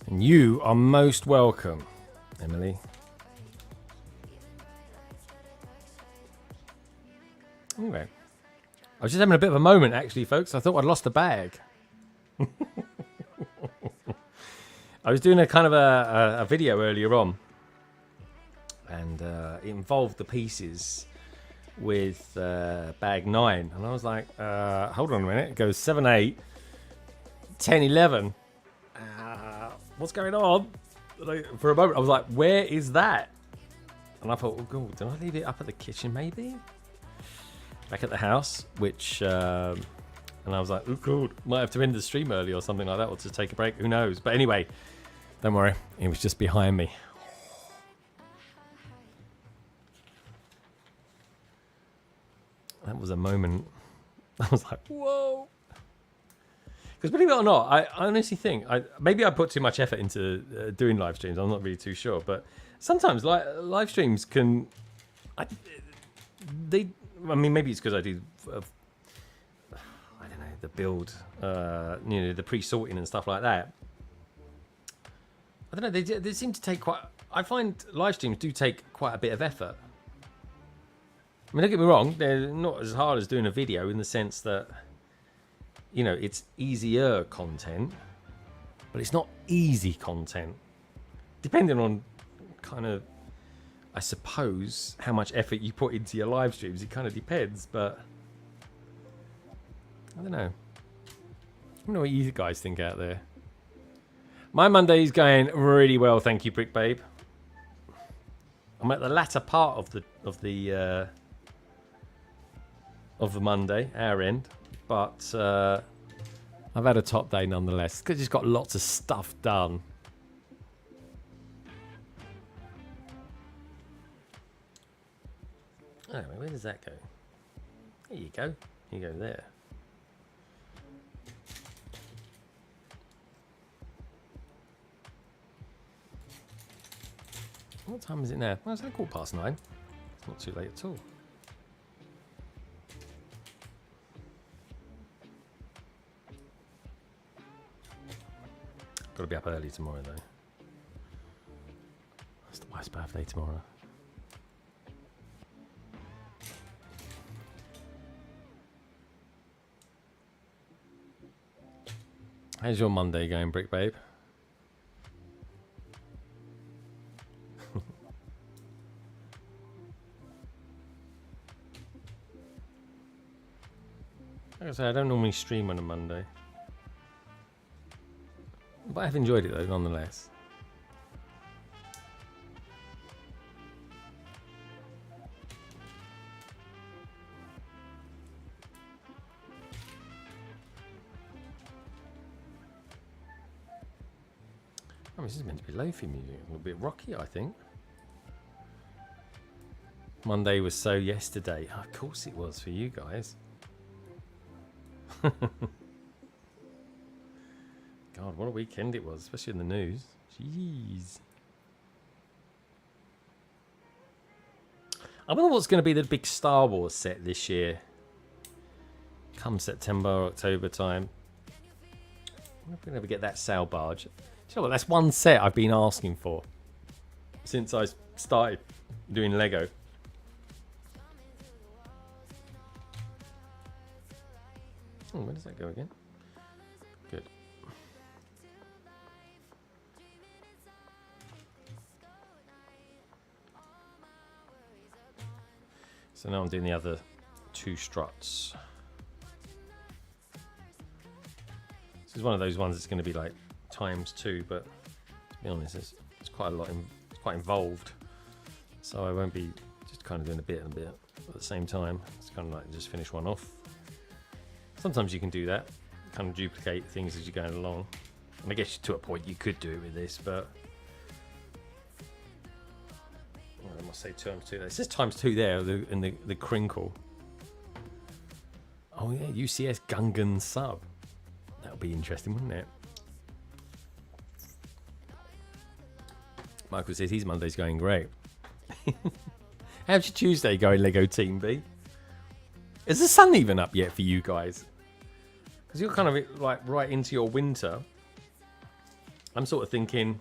And you are most welcome, Emily. Anyway, I was just having a bit of a moment, actually, folks. I thought I'd lost the bag. I was doing a kind of a video earlier on, and it involved the pieces with bag 9, and I was like, hold on a minute. It goes 7, 8, 10, 11. What's going on? For a moment, I was like, where is that? And I thought, oh god, did I leave it up at the kitchen maybe? Back at the house, which, and I was like, oh god, might have to end the stream early or something like that, or to take a break, who knows. But anyway, don't worry, it was just behind me. That was a moment. I was like, whoa. Because believe it or not, I honestly think, maybe I put too much effort into doing live streams, I'm not really too sure, but sometimes live streams can, I mean, maybe it's because I do, I don't know, the build, you know, the pre-sorting and stuff like that. I don't know, they seem to take quite, I find live streams do take quite a bit of effort. I mean, don't get me wrong, they're not as hard as doing a video in the sense that, you know, it's easier content, but it's not easy content. Depending on kind of, I suppose, how much effort you put into your live streams, it kind of depends, but I don't know. I don't know what you guys think out there. My Monday is going really well, thank you, Brick Babe. I'm at the latter part of the Monday, our end, but I've had a top day nonetheless because it's got lots of stuff done. Anyway, where does that go? There you go. You go there. What time is it now? Well, it's only 9:15. It's not too late at all. Got to be up early tomorrow, though. It's the wife's birthday tomorrow. How's your Monday going, Brick Babe? Like I say, I don't normally stream on a Monday. But I've enjoyed it though, nonetheless. I mean, this is meant to be lofi music, a little bit rocky, I think. Monday was so yesterday. Oh, of course it was for you guys. God, what a weekend it was, especially in the news. Jeez. I wonder what's going to be the big Star Wars set this year. Come September, October time. I wonder if we'll ever get that sail barge. Do you know what? That's one set I've been asking for since I started doing Lego. Oh, where does that go again? Good. So now I'm doing the other 2 struts. This is one of those ones that's going to be like ×2, but to be honest, it's quite a lot. It's quite involved, so I won't be just kind of doing a bit and a bit at the same time. It's kind of like just finish one off. Sometimes you can do that, kind of duplicate things as you're going along. And I guess to a point you could do it with this, but well, I must say ×2. It says ×2 there in the crinkle. Oh yeah, UCS Gungan sub. That would be interesting, wouldn't it? Michael says his Monday's going great. How's your Tuesday going, Lego Team B? Is the sun even up yet for you guys? Because you're kind of like right into your winter. I'm sort of thinking,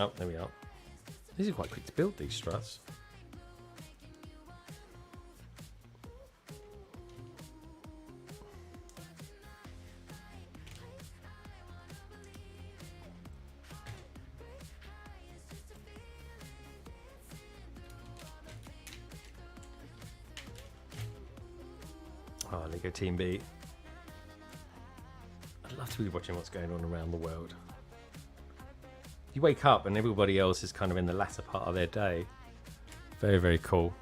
Oh, there we are. These are quite quick to build, these struts. Oh, Lego Team B. I'd love to be watching what's going on around the world. You wake up and everybody else is kind of in the latter part of their day. Very, very cool.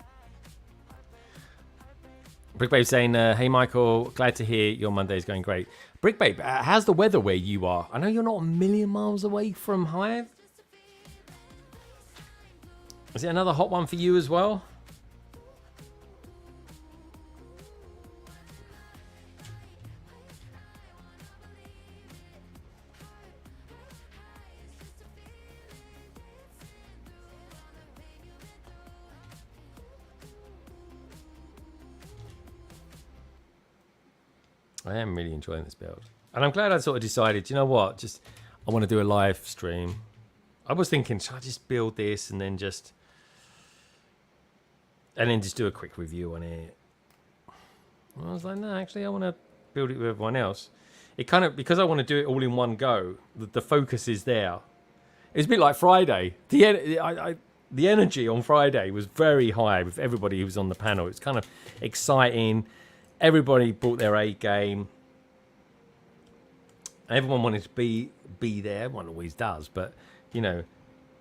Brickbabe saying, hey Michael, glad to hear your Monday is going great. Brickbabe, how's the weather where you are? I know you're not a million miles away from Hive. Is it another hot one for you as well? I am really enjoying this build. And I'm glad I sort of decided, you know what, just I want to do a live stream. I was thinking, should I just build this and then just do a quick review on it? And I was like, no, actually I want to build it with everyone else. It kind of, because I want to do it all in one go, the focus is there. It's a bit like Friday. The energy on Friday was very high with everybody who was on the panel. It's kind of exciting. Everybody brought their A game. Everyone wanted to be there. Everyone always does, but you know,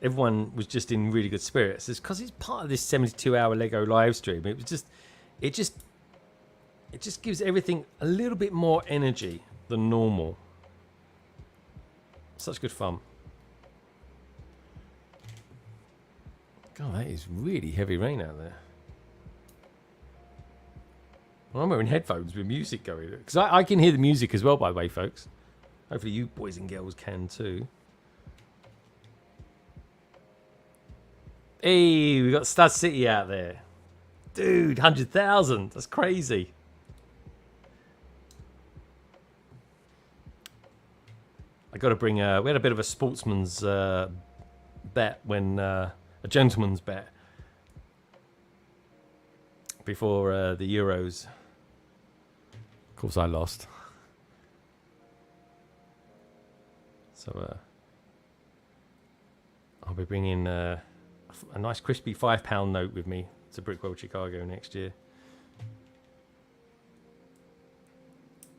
everyone was just in really good spirits. It's because it's part of this 72-hour Lego live stream. It just gives everything a little bit more energy than normal. Such good fun. God, that is really heavy rain out there. Well, I'm wearing headphones with music going. Because I can hear the music as well, by the way, folks. Hopefully you boys and girls can too. Hey, we got Stud City out there. Dude, 100,000. That's crazy. I got to bring... we had a bit of a sportsman's bet when... a gentleman's bet. Before the Euros. Of course, I lost. So I'll be bringing a nice crispy £5 note with me to BRICKWORLD Chicago next year.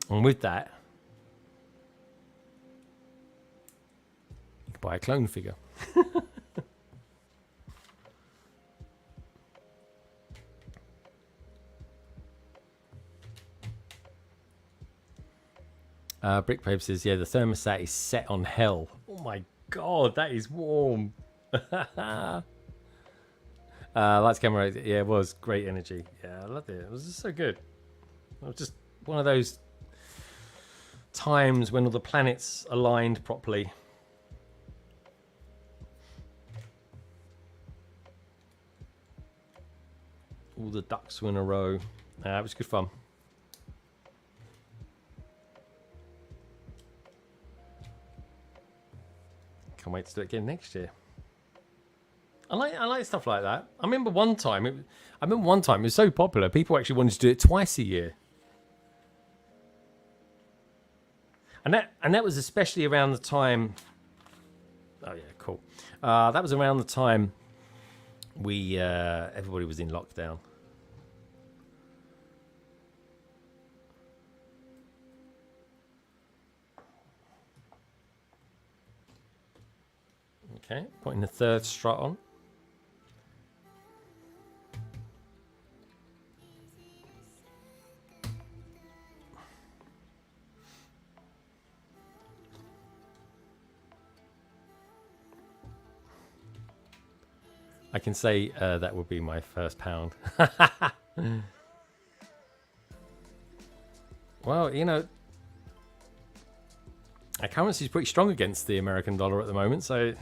And with that, you can buy a clone figure. Brickbabe says, yeah, the thermostat is set on hell. Oh my god, that is warm. Lights, camera, yeah, it was great energy. Yeah, I loved it. It was just so good. It was just one of those times when all the planets aligned properly. All the ducks were in a row. It was good fun. Can't wait to do it again next year. I like stuff like that. I remember one time it was so popular, people actually wanted to do it twice a year. And that was especially around the time. Oh yeah, cool. That was around the time everybody was in lockdown. Okay, putting the third strut on. I can say that would be my first pound. Well, you know, our currency is pretty strong against the American dollar at the moment, so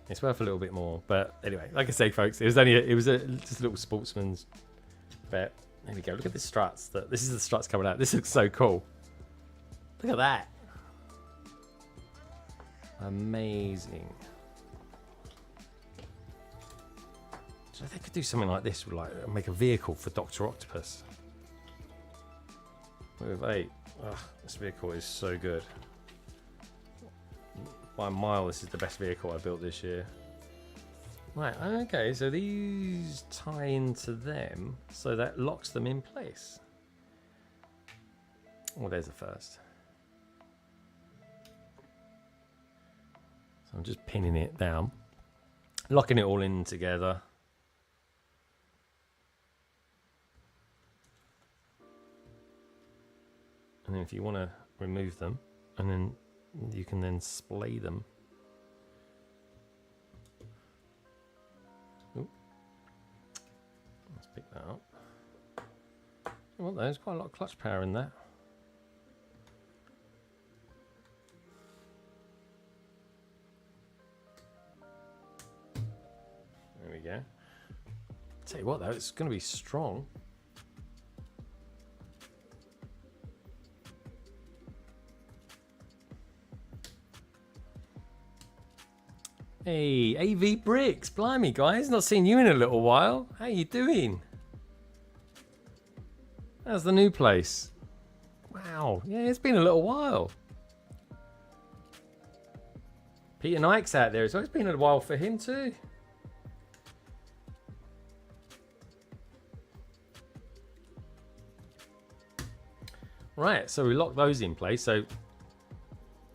it's worth a little bit more. But anyway, like I say, folks, just a little sportsman's bet. There we go. Look at the struts. This is the struts coming out. This looks so cool. Look at that. Amazing. So they could do something like this, like make a vehicle for Dr. Octopus. With 8. Ugh, this vehicle is so good. By a mile, this is the best vehicle I built this year. Right, okay, so these tie into them, so that locks them in place. Oh, there's the first. So I'm just pinning it down, locking it all in together. And then if you want to remove them, and then you can then splay them. Ooh. Let's pick that up. Well, there's quite a lot of clutch power in that. There we go. Tell you what though, it's going to be strong. Hey, AV Bricks, blimey guys, not seen you in a little while. How you doing? How's the new place? Wow, yeah, it's been a little while. Peter Nike's out there as well. It's been a while for him too. Right, so we lock those in place. So,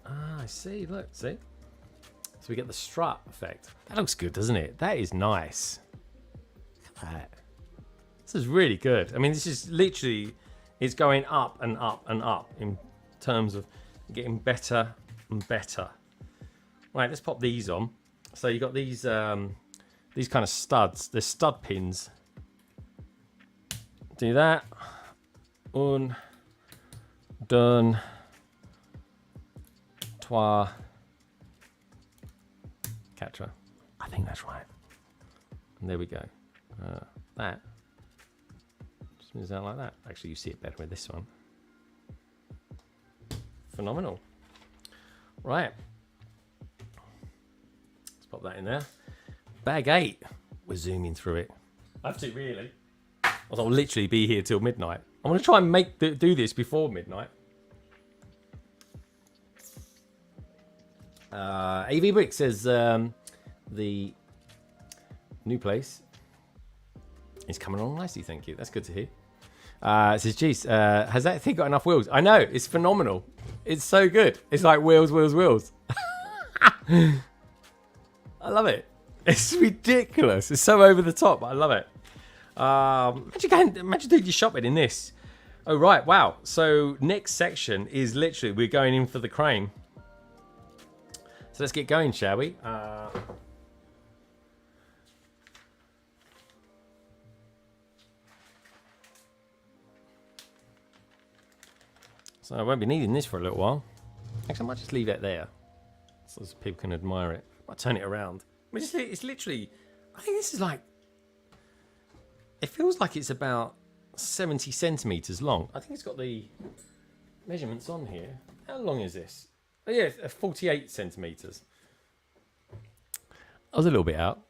I see. Look, see. So we get the strut effect. That looks good, doesn't it? That is nice. Look at that. This is really good. I mean, this is literally, it's going up and up and up in terms of getting better and better. Right, let's pop these on. So you got these kind of studs. They're stud pins. Do that. Un, done, trois. Catcher. I think that's right. And there we go. That just moves out like that. Actually, you see it better with this one. Phenomenal. Right. Let's pop that in there. Bag 8. We're zooming through it. I have to really. I'll literally be here till midnight. I want to try and do this before midnight. AV Brick says the new place is coming along nicely. Thank you. That's good to hear. It says, geez, has that thing got enough wheels? I know. It's phenomenal. It's so good. It's like wheels, wheels, wheels. I love it. It's ridiculous. It's so over the top. I love it. Imagine doing your shopping in this. Oh, right. Wow. So next section is literally we're going in for the crane. So let's get going, shall we? So I won't be needing this for a little while. Actually, I might just leave it there so people can admire it. I might turn it around. I mean, it's literally, I think this is like, it feels like it's about 70 centimeters long. I think it's got the measurements on here. How long is this? Oh yeah, 48 centimeters. I was a little bit out.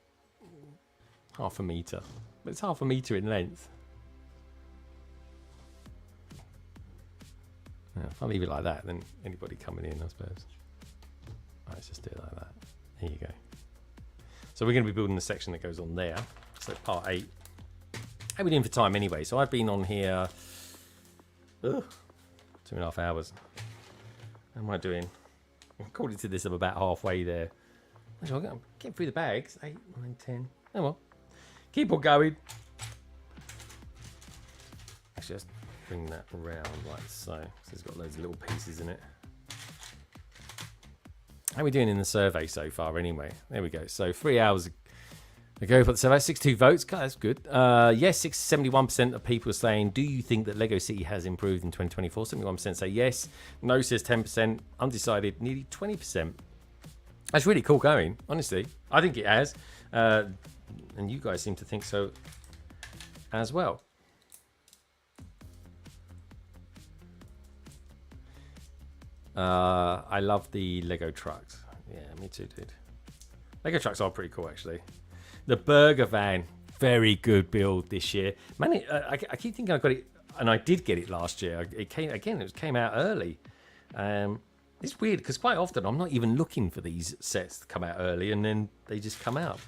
Half a meter. But it's half a meter in length. Yeah, if I leave it like that, then anybody coming in, I suppose. Let's just do it like that. There you go. So we're going to be building the section that goes on there. So part 8. How are we doing for time anyway? So I've been on here 2.5 hours. How am I doing? According to this, I'm about halfway there. Actually, I'm getting through the bags. 8, 9, 10. Oh well. Keep on going. Actually, just bring that around like so. So it's got loads of little pieces in it. How are we doing in the survey so far anyway? There we go. So 3 hours ago for the survey. 62 votes. God, that's good. Yes, 71% of people are saying, do you think that Lego City has improved in 2024? 71% say yes. No says 10%. Undecided, nearly 20%. That's really cool going, honestly. I think it has. And you guys seem to think so as well. I love the Lego trucks. Yeah, me too, dude. Lego trucks are pretty cool, actually. The burger van, Very good build this year. Man, I keep thinking I got it, and I did get it last year. It came out early. It's weird because quite often I'm not even looking for these sets to come out early, and then they just come out.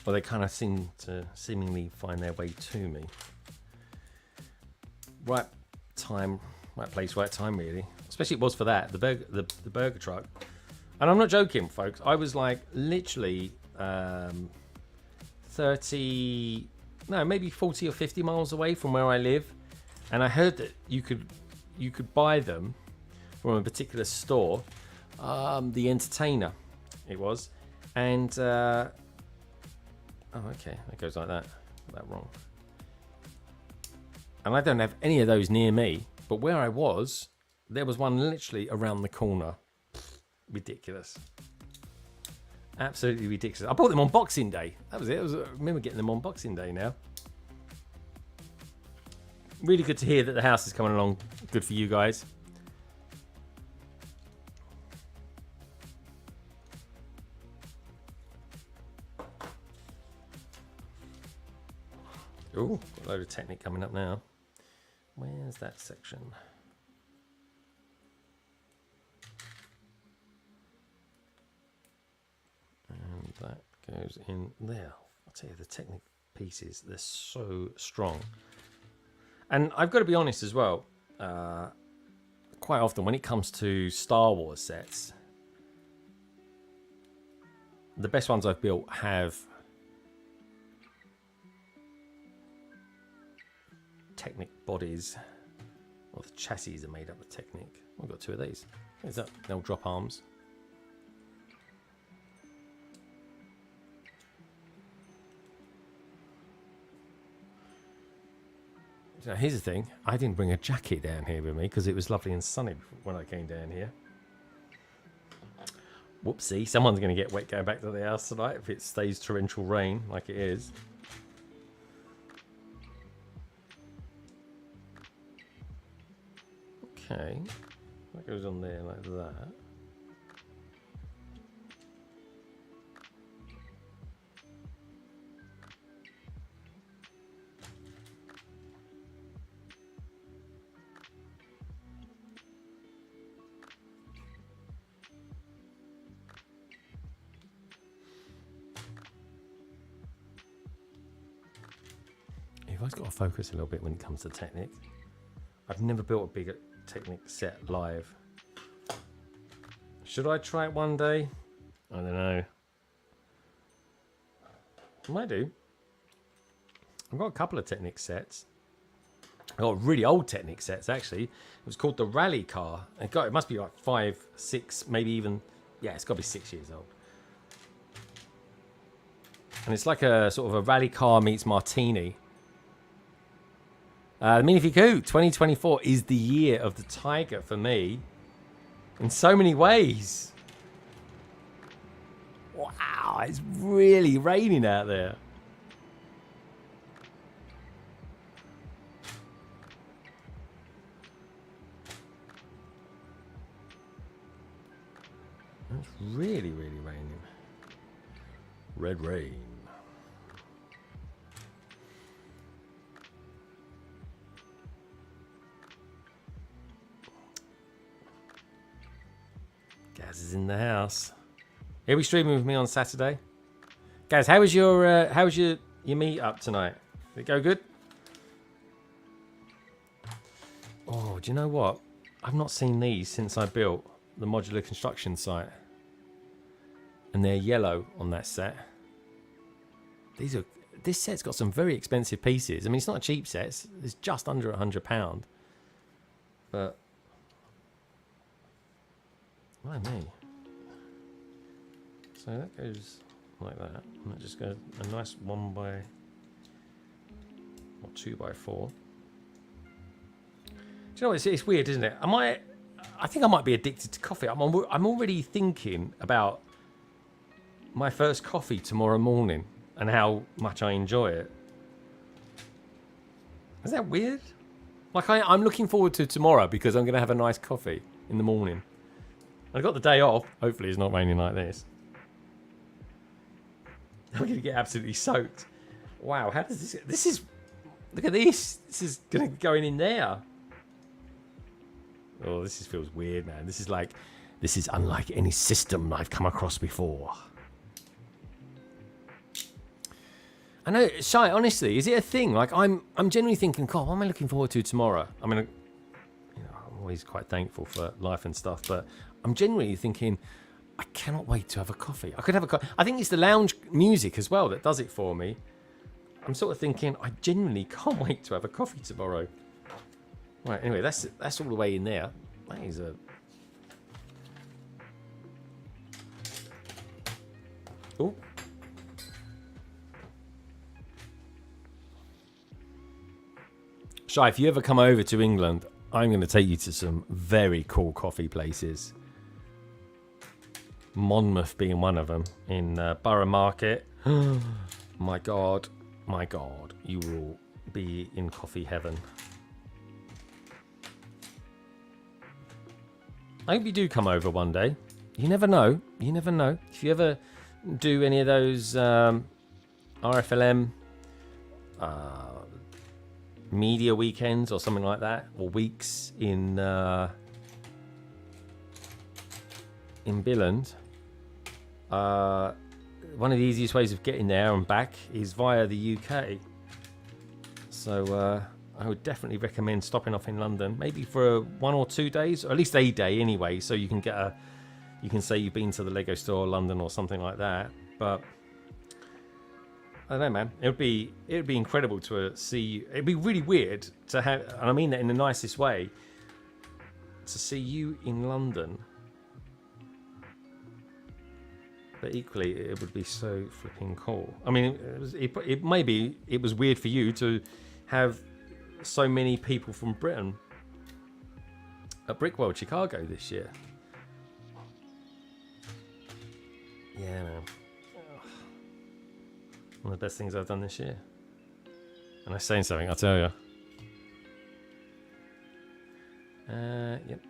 Well, they kind of seem to seemingly find their way to me. Right time, right place, right time, really. Especially it was for that, the burger truck. And I'm not joking, folks. I was like literally 30, no, maybe 40 or 50 miles away from where I live, and I heard that you could buy them from a particular store, the Entertainer, it was, and oh, okay, that goes like that. Got that wrong. And I don't have any of those near me, but where I was, there was one literally around the corner. Ridiculous. Absolutely ridiculous. I bought them on Boxing Day. That was it. I remember getting them on Boxing Day now. Really good to hear that the house is coming along. Good for you guys. Ooh, got a load of Technic coming up now. Where's that section? And that goes in there. I'll tell you, the Technic pieces, they're so strong. And I've got to be honest as well, quite often when it comes to Star Wars sets, the best ones I've built have Technic bodies, or the chassis are made up of Technic. I've got two of these. There's that. They'll drop arms. So here's the thing. I didn't bring a jacket down here with me because it was lovely and sunny when I came down here. Whoopsie. Someone's going to get wet going back to the house tonight if it stays torrential rain like it is. Okay, that goes on there like that. You've always got to focus a little bit when it comes to Technic. I've never built a bigger Technic set live. Should I try it one day? I don't know. I might do. I've got a couple of Technic sets. I've got really old Technic sets actually. It was called the Rally Car. It must be like 5, 6, maybe even, yeah, it's got to be 6 years old. And it's like a sort of a rally car meets Martini. The Minifigures 2024 is the year of the tiger for me in so many ways. Wow, it's really raining out there. It's really, really raining. Red rain. Gaz is in the house. He'll be streaming with me on Saturday. Gaz, how was your meet up tonight? Did it go good? Oh, do you know what? I've not seen these since I built the modular construction site. And they're yellow on that set. This set's got some very expensive pieces. I mean, it's not a cheap set. It's just under £100. But why me? So that goes like that. And that just goes a nice 1 by or 2 by 4. Do you know what? It's weird, isn't it? I think I might be addicted to coffee. I'm already thinking about my first coffee tomorrow morning and how much I enjoy it. Is that weird? Like I'm looking forward to tomorrow because I'm going to have a nice coffee in the morning. I've got the day off. Hopefully it's not raining like this. I'm going to get absolutely soaked. Wow, how does this... This is... Look at this. This is going to go in there. Oh, this feels weird, man. This is like... This is unlike any system I've come across before. I know, Shy, honestly, is it a thing? Like, I'm genuinely thinking, God, what am I looking forward to tomorrow? I mean, you know, I'm always quite thankful for life and stuff, but I'm genuinely thinking, I cannot wait to have a coffee. I could have a coffee. I think it's the lounge music as well that does it for me. I'm sort of thinking, I genuinely can't wait to have a coffee tomorrow. Right, anyway, that's all the way in there. That is a... Oh. Shy, if you ever come over to England, I'm going to take you to some very cool coffee places. Monmouth being one of them in Borough Market. My God, you will be in coffee heaven. I hope you do come over one day. You never know. You never know. If you ever do any of those RFLM media weekends or something like that, or weeks in Billund, one of the easiest ways of getting there and back is via the UK. So I would definitely recommend stopping off in London, maybe for 1 or 2 days, or at least a day anyway, so you can get a... You can say you've been to the Lego store London or something like that. But I don't know, man. It would be incredible to see. It'd be really weird to have, and I mean that in the nicest way, to see you in London. But equally, it would be so flipping cool. I mean, maybe it was weird for you to have so many people from Britain at BRICKWORLD Chicago this year. Yeah, man. One of the best things I've done this year. And I'm saying something, I'll tell you. Yep.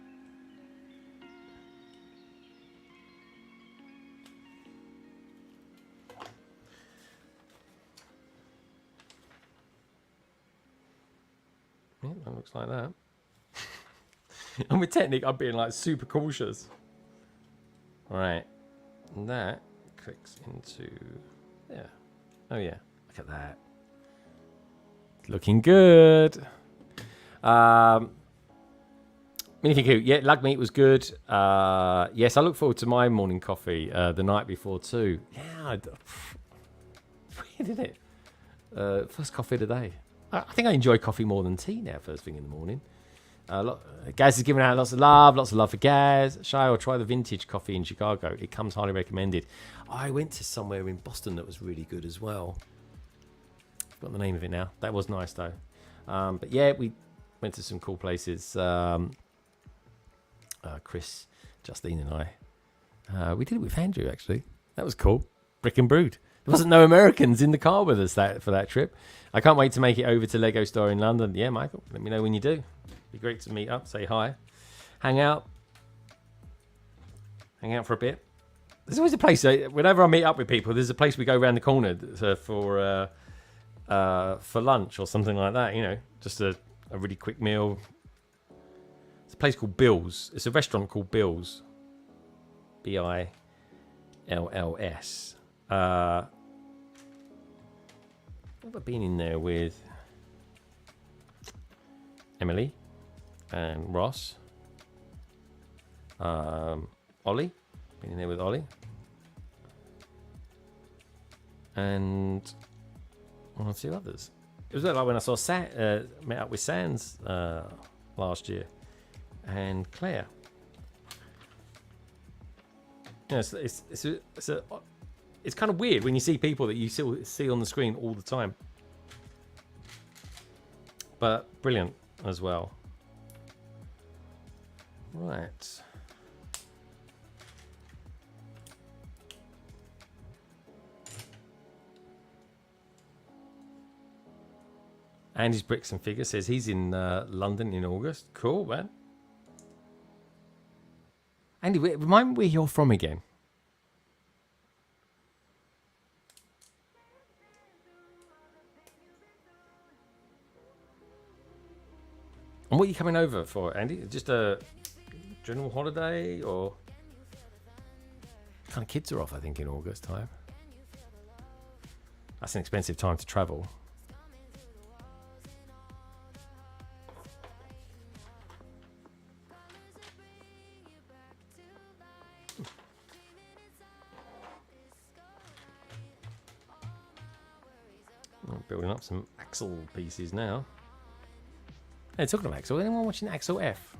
Yeah, that looks like that. And with Technic, I'm being like super cautious. Alright. And that clicks into there. Oh yeah, look at that. Looking good. Minifigure, yeah, lug meat was good. Yes, I look forward to my morning coffee the night before too. Yeah, did it? First coffee of the day. I think I enjoy coffee more than tea now, first thing in the morning. Gaz is giving out lots of love for Gaz. Shy, or try the vintage coffee in Chicago. It comes highly recommended. I went to somewhere in Boston that was really good as well. I've got the name of it now. That was nice though. But yeah, we went to some cool places. Chris, Justine and I. We did it with Andrew actually. That was cool. Brick and Brood. There wasn't no Americans in the car with us for that trip. I can't wait to make it over to Lego Store in London. Yeah, Michael, let me know when you do. Be great to meet up, say hi, hang out for a bit. There's always a place. Whenever I meet up with people, there's a place we go around the corner for lunch or something like that. You know, just a really quick meal. It's a place called Bill's. It's a restaurant called Bill's. BILLS. I've been in there with Emily and Ross. Ollie. Been in there with Ollie. And one or two others. It was like when I saw met up with Sans last year. And Claire. Yeah, it's kind of weird when you see people that you still see on the screen all the time. But brilliant as well. Right. Andy's Bricks and Figures says he's in London in August. Cool, man. Andy, remind me where you're from again. And what are you coming over for, Andy? Just a general holiday, or kind of kids are off, I think, in August time. That's an expensive time to travel. I'm building up some Axel pieces now. Hey, talking of Axel, anyone watching Axel F?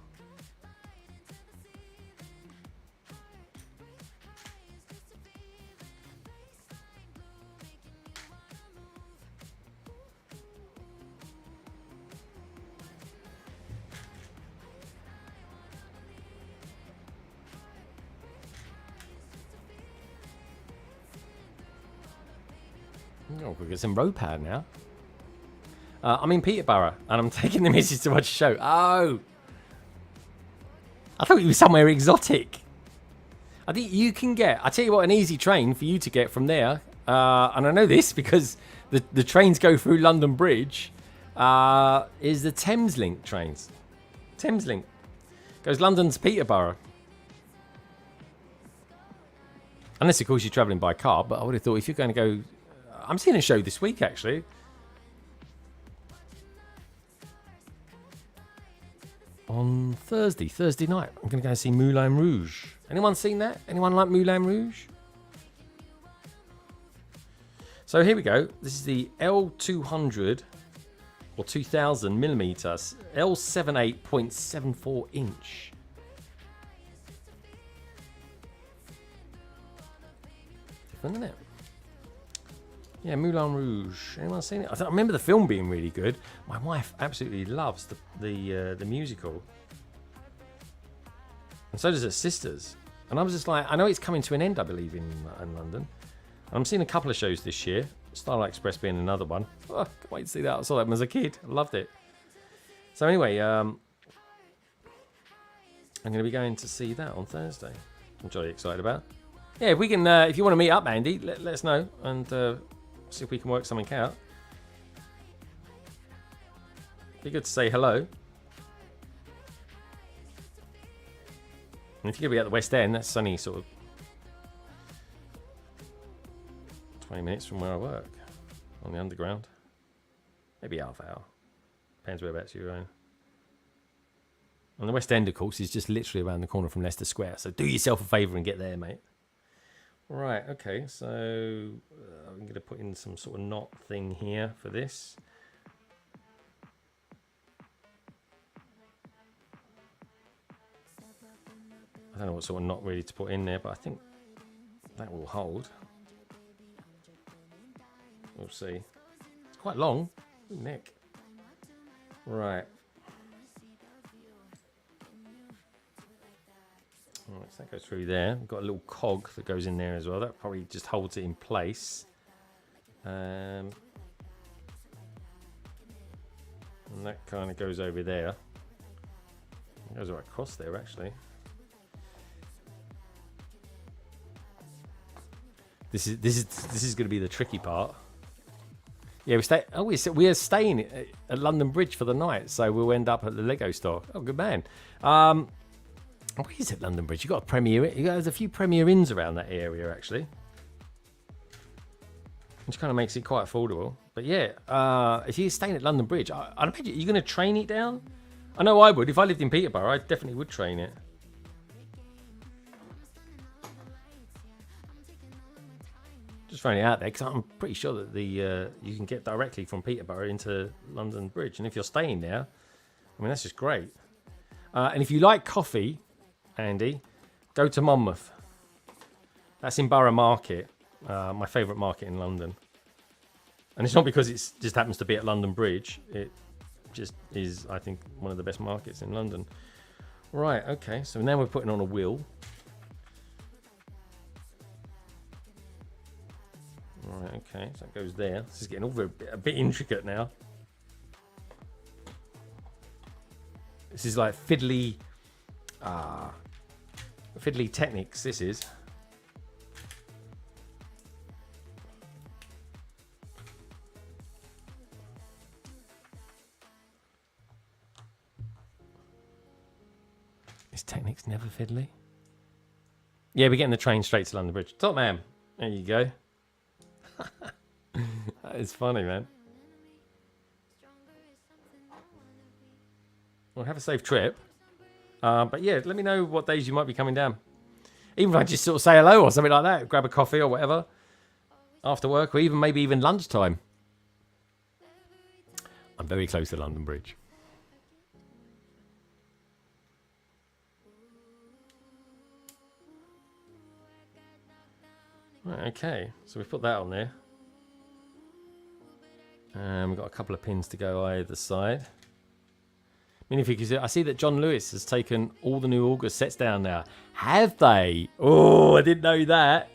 Oh, we'll get some road power now. I'm in Peterborough and I'm taking the missus to watch a show. Oh! I thought you were somewhere exotic. I think you can get, I tell you what, an easy train for you to get from there. And I know this because the trains go through London Bridge. Is the Thameslink trains. Thameslink. Goes London to Peterborough. Unless, of course, you're travelling by car. But I would have thought if you're going to go... I'm seeing a show this week, actually. On Thursday night, I'm going to go see Moulin Rouge. Anyone seen that? Anyone like Moulin Rouge? So here we go. This is the L200 or 2000 millimeters L78.74 inch. Different, isn't it? Yeah, Moulin Rouge. Anyone seen it? I remember the film being really good. My wife absolutely loves the musical, and so does her sisters. And I was just like, I know it's coming to an end, I believe, in London. And I'm seeing a couple of shows this year. Starlight Express being another one. Oh, can't wait to see that. I saw that as a kid. I loved it. So anyway, I'm going to be going to see that on Thursday. I'm jolly excited about. Yeah, if we can, if you want to meet up, Andy, let us know and. See if we can work something out. Be good to say hello. And if you're going to be at the West End, that's only sort of 20 minutes from where I work on the Underground. Maybe half hour. Depends whereabouts you're going. And the West End, of course, is just literally around the corner from Leicester Square. So do yourself a favour and get there, mate. Right, okay, so I'm going to put in some sort of knot thing here for this. I don't know what sort of knot really to put in there, but I think that will hold. We'll see. It's quite long. Ooh, neck. Right. Alright, so that goes through there. We've got a little cog that goes in there as well. That probably just holds it in place. And that kind of goes over there. It goes right across there, actually. This is going to be the tricky part. Yeah, we are staying at London Bridge for the night, so we'll end up at the Lego store. Oh, good man. Where is it, London Bridge? You've got a Premier Inn. There's a few Premier Inns around that area, actually. Which kind of makes it quite affordable. But yeah, if you're staying at London Bridge, I'd imagine you're going to train it down. I know I would. If I lived in Peterborough, I definitely would train it. Just throwing it out there, because I'm pretty sure that you can get directly from Peterborough into London Bridge. And if you're staying there, I mean, that's just great. And if you like coffee, Andy, go to Monmouth. That's in Borough Market, my favourite market in London. And it's not because it just happens to be at London Bridge. It just is, I think, one of the best markets in London. Right, okay, so now we're putting on a wheel. Right, okay, so that goes there. This is getting all a bit intricate now. This is like fiddly Technics, this is. Is Technics never fiddly? Yeah, we're getting the train straight to London Bridge. Top man. There you go. That is funny, man. Well, have a safe trip. But yeah, let me know what days you might be coming down. Even if I just sort of say hello or something like that. Grab a coffee or whatever. After work or even maybe even lunchtime. I'm very close to London Bridge. Right, okay, so we've put that on there. We've got a couple of pins to go either side. Minifigures. I see that John Lewis has taken all the new August sets down now. Have they? Oh, I didn't know that.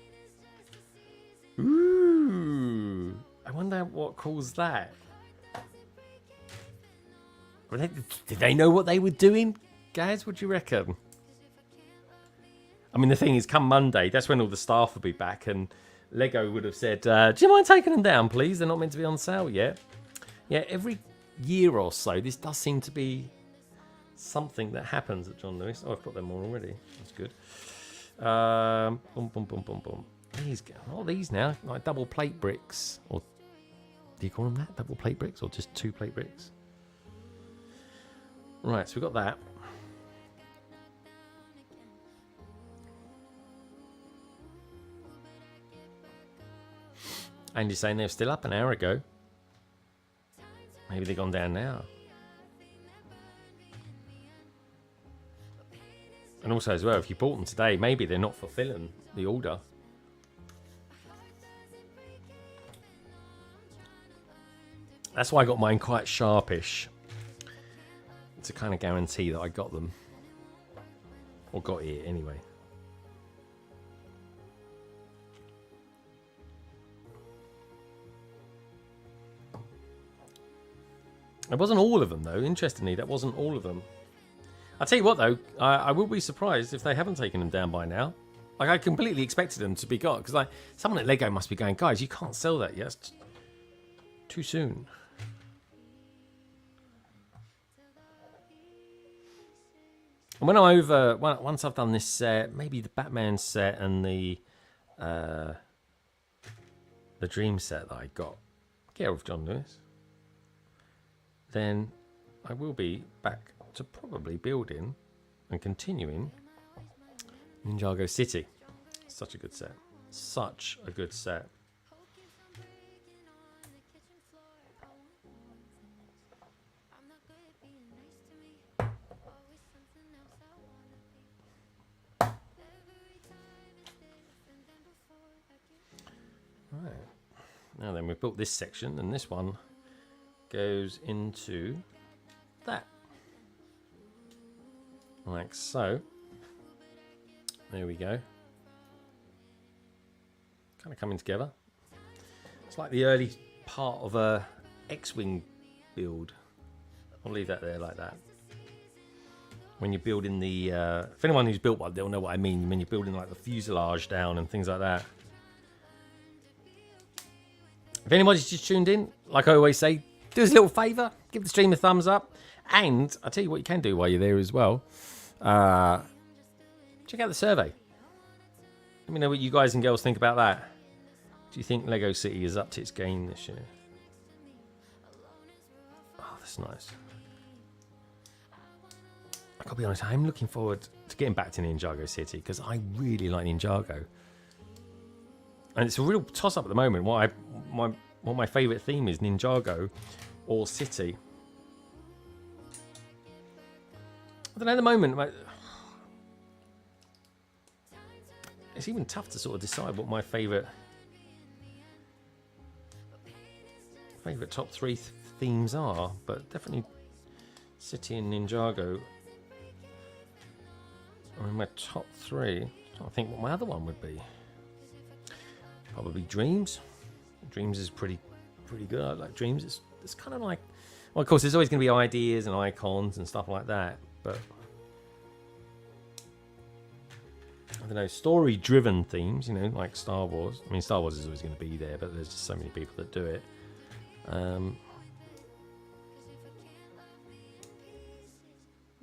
Ooh. I wonder what caused that. Did they know what they were doing? Guys, what do you reckon? I mean, the thing is, come Monday, that's when all the staff will be back, and Lego would have said, do you mind taking them down, please? They're not meant to be on sale yet. Yeah, every year or so, this does seem to be something that happens at John Lewis. Oh, I've put them on already. That's good. Boom, boom, boom, boom, boom. What are these now? Like double plate bricks. Or do you call them that? Double plate bricks? Or just 2 plate bricks? Right, so we've got that. And you're saying they're still up an hour ago. Maybe they've gone down now. And also as well, if you bought them today, maybe they're not fulfilling the order. That's why I got mine quite sharpish. To kind of guarantee that I got them. Or got it anyway. It wasn't all of them, though. Interestingly, that wasn't all of them. I'll tell you what, though. I will be surprised if they haven't taken them down by now. Like, I completely expected them to be got. Because, like, someone at Lego must be going, guys, you can't sell that yet. It's too soon. And when I'm over... Once I've done this set, maybe the Batman set and the Dream set that I got. Get with John Lewis. Then I will be back to probably building and continuing Ninjago City. Such a good set. Such a good set. Right. Now then, we've built this section, and this one goes into that, like so. There we go. Kind of coming together. It's like the early part of a X-Wing build. I'll leave that there like that. When you're building the... if anyone who's built one, they'll know what I mean. When you're building like the fuselage down and things like that. If anybody's just tuned in, like I always say, do us a little favour, give the stream a thumbs up, and I'll tell you what you can do while you're there as well. Check out the survey. Let me know what you guys and girls think about that. Do you think Lego City is up to its game this year? Oh, that's nice. I gotta be honest, I'm looking forward to getting back to Ninjago City because I really like Ninjago. And it's a real toss-up at the moment. What my favourite theme is, Ninjago or City. I don't know at the moment. It's even tough to sort of decide what my favourite top 3 themes are, but definitely City and Ninjago are in my top 3. I don't think what my other one would be. Probably Dreams. Dreams is pretty good. I like Dreams. It's kind of like, well, of course, there's always going to be ideas and icons and stuff like that. but I don't know, story-driven themes, you know, like Star Wars. I mean, Star Wars is always going to be there, but there's just so many people that do it.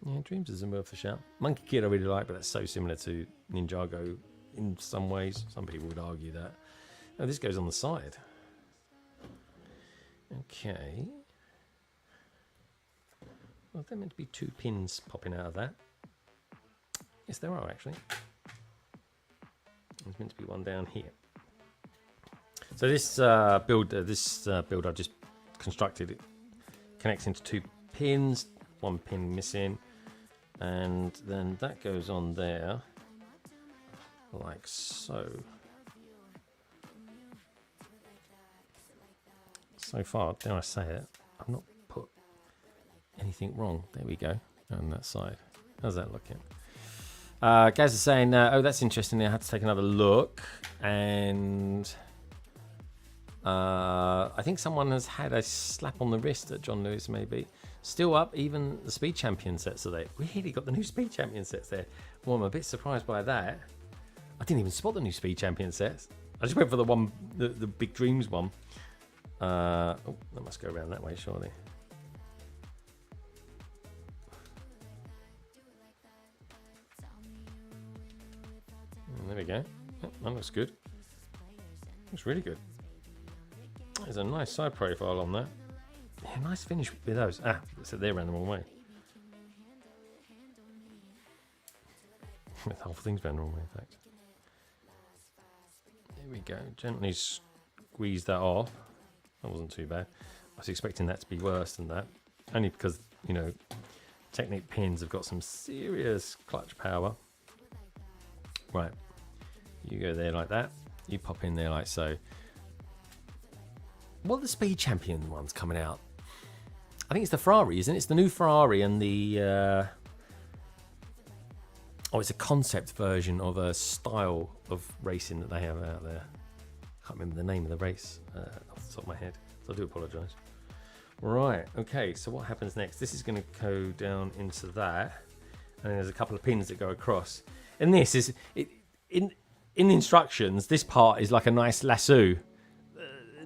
Yeah, Dreams is worth a shout. Monkey Kid I really like, but that's so similar to Ninjago in some ways. Some people would argue that. Oh, this goes on the side. Okay. Well, there meant to be 2 pins popping out of that. Yes, there are actually. There's meant to be one down here. So this build I just constructed, it connects into 2 pins, 1 pin missing, and then that goes on there like so. So far, dare I say it, I've not put anything wrong. There we go, on that side. How's that looking? Guys are saying, oh, that's interesting. I had to take another look, and I think someone has had a slap on the wrist at John Lewis, maybe. Still up, even the Speed Champion sets are there. Really got the new Speed Champion sets there. Well, I'm a bit surprised by that. I didn't even spot the new Speed Champion sets. I just went for the one, the Big Dreams one. Oh, that must go around that way, surely. There we go. Oh, that looks good. Looks really good. There's a nice side profile on that. Yeah, nice finish with those. Ah, so they ran the wrong way. The whole thing's ran the wrong way, in fact. There we go. Gently squeeze that off. That wasn't too bad. I was expecting that to be worse than that. Only because, you know, Technic pins have got some serious clutch power. Right. You go there like that. You pop in there like so. What are the Speed Champion ones coming out? I think it's the Ferrari, isn't it? It's the new Ferrari and the... Oh, it's a concept version of a style of racing that they have out there. I can't remember the name of the race off the top of my head, so I do apologise. Right, okay, so what happens next? This is going to go down into that, and then there's a couple of pins that go across. And this is... In the instructions, this part is like a nice lasso.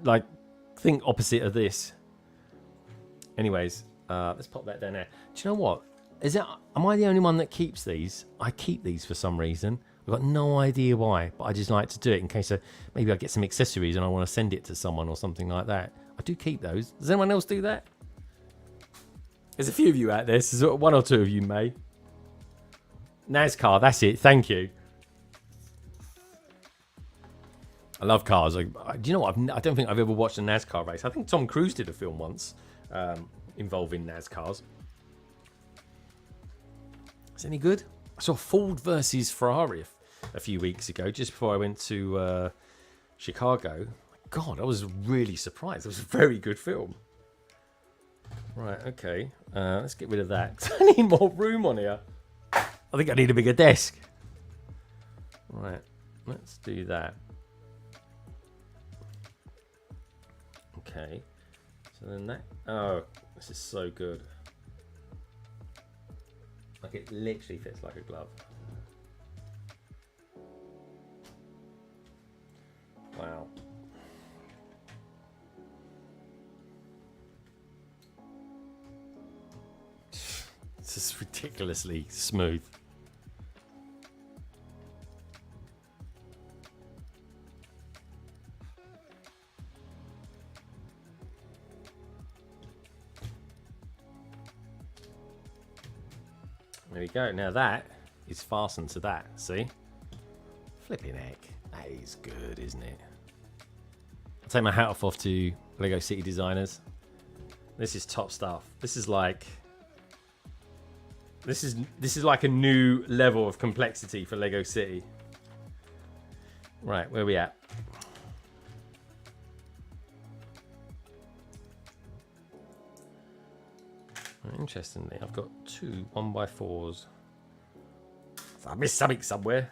Like, think opposite of this. Anyways, let's pop that down there. Do you know what? Am I the only one that keeps these? I keep these for some reason. I've got no idea why, but I just like to do it in case maybe I get some accessories and I want to send it to someone or something like that. I do keep those. Does anyone else do that? There's a few of you out there. So 1 or 2 of you may. NASCAR, that's it. Thank you. I love cars. Do you know what? I don't think I've ever watched a NASCAR race. I think Tom Cruise did a film once involving NASCARs. Is it any good? I saw Ford versus Ferrari a few weeks ago, just before I went to Chicago. God, I was really surprised. It was a very good film. Right, okay. Let's get rid of that. I need more room on here. I think I need a bigger desk. Right, let's do that. Okay, so then that, oh, this is so good. Like it literally fits like a glove. Wow. It's just ridiculously smooth. There we go. Now that is fastened to that. See? Flipping heck. That is good, isn't it? I'll take my hat off to Lego City designers. This is top stuff. This is like like a new level of complexity for Lego City. Right, where are we at? Interestingly, I've got 2 1x4s. So I missed something somewhere.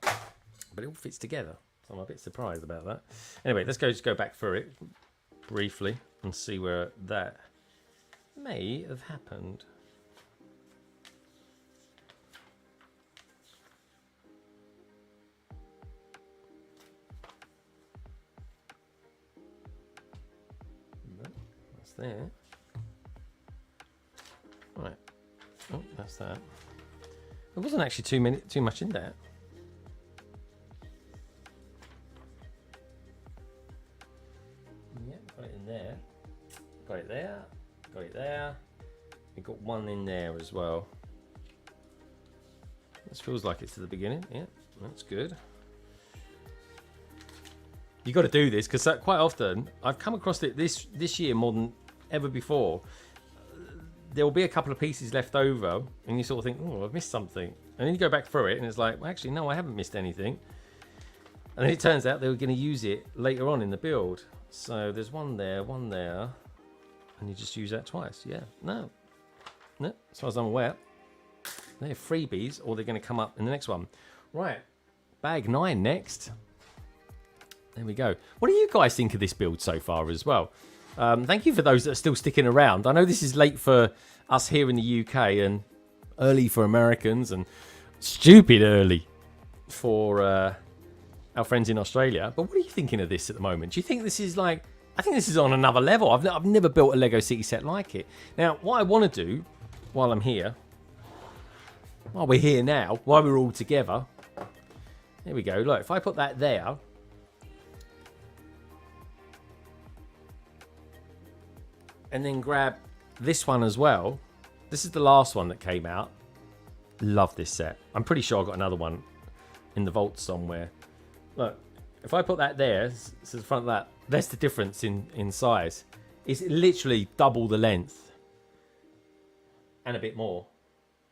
But it all fits together. So I'm a bit surprised about that. Anyway, let's just go back through it briefly and see where that may have happened. That's there. Right. Oh, that's that. There wasn't actually too much in there. Got it in there. Got it there. Got it there. We got one in there as well. This feels like it's to the beginning. Yeah, that's good. You got to do this because quite often I've come across it this year more than ever before. There will be a couple of pieces left over, and you sort of think, "Oh, I've missed something," and then you go back through it, and it's like, well, actually, no, I haven't missed anything. And then it turns out they were going to use it later on in the build. So there's one there, and you just use that twice. Yeah, no, as far as I'm aware, they're freebies, or they're going to come up in the next one. Right, bag 9 next. There we go. What do you guys think of this build so far as well? Thank you for those that are still sticking around. I know this is late for us here in the UK and early for Americans and stupid early for our friends in Australia. But what are you thinking of this at the moment? Do you think this is like... I think this is on another level. I've never built a Lego City set like it. Now, what I want to do while I'm here, while we're here now, while we're all together... There we go. Look, if I put that there... and then grab this one as well. This is the last one that came out. Love this set. I'm pretty sure I've got another one in the vault somewhere. Look, if I put that there, so the front of that, that's the difference in size. It's literally double the length. And a bit more.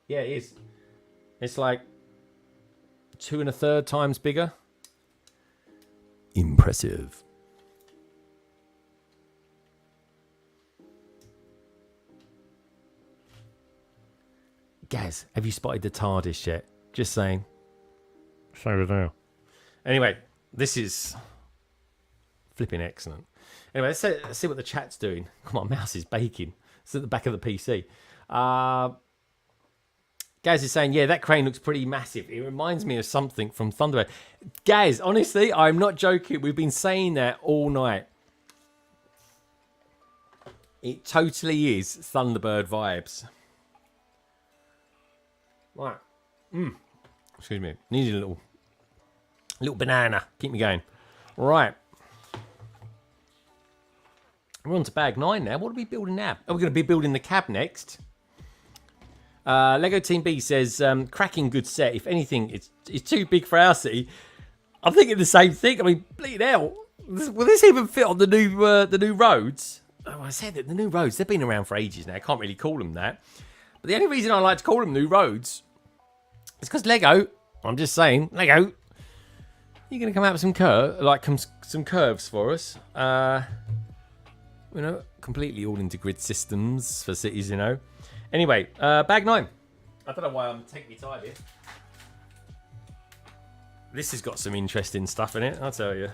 Yeah, it is. It's like 2 1/3 times bigger. Impressive. Gaz, have you spotted the TARDIS yet? Just saying. It's over there. Anyway, this is flipping excellent. Anyway, let's see what the chat's doing. Come on, mouse is baking. It's at the back of the PC. Gaz is saying, yeah, that crane looks pretty massive. It reminds me of something from Thunderbird. Gaz, honestly, I'm not joking. We've been saying that all night. It totally is Thunderbird vibes. Right. Excuse me. Needed a little banana. Keep me going. Right. We're on to bag 9 now. What are we building now? Oh, we're going to be building the cab next. Lego Team B says, cracking good set. If anything, it's too big for our city. I'm thinking the same thing. I mean, bleed hell. Will this even fit on the new roads? Oh, I said that the new roads, they've been around for ages now. I can't really call them that. But the only reason I like to call them new roads is because Lego, I'm just saying, Lego, you're going to come out with some curves for us. You know, completely all into grid systems for cities, you know. Anyway, bag 9. I don't know why I'm taking my time here. This has got some interesting stuff in it, I'll tell you.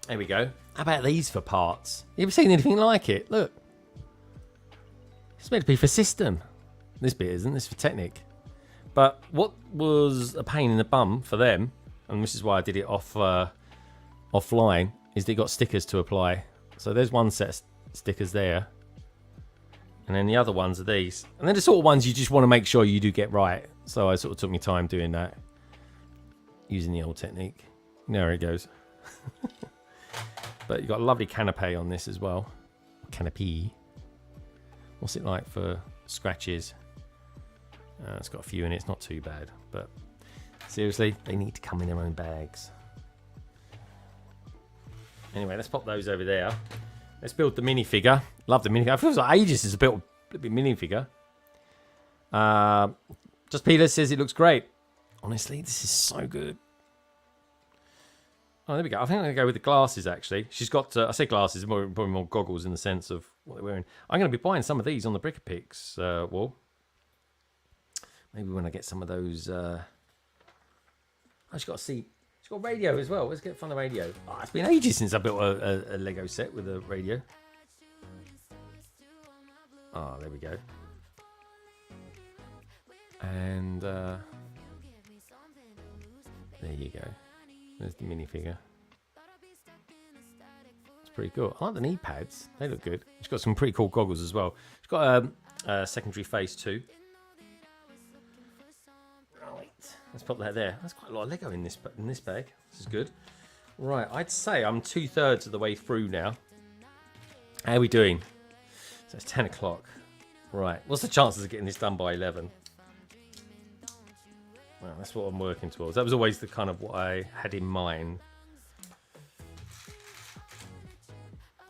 There we go. How about these for parts? You ever seen anything like it? Look. It's meant to be for system. This bit isn't. This is for Technic. But what was a pain in the bum for them, and this is why I did it offline, is they got stickers to apply. So there's one set of stickers there. And then the other ones are these. And they're the sort of ones you just want to make sure you do get right. So I sort of took my time doing that. Using the old technique. There it goes. But you've got a lovely canopy on this as well. Canopy. What's it like for scratches? It's got a few in it. It's not too bad. But seriously, they need to come in their own bags. Anyway, let's pop those over there. Let's build the minifigure. Love the minifigure. It feels like ages since I built a minifigure. Just Peter says it looks great. Honestly, this is so good. Oh, there we go. I think I'm going to go with the glasses, actually. She's got, I say glasses, probably more goggles in the sense of what they're wearing. I'm going to be buying some of these on the BRICKPICS wall. Maybe when I get some of those... Oh, she's got a seat. She's got a radio as well. Let's get fun of radio. Oh, it's been ages since I built a Lego set with a radio. Ah, there we go. And there you go. There's the minifigure. It's pretty cool. I like the knee pads. They look good. It's got some pretty cool goggles as well. It's got a secondary face too. Right, let's pop that there. That's quite a lot of Lego in this bag. This is good. Right, I'd say I'm 2/3 of the way through now. How are we doing? So it's 10 o'clock. Right, what's the chances of getting this done by 11? Well, that's what I'm working towards. That was always the kind of what I had in mind.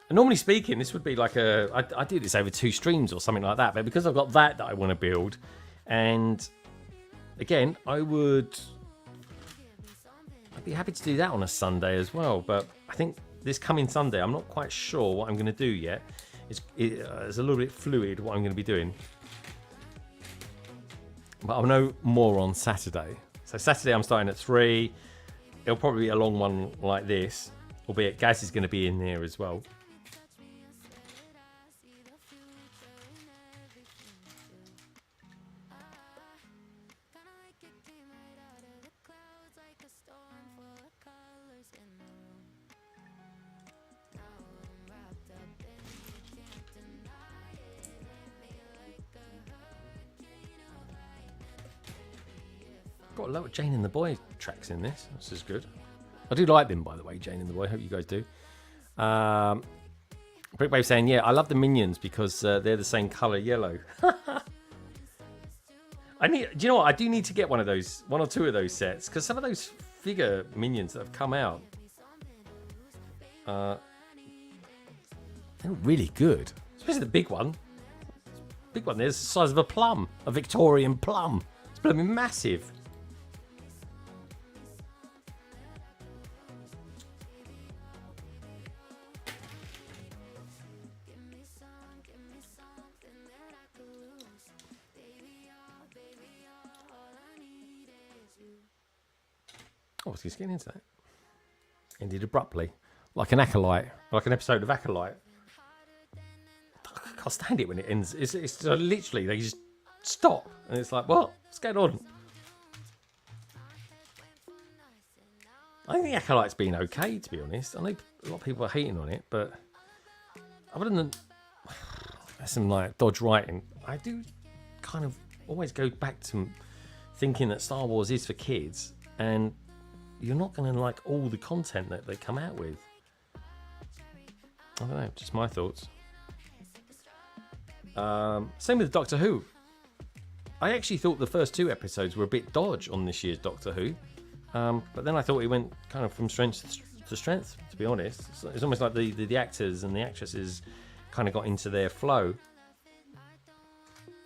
And normally speaking, this would be like I do this over 2 streams or something like that. But because I've got that I want to build, and again, I'd be happy to do that on a Sunday as well. But I think this coming Sunday, I'm not quite sure what I'm going to do yet. It's a little bit fluid what I'm going to be doing. But I'll know more on Saturday. So Saturday I'm starting at 3. It'll probably be a long one like this. Albeit Gaz is going to be in there as well. Got a lot of Jane and the Boy tracks in this. This is good. I do like them, by the way, Jane and the Boy. Hope you guys do. Brickwave saying, yeah, I love the minions because they're the same colour, yellow. Do you know what? I do need to get one or two of those sets, because some of those figure minions that have come out, they're really good. Especially the big one. Big one. There's the size of a plum, a Victorian plum. It's blooming massive. Oh, I was just getting into that. Ended abruptly. Like an acolyte. Like an episode of Acolyte. I can't stand it when it ends. It's literally, they just stop. And it's like, what? What's going on? I think the Acolyte's been okay, to be honest. I know a lot of people are hating on it, but other than some like dodge writing, I do kind of always go back to thinking that Star Wars is for kids, and you're not going to like all the content that they come out with. I don't know, just my thoughts. Same with Doctor Who. I actually thought the first 2 episodes were a bit dodge on this year's Doctor Who. But then I thought it went kind of from strength to strength, to be honest. It's almost like the actors and the actresses kind of got into their flow.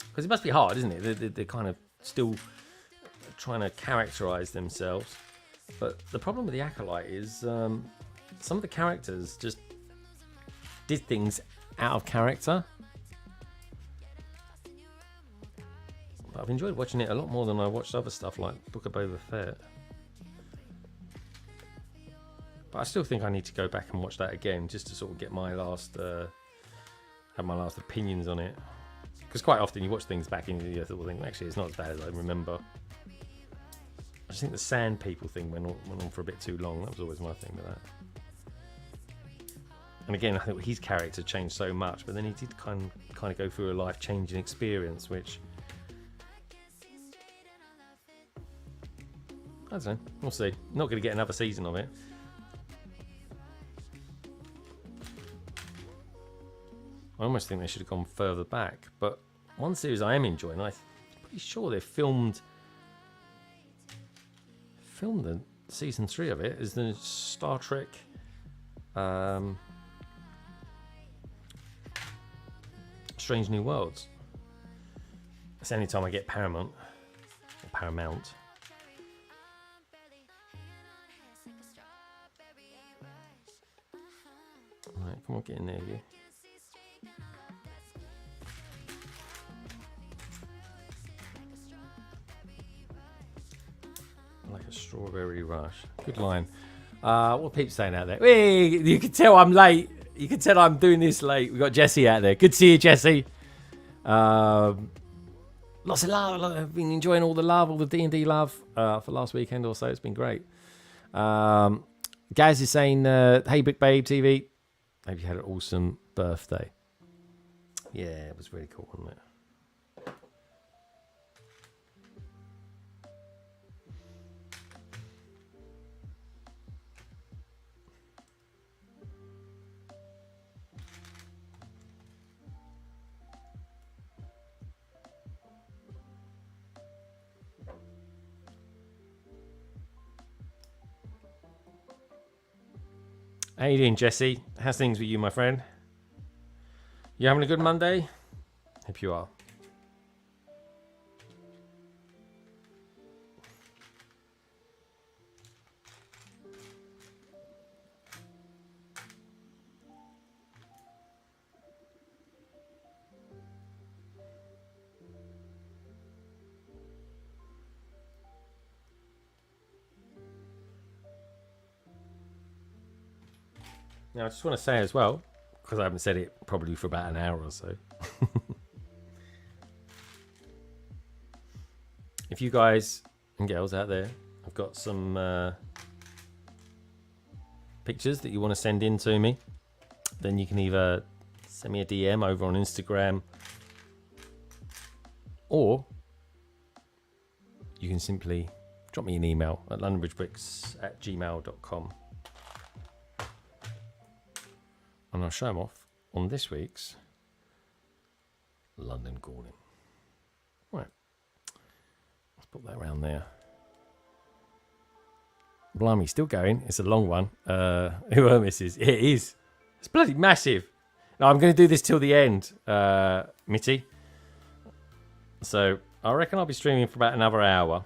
Because it must be hard, isn't it? They're kind of still trying to characterize themselves. But the problem with the Acolyte is some of the characters just did things out of character. But I've enjoyed watching it a lot more than I watched other stuff like Book of Boba Fett. But I still think I need to go back and watch that again just to sort of get my last have my last opinions on it. Because quite often you watch things back and you think, actually, it's not as bad as I remember. I just think the Sand People thing went on for a bit too long. That was always my thing with that. And again, I think his character changed so much, but then he did kind of go through a life-changing experience, which I don't know. We'll see. Not going to get another season of it. I almost think they should have gone further back. But one series I am enjoying, I'm pretty sure they filmed the season 3 of it, is the Star Trek Strange New Worlds. It's the only time I get Paramount. Or Paramount. Alright, come on, get in there, you. Like a strawberry rush. Good line. What peeps saying out there? Hey, you can tell I'm late. You can tell I'm doing this late. We've got Jesse out there. Good to see you, Jesse. Lots of love. I've been enjoying all the love, all the D&D love for last weekend or so. It's been great. Gaz is saying, hey, Brick Babe TV. Hope you had an awesome birthday. Yeah, it was really cool, wasn't it? How you doing, Jesse? How's things with you, my friend? You having a good Monday? Hope you are. Now, I just want to say as well, because I haven't said it probably for about an hour or so. If you guys and girls out there have got some pictures that you want to send in to me, then you can either send me a DM over on Instagram, or you can simply drop me an email at londonbridgebricks@gmail.com. And I'll show them off on this week's London Calling. Right. Let's put that around there. Blimey, still going. It's a long one. Who are misses? It is. It's bloody massive. Now, I'm going to do this till the end, Mitty. So, I reckon I'll be streaming for about another hour.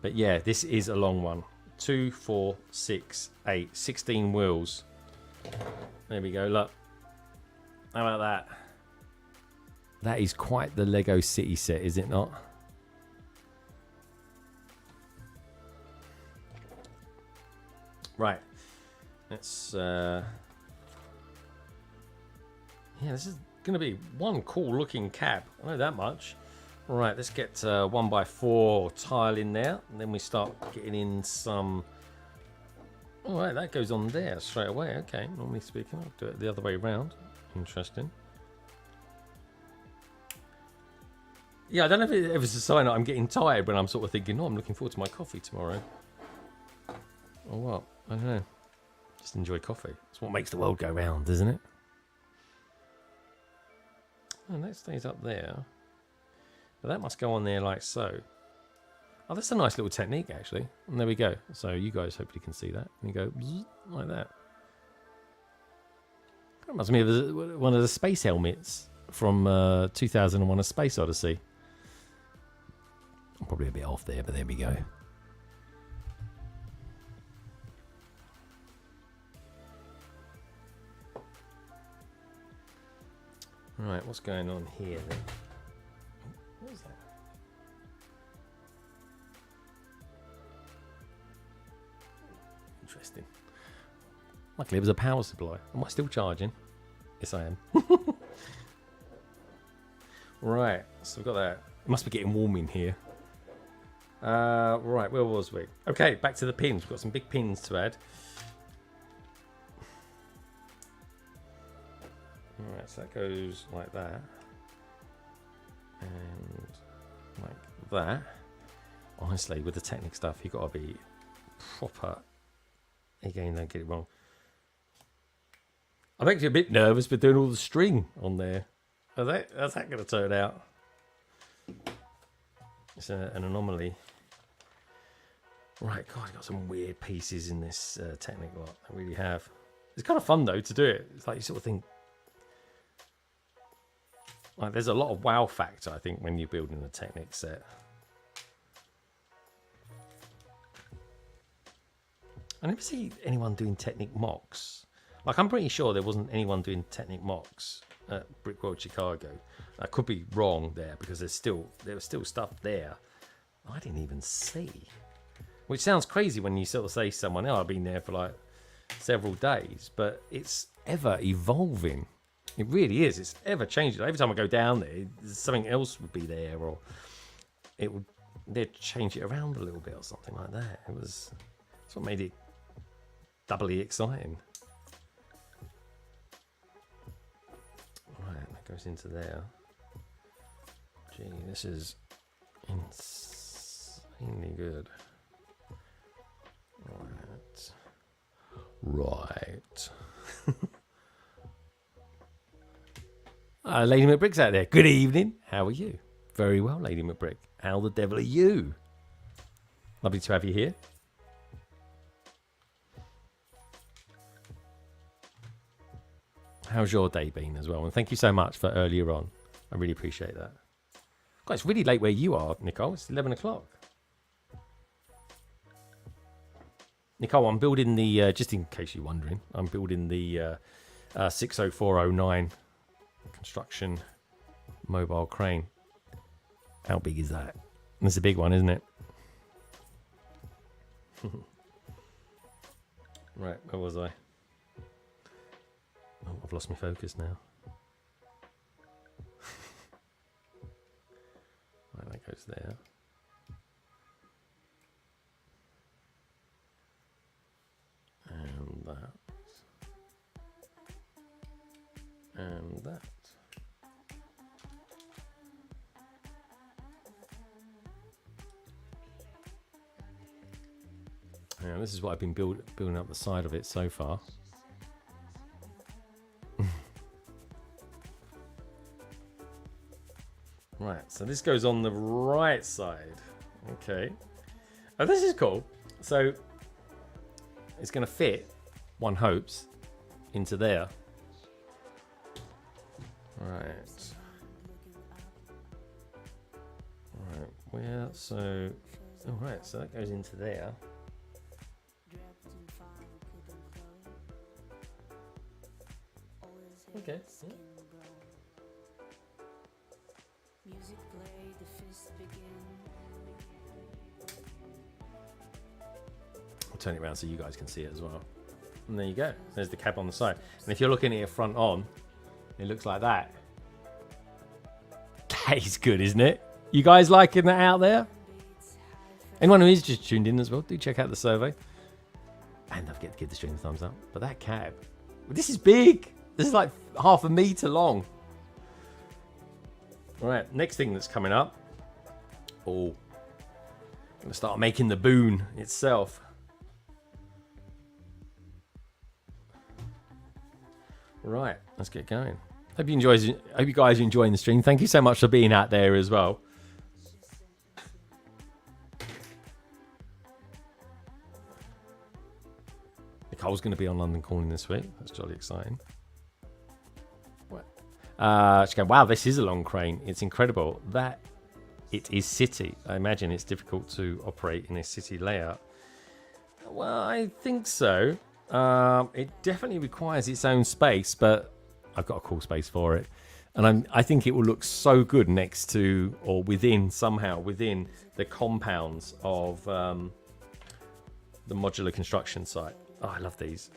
But yeah, this is a long one. 2, 4, 6, 8, 16 wheels. There we go, look. How about that? That is quite the Lego City set, is it not? Right. Let's yeah, this is gonna be one cool looking cab. I know that much. Right, let's get 1x4 tile in there, and then we start getting in some. All right, that goes on there straight away. Okay, normally speaking, I'll do it the other way around. Interesting. Yeah, I don't know if it's a sign that I'm getting tired when I'm sort of thinking, oh, I'm looking forward to my coffee tomorrow. Or what? I don't know. Just enjoy coffee. It's what makes the world go round, isn't it? And that stays up there. But that must go on there like so. Oh, that's a nice little technique, actually. And there we go. So you guys hopefully can see that. And you go like that. That reminds me of one of the space helmets from 2001: A Space Odyssey. I'm probably a bit off there, but there we go. Right, what's going on here then? What is that? Interesting. Luckily, it was a power supply. Am I still charging? Yes, I am. Right, so we've got that. It must be getting warm in here. Right, where was we? Okay, back to the pins. We've got some big pins to add. Alright, so that goes like that. And like that. Honestly, with the Technic stuff, you've got to be proper. Again, don't get it wrong. I'm actually a bit nervous for doing all the string on there. How's that going to turn out? It's an anomaly. Right, God, I've got some weird pieces in this Technic lot. I really have. It's kind of fun, though, to do it. It's like you sort of think... Like, there's a lot of wow factor, I think, when you're building a Technic set. I never see anyone doing Technic mocks. Like, I'm pretty sure there wasn't anyone doing Technic mocks at BRICKWORLD Chicago. I could be wrong there because there was still stuff there I didn't even see. Which sounds crazy when you sort of say to someone, oh, I've been there for like several days, but it's ever evolving. It really is. It's ever changing. Every time I go down there, something else would be there, or they'd change it around a little bit or something like that. That's what made it doubly exciting. Right, that goes into there. Gee, this is insanely good. Right. Lady McBrick's out there. Good evening. How are you? Very well, Lady McBrick. How the devil are you? Lovely to have you here. How's your day been as well? And thank you so much for earlier on. I really appreciate that. God, it's really late where you are, Nicole. It's 11 o'clock. Nicole, I'm building the, just in case you're wondering, I'm building the 60409 construction mobile crane. How big is that? That's a big one, isn't it? Right, where was I? Oh, I've lost my focus now. Right, that goes there. And that. And that. Now, this is what I've been building up the side of it so far. Right, so this goes on the right side. Okay. Oh, this is cool. So it's going to fit, one hopes, into there. Right. Right, where? So, all right, so that goes into there. Okay. Yeah. I'll turn it around so you guys can see it as well. And there you go. There's the cab on the side. And if you're looking at it front on, it looks like that. That is good, isn't it? You guys liking that out there? Anyone who is just tuned in as well, do check out the survey. And don't forget to give the stream a thumbs up. But that cab, this is big. This is like half a meter long. All right, next thing that's coming up. Oh, I'm gonna start making the boon itself. Right, let's get going. Hope you guys are enjoying the stream. Thank you so much for being out there as well. Nicole's going to be on London Calling this week. That's jolly exciting. She's going, wow, this is a long crane. It's incredible that it is city. I imagine it's difficult to operate in a city layout. Well, I think so. It definitely requires its own space, but I've got a cool space for it. And I think it will look so good next to, or within, somehow within the compounds of the modular construction site. Oh, I love these.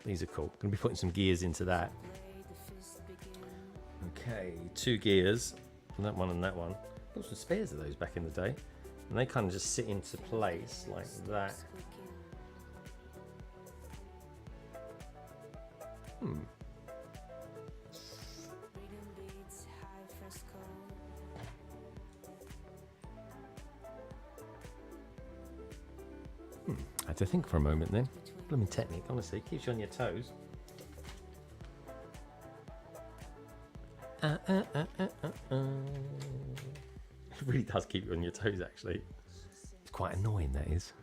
These are cool. Going to be putting some gears into that. Okay, 2 gears. That one and that one. Got some spares of those back in the day. And they kind of just sit into place like that. I had to think for a moment then. Blooming technique, honestly, keeps you on your toes. It really does keep you on your toes, actually. It's quite annoying, that is.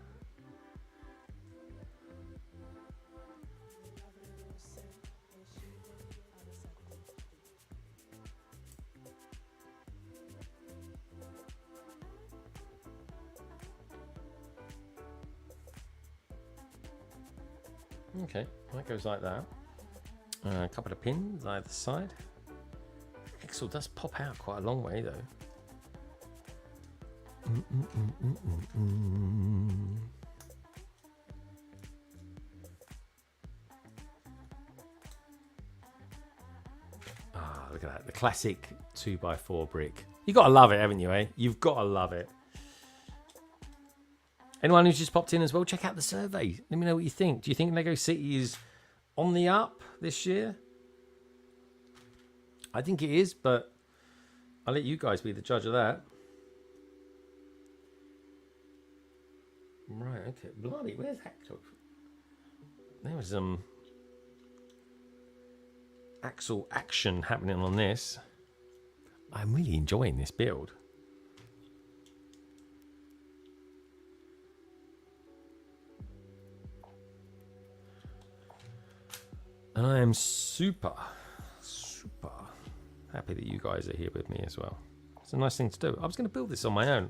Okay, that goes like that. A couple of pins either side. Axle does pop out quite a long way though. look at that. The classic 2x4 brick. You got to love it, haven't you, eh? You've got to love it. Anyone who's just popped in as well, check out the survey. Let me know what you think. Do you think Lego City is on the up this year? I think it is, but I'll let you guys be the judge of that. Right, okay. Bloody, where's Hector? There was axle action happening on this. I'm really enjoying this build. And I am super happy that you guys are here with me as well. It's a nice thing to do. I was going to build this on my own.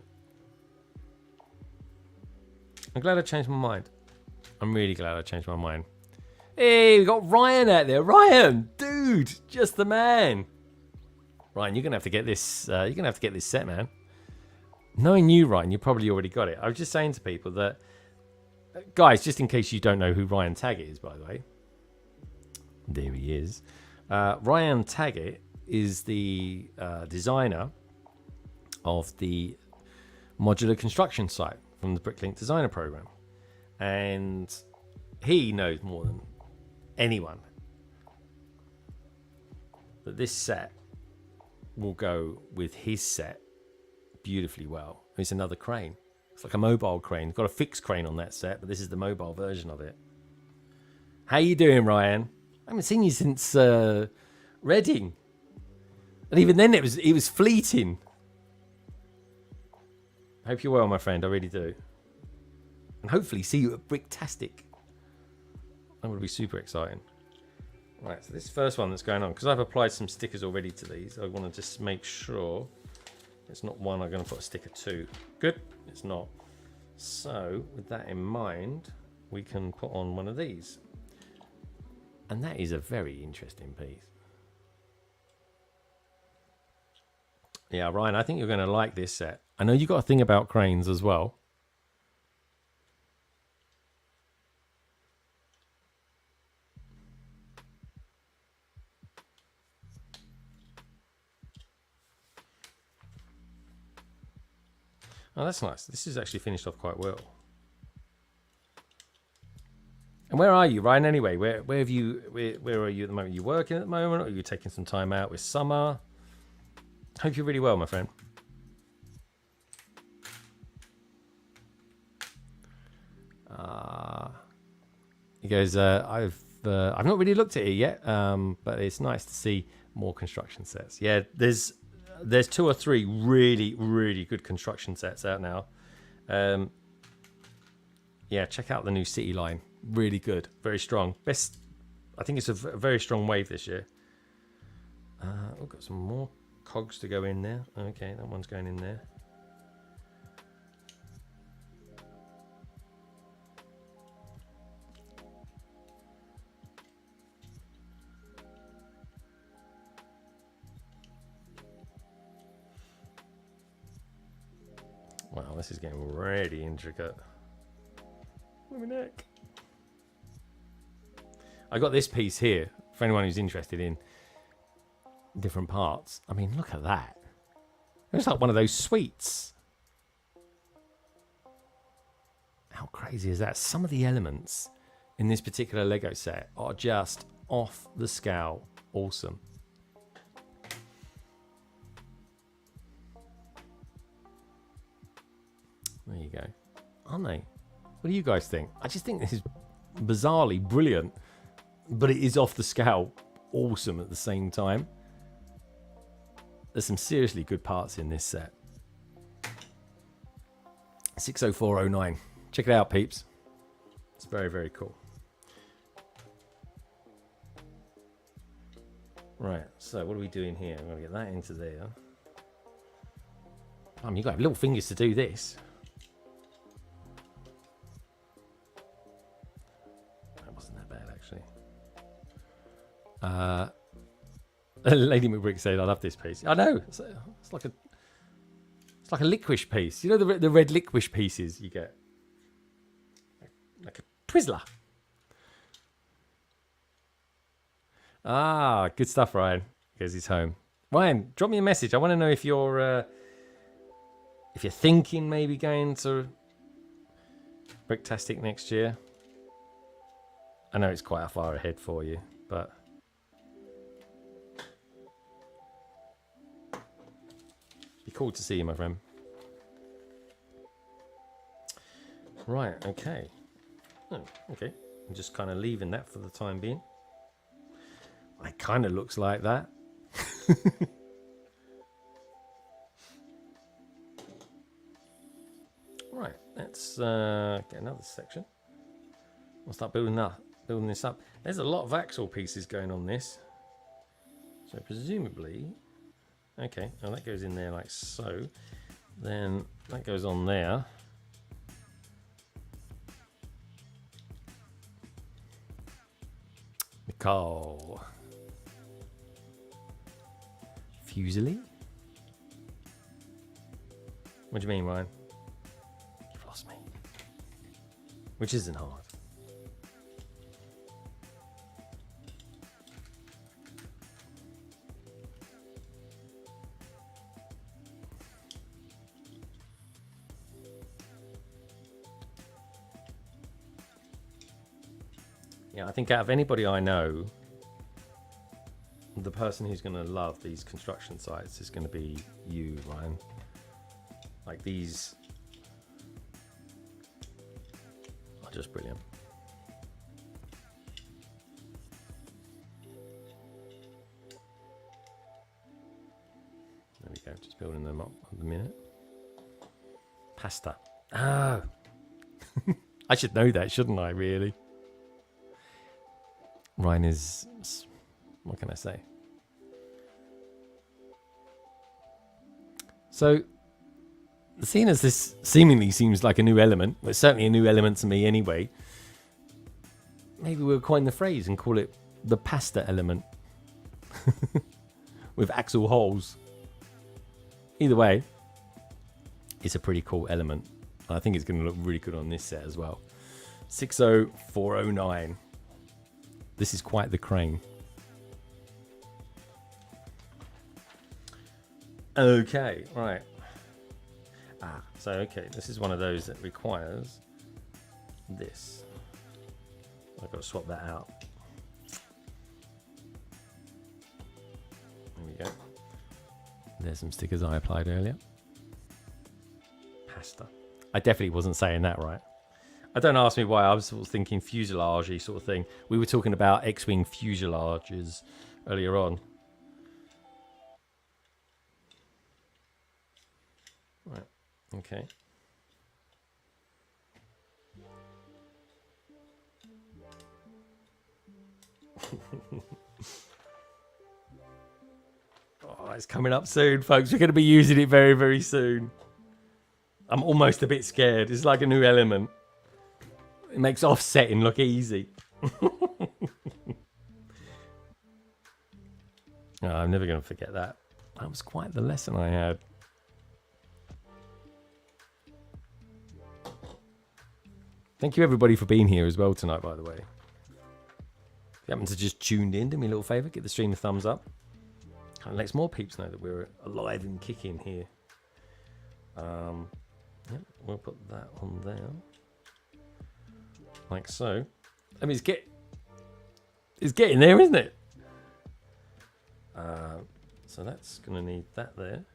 I'm glad I changed my mind. I'm really glad I changed my mind. Hey, we got Ryan out there. Ryan, dude, just the man. Ryan, you're gonna have to get this. You're gonna have to get this set, man. Knowing you, Ryan, you probably already got it. I was just saying to people that, guys, just in case you don't know who Ryan Taggett is, by the way. There he is. Ryan Taggett is the designer of the modular construction site from the Bricklink Designer Program. And he knows more than anyone that this set will go with his set beautifully well. It's another crane. It's like a mobile crane. It's got a fixed crane on that set, but this is the mobile version of it. How you doing, Ryan? I haven't seen you since Reading. And even then it was fleeting. Hope you're well, my friend. I really do. And hopefully see you at Bricktastic. That would be super exciting. Right, so this first one that's going on, because I've applied some stickers already to these, I want to just make sure it's not one I'm going to put a sticker to. Good, it's not. So, with that in mind, we can put on one of these. And that is a very interesting piece. Yeah, Ryan, I think you're going to like this set. I know you got a thing about cranes as well. Oh, that's nice. This is actually finished off quite well. And where are you, Ryan? Anyway, where are you at the moment? Are you working at the moment, or are you taking some time out with summer? Hope you're really well, my friend. He goes, I've not really looked at it yet, but it's nice to see more construction sets. Yeah, there's 2 or 3 really good construction sets out now. Yeah, check out the new City line. Really good, very strong. Best, I think it's a very strong wave this year. We've got some more cogs to go in there. Okay, that one's going in there. Wow, this is getting really intricate. Look at my neck. I got this piece here for anyone who's interested in different parts. I mean, look at that. It's like one of those suites. How crazy is that? Some of the elements in this particular Lego set are just off the scale awesome. There you go. Aren't they? What do you guys think? I just think this is bizarrely brilliant, but it is off the scale awesome at the same time. There's some seriously good parts in this set. 60409. Check it out, peeps. It's very cool. Right, so what are we doing here? I'm going to get that into there. You've got little fingers to do this. That wasn't that bad, actually. Lady McBrick said, "I love this piece." I know. It's like a licorice piece. You know the red licorice pieces you get, like a Twizzler. Ah, good stuff, Ryan. Because he's home. Ryan, drop me a message. I want to know if you're thinking maybe going to Bricktastic next year. I know it's quite far ahead for you, but be cool to see you, my friend. Right, okay. Oh, okay. I'm just kind of leaving that for the time being. It kind of looks like that. Right, let's get another section. We'll start building this up. There's a lot of axle pieces going on this. So presumably, okay, now that goes in there like so. Then that goes on there. Nicole. Fusily? What do you mean, Ryan? You've lost me. Which isn't hard. Yeah, I think out of anybody I know, the person who's going to love these construction sites is going to be you, Ryan. Like, these are just brilliant. There we go, just building them up at the minute. Pasta. Oh! I should know that, shouldn't I, really? Ryan is, what can I say? So, seeing as this seemingly seems like a new element, well, it's certainly a new element to me anyway, maybe we'll coin the phrase and call it the pasta element. With axle holes. Either way, it's a pretty cool element. I think it's going to look really good on this set as well. 60409. This is quite the crane. Okay, right. So okay, this is one of those that requires this. I've got to swap that out. There we go. There's some stickers I applied earlier. Pasta. I definitely wasn't saying that right. I don't ask me why. I was sort of thinking fuselage-y sort of thing. We were talking about X-Wing fuselages earlier on. Right, okay. Oh, it's coming up soon, folks. We're going to be using it very, very soon. I'm almost a bit scared. It's like a new element. It makes offsetting look easy. Oh, I'm never going to forget that. That was quite the lesson I had. Thank you everybody for being here as well tonight, by the way. If you happen to just tuned in, do me a little favour, give the stream a thumbs up. Kind of lets more peeps know that we're alive and kicking here. Yep, we'll put that on there. Like so. I mean, it's getting there, isn't it? So that's going to need that there.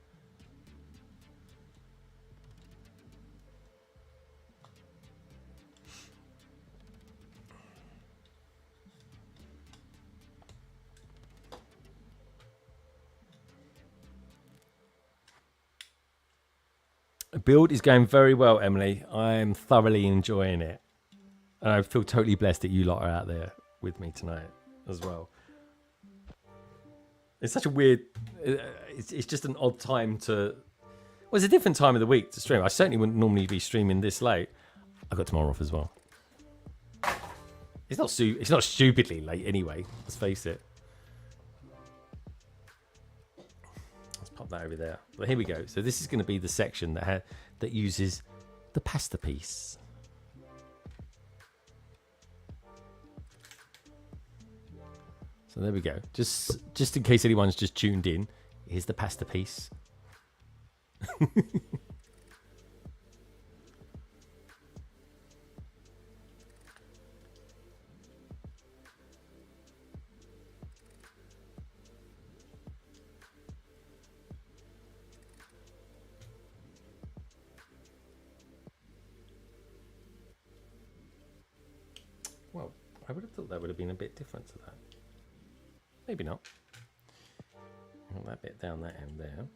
Build is going very well, Emily. I'm thoroughly enjoying it. And I feel totally blessed that you lot are out there with me tonight as well. It's such a weird... It's just an odd time to... Well, it's a different time of the week to stream. I certainly wouldn't normally be streaming this late. I've got tomorrow off as well. It's not stupidly late anyway. Let's face it. Let's pop that over there. But here we go. So this is going to be the section that uses the pasta piece. So there we go. Just in case anyone's just tuned in, Here's the pasta piece. Well, I would have thought that would have been a bit different to that. Maybe not. That bit down that end there.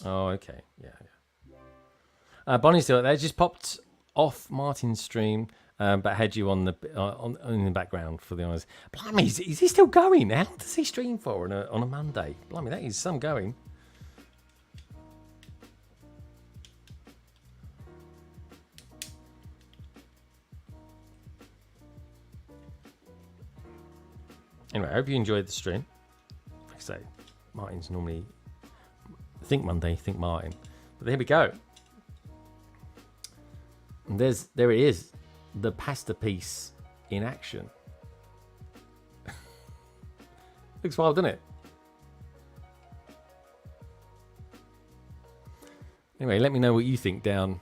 Oh, okay. Yeah. Bonnie's still there. Just popped off Martin's stream, but had you on the in the background for the honors. Blimey, is he still going? How does he stream for on a Monday? Blimey, that is some going. Anyway, I hope you enjoyed the stream. Like I say, Martin's normally think Monday, think Martin. But there we go. And there it is, the pasta piece in action. Looks wild, doesn't it? Anyway, let me know what you think down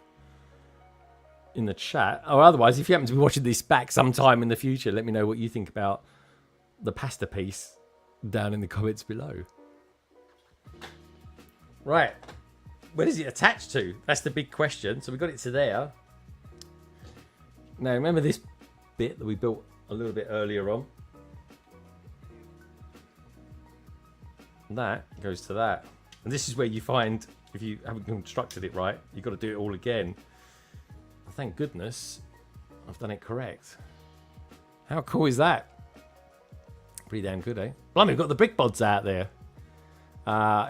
in the chat. Or otherwise, if you happen to be watching this back sometime in the future, let me know what you think about the pasta piece down in the comments below. Right, where is it attached to? That's the big question. So we got it to there. Now remember this bit that we built a little bit earlier on? That goes to that. And this is where you find, if you haven't constructed it right, you've got to do it all again. Thank goodness I've done it correct. How cool is that? Pretty damn good, eh? Blimey, we've got the brick bods out there.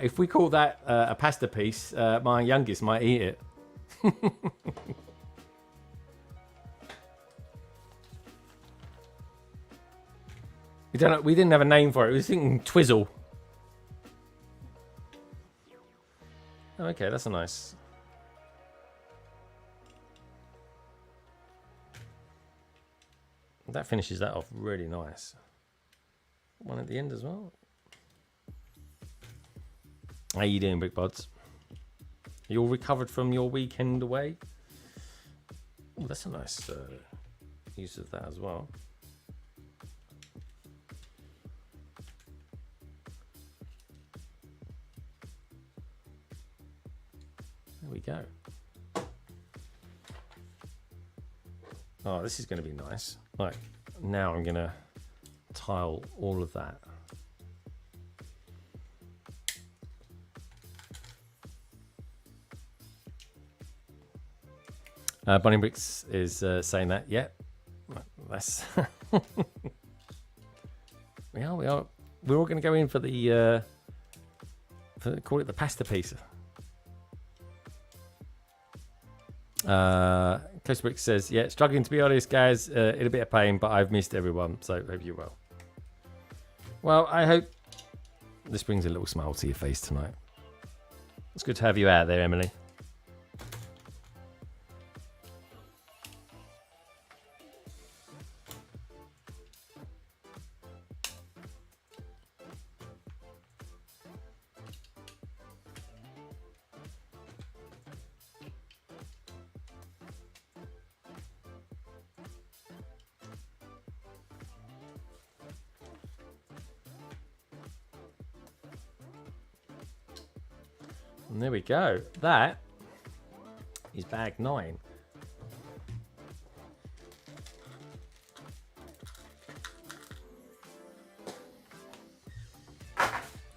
If we call that a pasta piece, my youngest might eat it. We didn't have a name for it. We were thinking Twizzle. Oh, okay, that's a nice. That finishes that off really nice. One at the end as well. How you doing, BrickBods? You all recovered from your weekend away? Oh, that's a nice use of that as well. There we go. Oh, this is going to be nice. Right, now I'm going to tile all of that. Bunny Bricks is saying that. Yeah, that's. we are. We're all going to go in for the. Call it the pasta piece. Close Bricks says, yeah, struggling to be honest, guys. In a bit of pain, but I've missed everyone, so hope you're well. Well, I hope this brings a little smile to your face tonight. It's good to have you out there, Emily. And there we go. That is bag 9.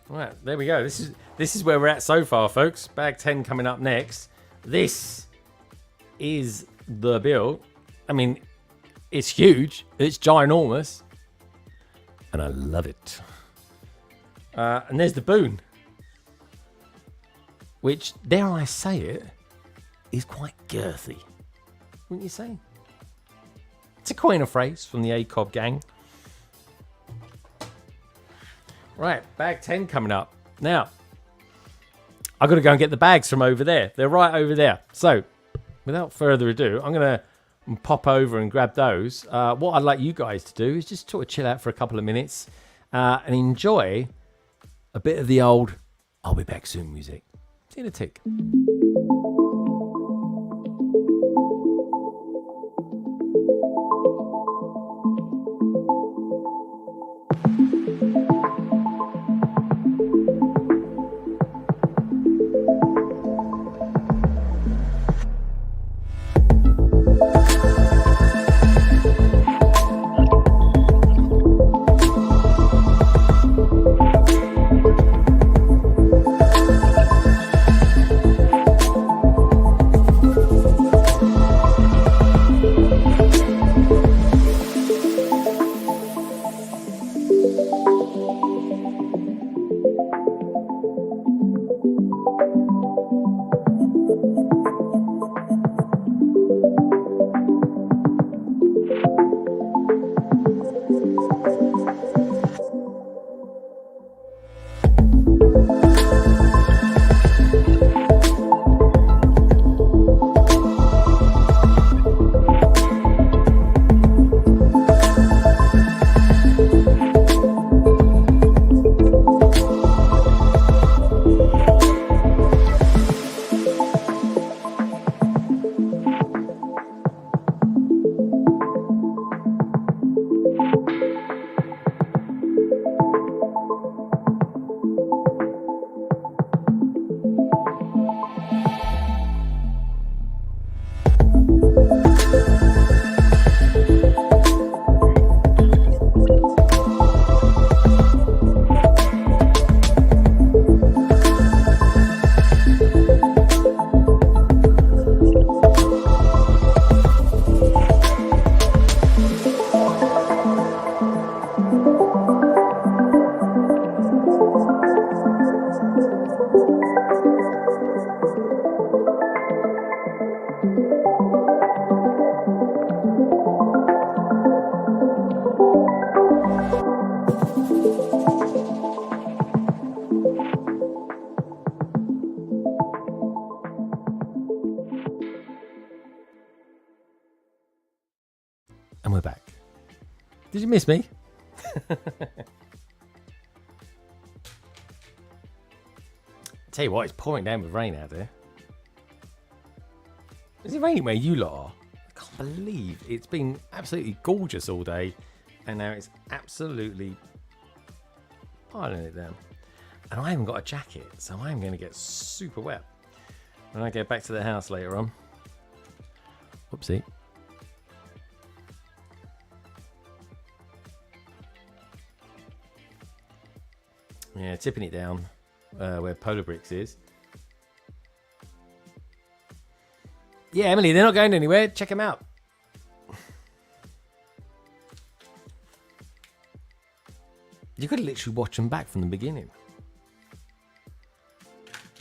Right, there we go. This is where we're at so far, folks. Bag 10 coming up next. This is the build. I mean, it's huge. It's ginormous. And I love it. And there's the boon. Which, dare I say it, is quite girthy. Wouldn't you say? To coin a phrase from the ACOB gang. Right, bag 10 coming up. Now, I've got to go and get the bags from over there. They're right over there. So, without further ado, I'm going to pop over and grab those. What I'd like you guys to do is just sort of chill out for a couple of minutes. and enjoy a bit of the old I'll be back soon music. See you in a tick. And we're back. Did you miss me? Tell you what, it's pouring down with rain out there. Is it raining where you lot are? I can't believe it's been absolutely gorgeous all day, and now it's absolutely piling it down. And I haven't got a jacket, so I'm going to get super wet when I get back to the house later on. Whoopsie. Yeah, tipping it down where Polar Bricks is. Yeah, Emily, they're not going anywhere. Check them out. You could literally watch them back from the beginning.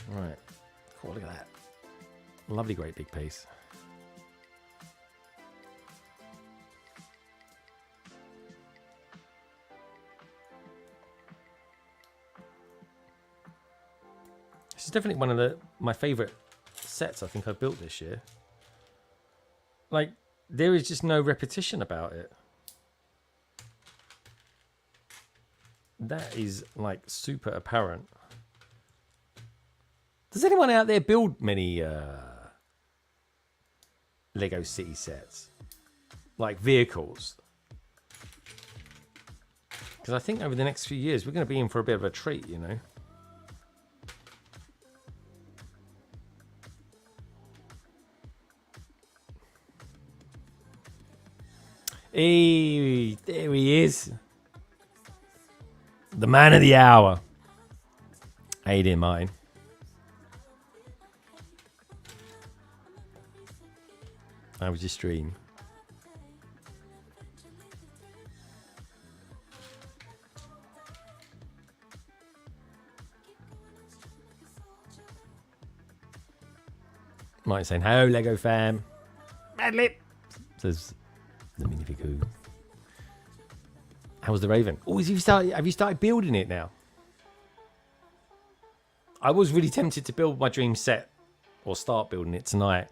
Right. Cool, look at that. Lovely, great big piece. This is definitely one of my favourite sets I think I've built this year. Like, there is just no repetition about it. That is, like, super apparent. Does anyone out there build many Lego City sets? Like vehicles? Because I think over the next few years, we're going to be in for a bit of a treat, you know? Hey, there he is. The man of the hour. How you doing, Martin? How was your stream? Martin saying, hello, Lego fam. Mad lip, says the minifigure. How was the Raven? Oh, have you started building it now? I was really tempted to build my dream set, or start building it tonight,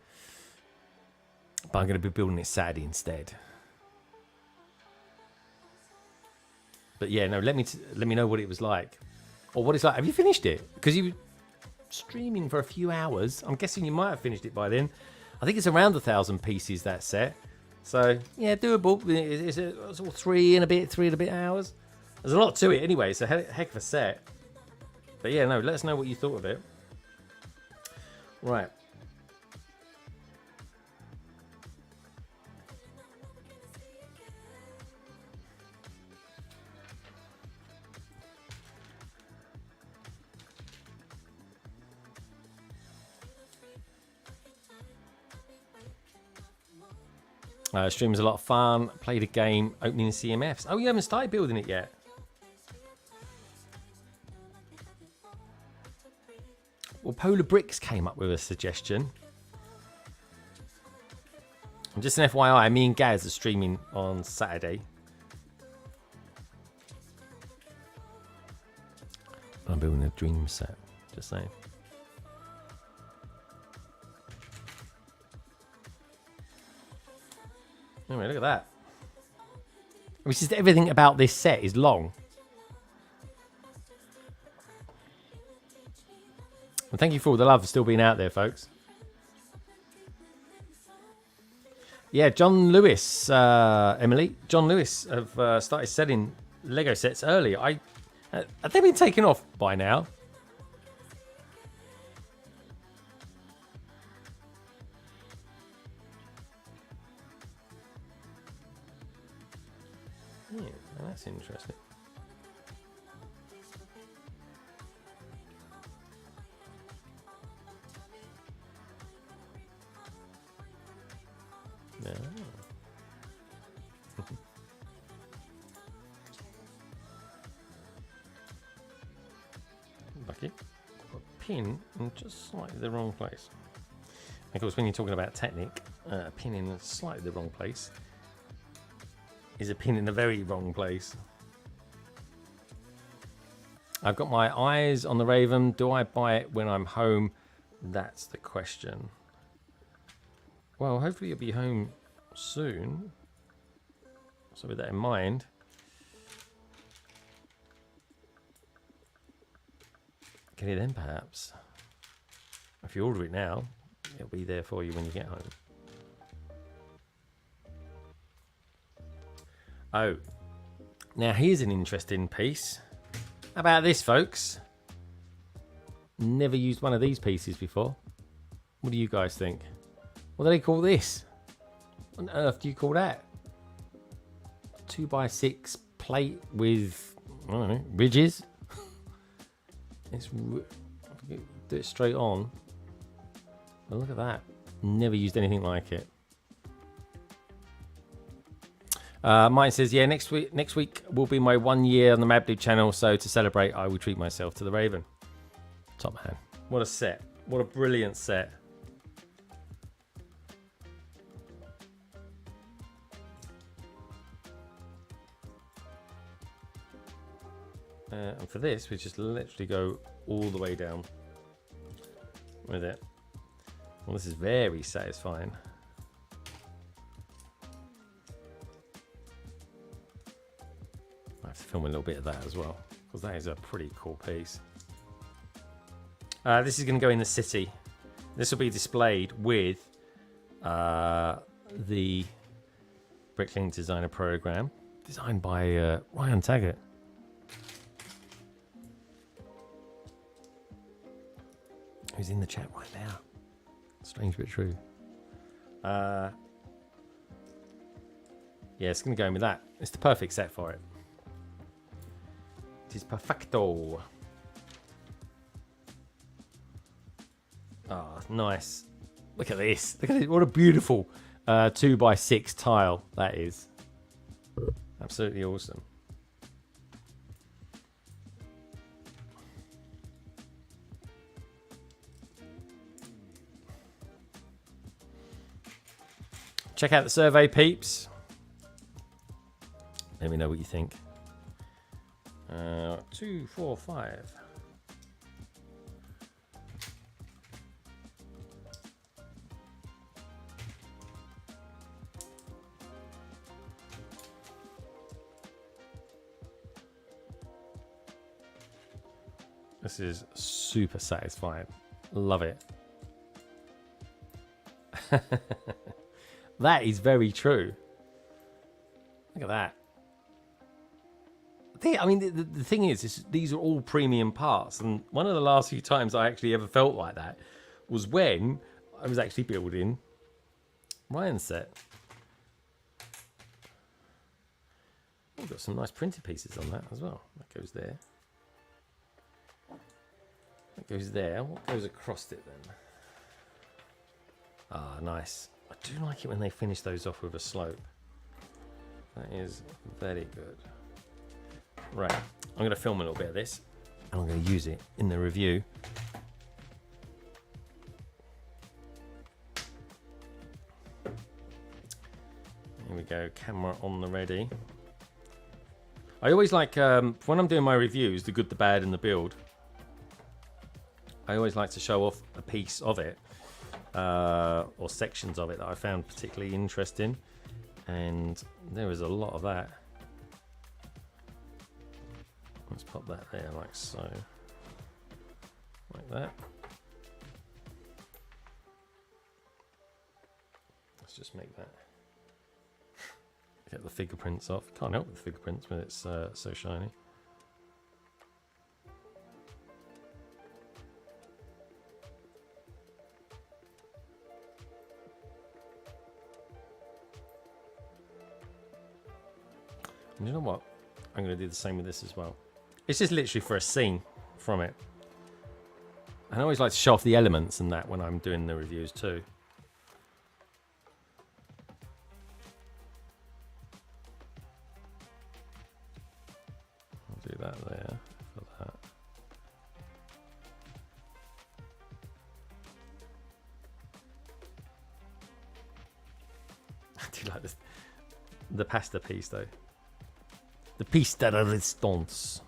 but I'm going to be building it Saturday instead. But yeah, no, let me know what it was like. Or what it's like. Have you finished it? Because you were streaming for a few hours. I'm guessing you might have finished it by then. I think it's around 1,000 pieces, that set. So, yeah, doable. It's all 3 and a bit hours. There's a lot to it anyway. It's a heck of a set. But yeah, no, let us know what you thought of it. Right. Stream was a lot of fun. Played a game opening CMFs. Oh, you haven't started building it yet? Well, Polar Bricks came up with a suggestion. And just an FYI, me and Gaz are streaming on Saturday. I'm building a dream set. Just saying. Anyway, look at that. It's just everything about this set is long. And thank you for all the love for still being out there, folks. Yeah, John Lewis, Emily. John Lewis have started selling Lego sets early. Have they been taken off by now? Yeah, that's interesting. Yeah. Lucky. Put a pin in just slightly the wrong place. Of course, when you're talking about Technic, a pin in slightly the wrong place is a pin in the very wrong place. I've got my eyes on the Raven. Do I buy it when I'm home? That's the question. Well, hopefully you'll be home soon. So with that in mind, get it then perhaps. If you order it now, it'll be there for you when you get home. Oh, now here's an interesting piece. How about this, folks? Never used one of these pieces before. What do you guys think? What do they call this? What on earth do you call that? 2x6 plate with, I don't know, ridges. Do it straight on. But look at that. Never used anything like it. Mine says, yeah, next week will be my 1 year on the Mabdu channel, so to celebrate, I will treat myself to the Raven. Top man. What a set. What a brilliant set. And for this, we just literally go all the way down with it. Well, this is very satisfying. I have to film a little bit of that as well, because that is a pretty cool piece. This is going to go in the city. This will be displayed with the Bricklink Designer Program, designed by Ryan Taggart. Who's in the chat right now. Strange but true. Yeah, it's going to go in with that. It's the perfect set for it. It is perfecto. Ah, nice. Look at this. Look at it. What a beautiful 2x6 tile that is. Absolutely awesome. Check out the survey, peeps. Let me know what you think. 2, 4, 5. This is super satisfying. Love it. That is very true. Look at that. I mean, the thing is these are all premium parts, and one of the last few times I actually ever felt like that was when I was actually building Ryan's set. We've got some nice printed pieces on that as well. That goes there. That goes there. What goes across it then? Ah, nice. I do like it when they finish those off with a slope. That is very good. Right, I'm going to film a little bit of this, and I'm going to use it in the review. Here we go, camera on the ready. I always like, when I'm doing my reviews, the good, the bad, and the build, I always like to show off a piece of it, or sections of it that I found particularly interesting, and there is a lot of that. Let's pop that there like so. Like that. Let's just make that. Get the fingerprints off. Can't help with the fingerprints when it's so shiny. And you know what? I'm going to do the same with this as well. It's just literally for a scene from it. And I always like to show off the elements and that when I'm doing the reviews too. I'll do that there for that. I do like this, the pasta piece though. The piece de resistance.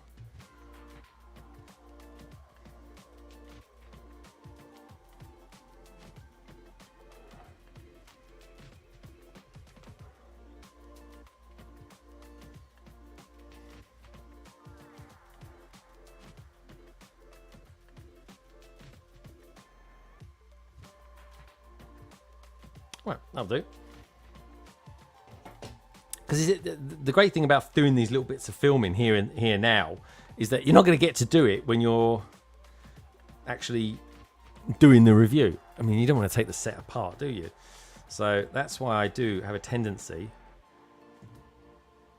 Right, that'll do. Because the great thing about doing these little bits of filming here and here now is that you're not going to get to do it when you're actually doing the review. I mean, you don't want to take the set apart, do you? So that's why I do have a tendency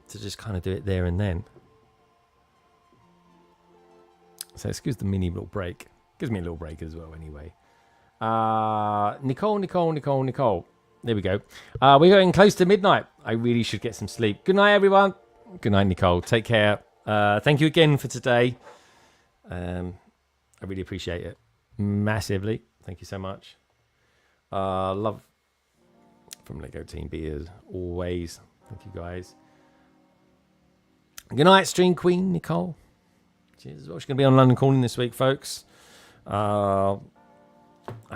to just kind of do it there and then. So excuse the mini little break. Gives me a little break as well anyway. Nicole. There we go. We're getting close to midnight. I really should get some sleep. Good night, everyone. Good night, Nicole. Take care. Thank you again for today. I really appreciate it. Massively. Thank you so much. Love from Lego Team B as always. Thank you, guys. Good night, Stream Queen, Nicole. Cheers as well. She's going to be on London Calling this week, folks. I've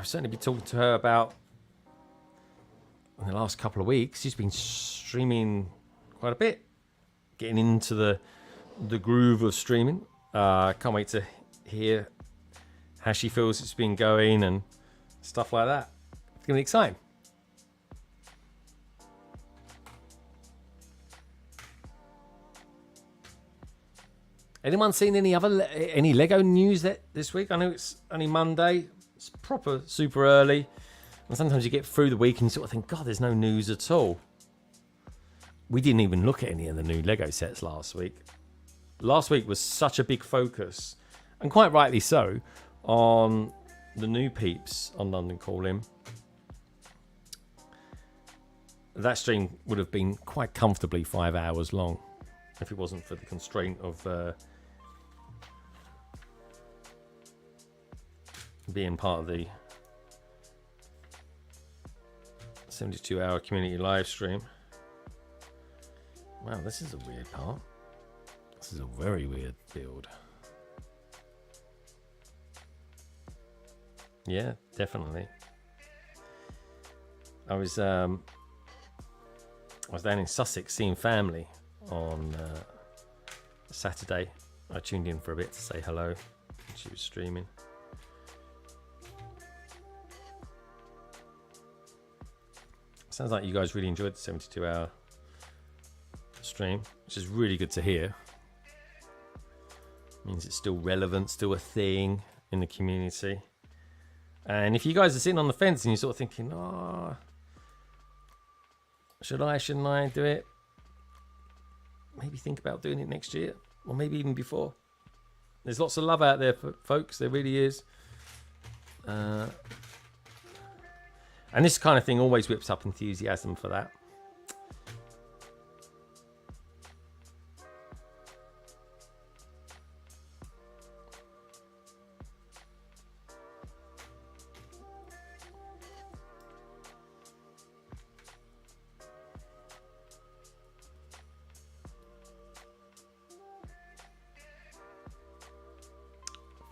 certainly been talking to her about in the last couple of weeks. She's been streaming quite a bit, getting into the groove of streaming. Can't wait to hear how she feels it's been going and stuff like that. It's gonna be exciting. Anyone seen any Lego news this week? I know it's only Monday. It's proper super early. And sometimes you get through the week and you sort of think, God, there's no news at all. We didn't even look at any of the new Lego sets last week. Last week was such a big focus, and quite rightly so, on the new peeps on London Calling. That stream would have been quite comfortably 5 hours long if it wasn't for the constraint of being part of the 72-hour community live stream. Wow, this is a weird part. This is a very weird build. Yeah, definitely. I was down in Sussex seeing family on Saturday. I tuned in for a bit to say hello, she was streaming. Sounds like you guys really enjoyed the 72-hour stream, which is really good to hear. Means it's still relevant, still a thing in the community. And if you guys are sitting on the fence and you're sort of thinking, oh, should I, shouldn't I do it? Maybe think about doing it next year, or maybe even before. There's lots of love out there, folks. There really is. And this kind of thing always whips up enthusiasm for that.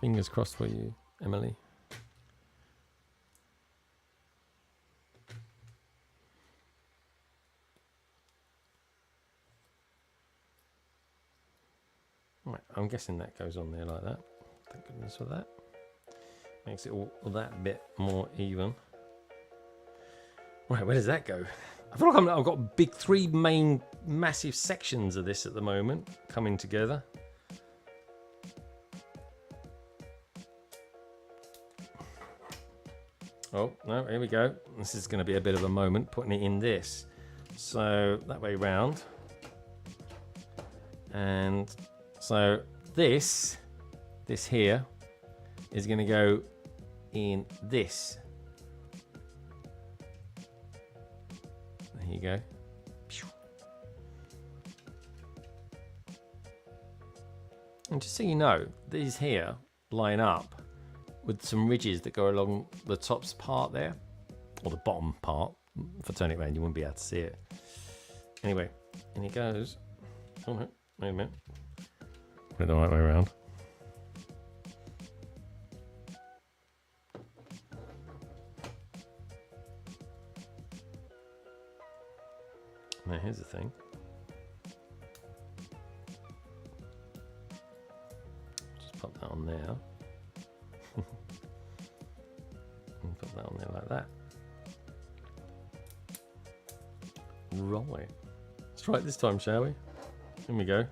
Fingers crossed for you, Emily. Right, I'm guessing that goes on there like that. Thank goodness for that. Makes it all that bit more even. Right, where does that go? I feel like I've got big three main massive sections of this at the moment coming together. Oh, no, here we go. This is going to be a bit of a moment, putting it in this. So, that way round. And so, this here is going to go in this. There you go. And just so you know, these here line up with some ridges that go along the top part there, or the bottom part. If I turn it around, you wouldn't be able to see it. Anyway, and it goes. Oh no, wait a minute. Put it the right way around. Now here's the thing. Just pop that on there. And put that on there like that. Right. Let's try it this time, shall we? Here we go.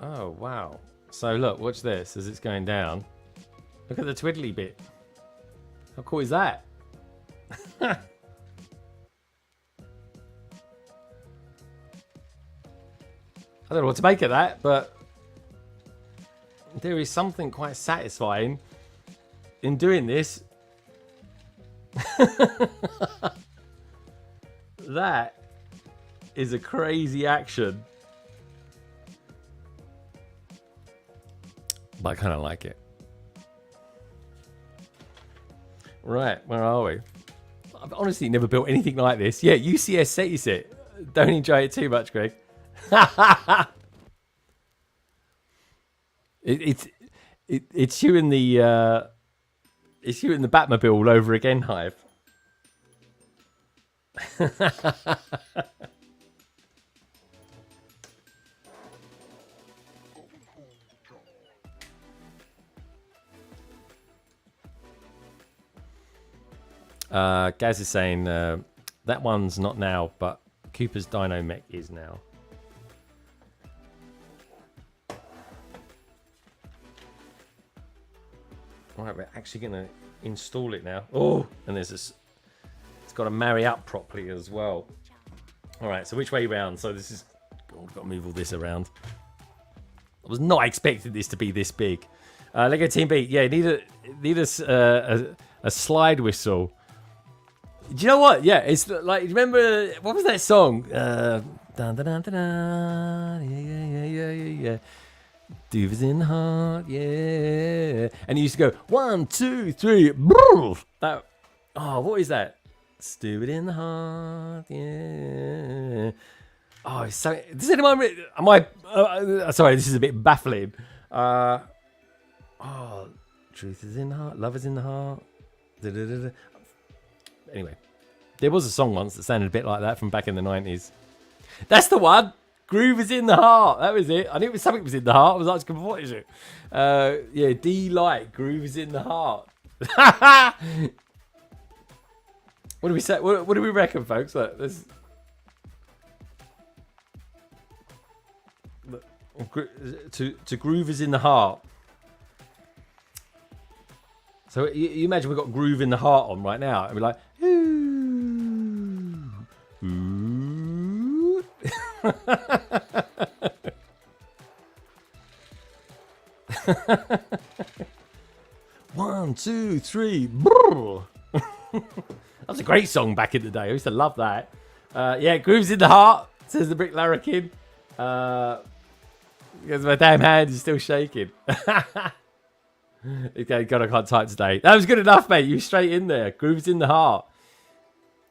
Oh, wow. So look, watch this as it's going down. Look at the twiddly bit. How cool is that? I don't know what to make of that, but there is something quite satisfying in doing this. That is a crazy action, but I kind of like it. Right, where are we? I've honestly never built anything like this. Yeah, UCS sees it. Don't enjoy it too much, Greg. It's you in the Batmobile all over again, Hive. Gaz is saying that one's not now, but Cooper's Dino Mech is now. Right, we're actually going to install it now. Oh, and there's this. It's got to marry up properly as well. All right, so which way round? So this is. Oh, I've got to move all this around. I was not expecting this to be this big. Lego Team B, yeah, need a slide whistle. Do you know what? Yeah, it's like, remember, what was that song? Dun, dun, dun, dun, dun. Yeah. Doovers in the heart, yeah. And you used to go 1, 2, 3. That. Oh, what is that? Stupid in the heart, yeah. Oh, it's so. Does anyone? Am I? Sorry, this is a bit baffling. Oh, truth is in the heart, love is in the heart. Da-da-da-da. Anyway, there was a song once that sounded a bit like that from back in the 90s. That's the one. Groove is in the heart. That was it. I knew it was something was in the heart. I was asking, what is it? Yeah, D light. Groove is in the heart. What do we say? What do we reckon, folks? Look, this. To groove is in the heart. So you imagine we've got groove in the heart on right now, and we're like, ooh, ooh. 1, 2, 3. That was a great song back in the day. I used to love that. Yeah, grooves in the heart, says the Brick Larrikin. Because my damn hand is still shaking. Okay, God, I can't type today. That was good enough, mate. You straight in there. Grooves in the heart.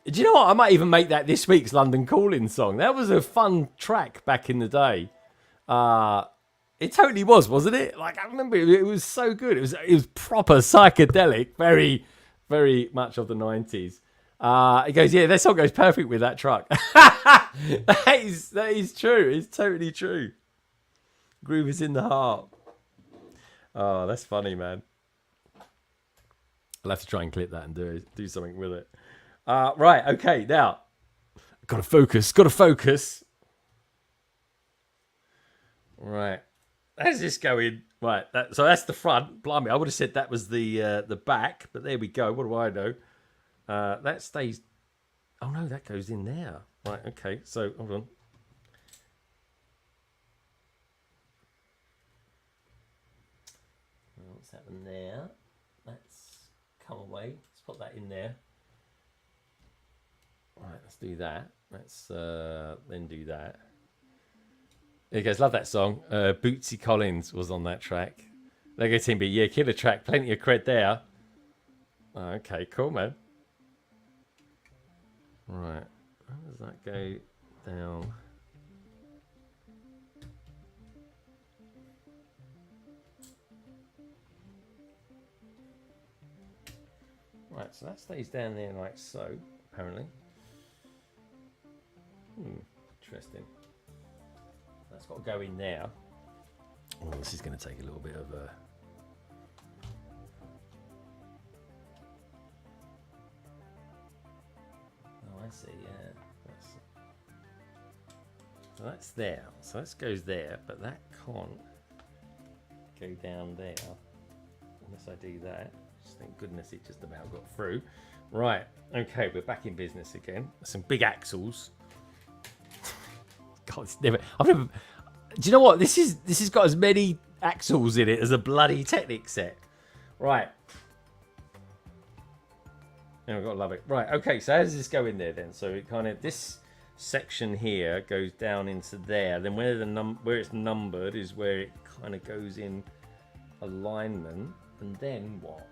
Do you know what? I might even make that this week's London Calling song. That was a fun track back in the day. It totally was, wasn't it? Like, I remember it was so good. It was proper psychedelic. Very, very much of the 90s. He goes, yeah, that song goes perfect with that truck. that is true. It's totally true. Groove is in the heart. Oh, that's funny, man. I'll have to try and clip that and do something with it. Right, okay, now. Gotta focus. Right. How's this going? Right, so that's the front. Blimey, I would have said that was the back, but there we go. What do I know? That stays... Oh, no, that goes in there. Right, okay, so, hold on. What's happened there? That's come away. Let's put that in there. Right, let's do that. Let's then do that. There you guys, love that song. Bootsy Collins was on that track. Lego Team B, yeah, killer track. Plenty of cred there. Oh, okay, cool, man. Right, how does that go down? Right, so that stays down there like so, apparently. Interesting. That's got to go in there. Oh, this is going to take a little bit of a... Oh, I see, yeah. So that's there. So that goes there, but that can't go down there unless I do that. Thank goodness it just about got through. Right, okay, we're back in business again. Some big axles. God, I've never. Do you know what? This has got as many axles in it as a bloody Technic set. Right. Yeah, I've got to love it. Right, okay, so how does this go in there then? So it kind of, this section here goes down into there. Then where it's numbered is where it kind of goes in alignment. And then what?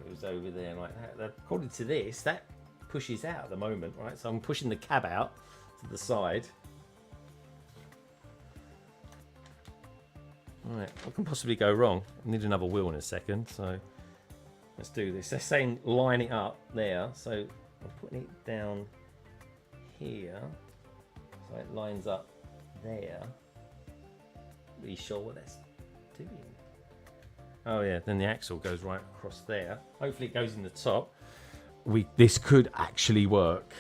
Goes over there like that. According to this, that pushes out at the moment, right? So I'm pushing the cab out to the side. Right, what can possibly go wrong? I need another wheel in a second, so let's do this. They're saying line it up there, so I'm putting it down here, so it lines up there. Really sure what that's doing. Oh yeah, then the axle goes right across there. Hopefully it goes in the top. This could actually work.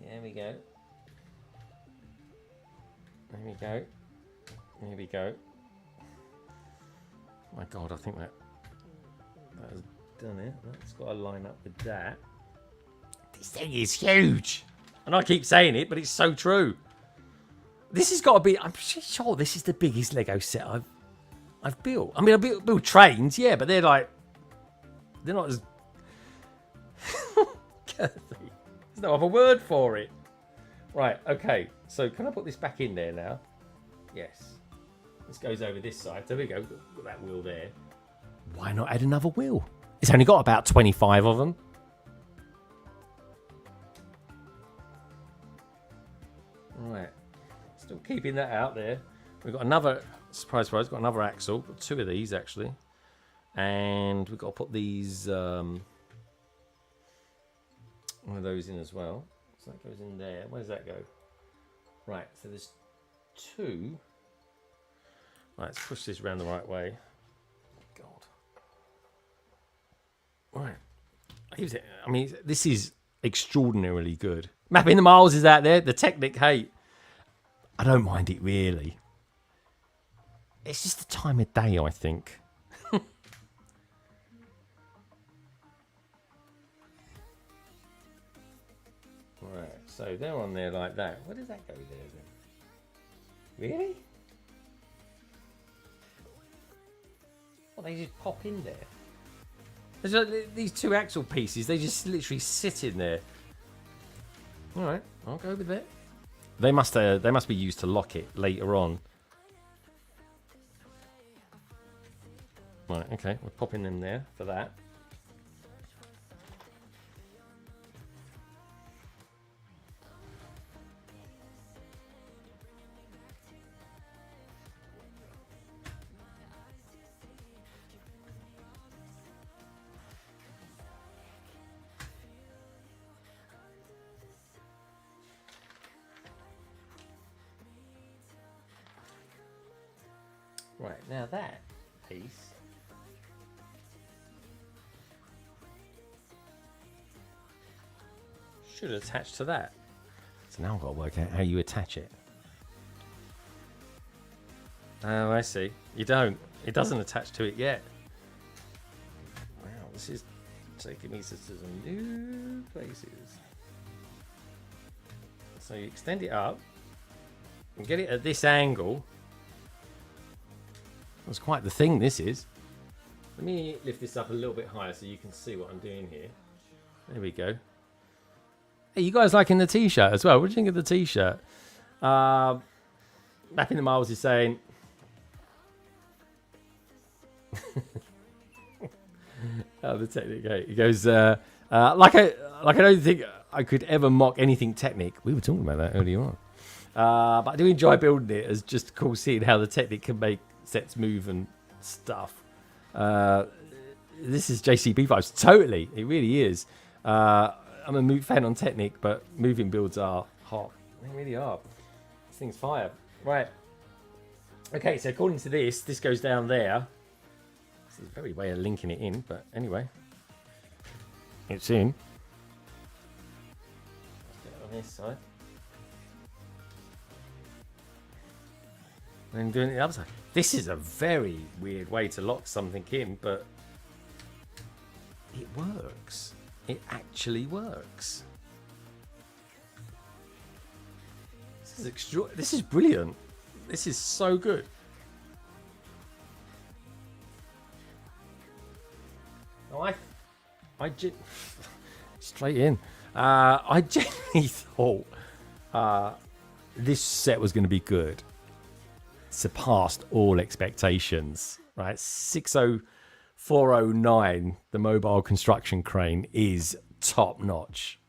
There we go. There we go. There we go. My God, I think that has done it. That's got to line up with that. This thing is huge. And I keep saying it, but it's so true. This has got to be, I'm sure this is the biggest Lego set I've built. I mean, I built trains, yeah, but they're not as girthy. There's no other word for it. Right, okay. So can I put this back in there now? Yes. This goes over this side. There we go. Got that wheel there. Why not add another wheel? It's only got about 25 of them. Right. Still keeping that out there. We've got another, surprise, got another axle. Got 2 of these, actually. And we've got to put these, one of those in as well. So that goes in there. Where does that go? Right, so there's 2. Right, let's push this around the right way. God. Right. I mean, this is extraordinarily good. Mapping the miles is out there. The Technic hate. I don't mind it really. It's just the time of day, I think. Right, so they're on there like that. Where does that go there then? Really? Well, they just pop in there. There's these 2 axle pieces, they just literally sit in there. Alright, I'll go with it. They must be used to lock it later on. Right, okay, we're popping them there for that. Right, now that piece should attach to that. So now I've got to work out how you attach it. Oh, I see. You don't. It doesn't attach to it yet. Wow, this is taking me to some new places. So you extend it up and get it at this angle. That's quite the thing, this is. Let me lift this up a little bit higher so you can see what I'm doing here. There we go. Hey, you guys liking the t-shirt as well? What do you think of the t-shirt? Mapping the Miles is saying... oh, the Technic. He goes, like I don't think I could ever mock anything Technic. We were talking about that earlier on. But I do enjoy building it. It's just cool seeing how the Technic can make sets move and stuff. This is JCB vibes. Totally. It really is. I'm a Moot fan on Technic, but moving builds are hot. They really are. This thing's fire. Right. Okay, so according to this goes down there. This is a very way of linking it in, but anyway. It's in. Let's get it on this side. And then doing it the other side. This is a very weird way to lock something in, but it works. It actually works. This is This is brilliant. This is so good. Oh, straight in. I genuinely thought this set was going to be good. Surpassed all expectations. Right, 60409. The mobile construction crane is top notch.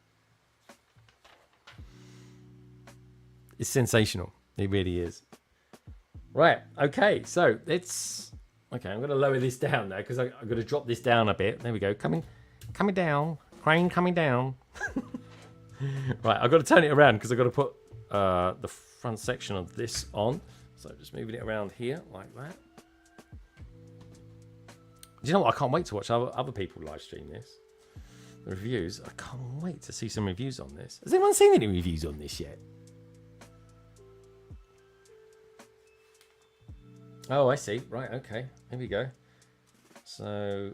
It's sensational. It really is. Right. Okay. So it's okay. I'm going to lower this down now because I'm going to drop this down a bit. There we go. Coming down. Crane coming down. Right. I've got to turn it around because I've got to put the front section of this on. So just moving it around here like that. Do you know what? I can't wait to watch other people live stream this. The reviews. I can't wait to see some reviews on this. Has anyone seen any reviews on this yet? Oh, I see. Right, okay. Here we go. So...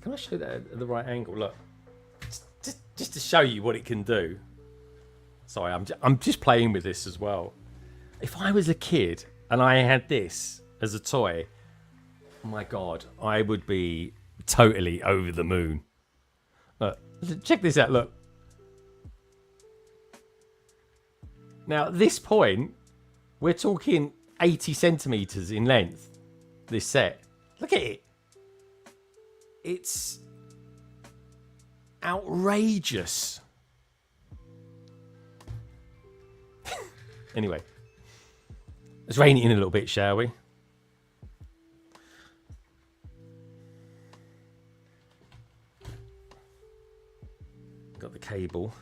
Can I show that at the right angle? Look. Just to show you what it can do. Sorry, I'm just playing with this as well. If I was a kid and I had this as a toy, oh my God, I would be totally over the moon. Look, check this out, look. Now, at this point, we're talking 80 centimeters in length, this set. Look at it. It's outrageous. Anyway, let's rein it in a little bit, shall we? Got the cable.